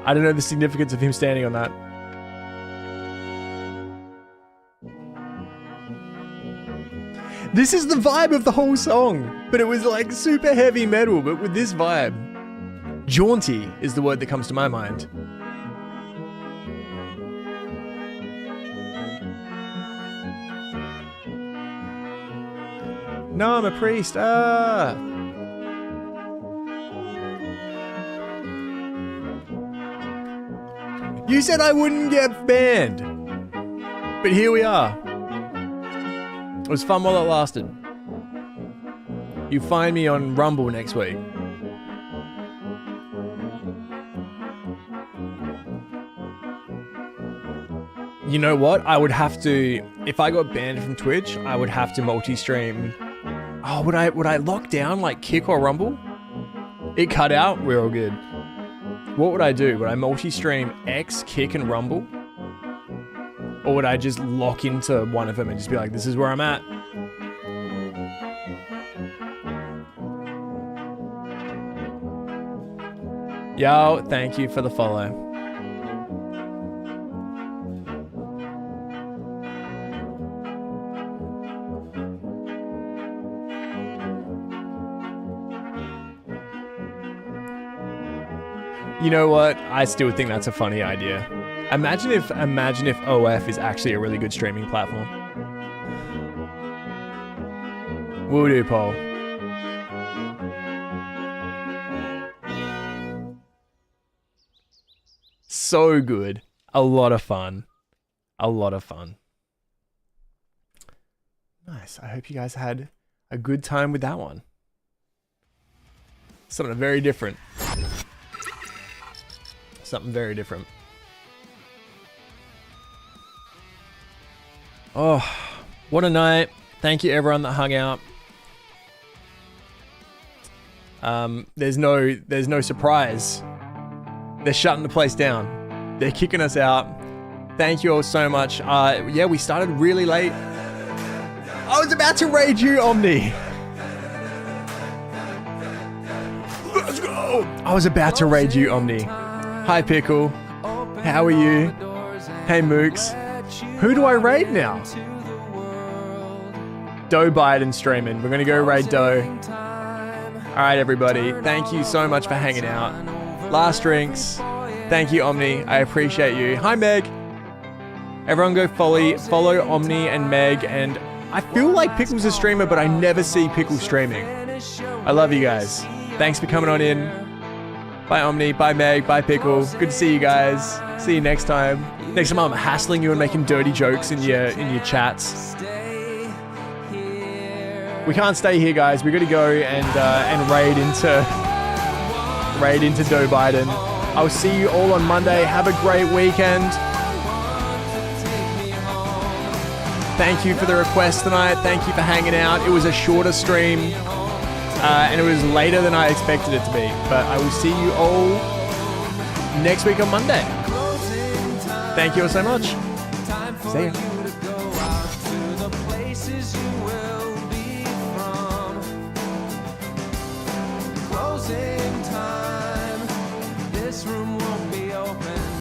[SPEAKER 1] I don't know the significance of him standing on that. This is the vibe of the whole song, but it was like super heavy metal, but with this vibe. Jaunty is the word that comes to my mind. No, I'm a priest. Ah. You said I wouldn't get banned. But here we are. It was fun while it lasted. You find me on Rumble next week. You know what? I would have to, if I got banned from Twitch, I would have to multi-stream. Oh, would I lock down like Kick or Rumble? It cut out, we're all good. What would I do? Would I multi-stream X, Kick, and Rumble? Or would I just lock into one of them and just be like, this is where I'm at? Yo, thank you for the follow. You know what? I still think that's a funny idea. Imagine if OF is actually a really good streaming platform. Will do, Paul. So good. A lot of fun. A lot of fun. Nice. I hope you guys had a good time with that one. Something very different. Something very different. Oh, what a night. Thank you everyone that hung out. There's no surprise. They're shutting the place down. They're kicking us out. Thank you all so much. Yeah, we started really late. I was about to raid you, Omni. Let's go. I was about to raid you, Omni. Hi, Pickle. How are you? Hey, Mooks. Who do I raid now? Doe Biden streaming. We're going to go raid Doe. Alright, everybody. Thank you so much for hanging out. Last drinks. Thank you, Omni. I appreciate you. Hi, Meg. Everyone go follow Omni and Meg and I feel like Pickle's a streamer, but I never see Pickle streaming. I love you guys. Thanks for coming on in. Bye Omni, bye Meg, bye Pickle. Good to see you guys. See you next time. Next time I'm hassling you and making dirty jokes in your chats. We can't stay here, guys. We got to go and raid into Joe Biden. I'll see you all on Monday. Have a great weekend. Thank you for the request tonight. Thank you for hanging out. It was a shorter stream, and it was later than I expected it to be. But I will see you all next week on Monday. Thank you all so much. See ya.
[SPEAKER 8] Closing time. This room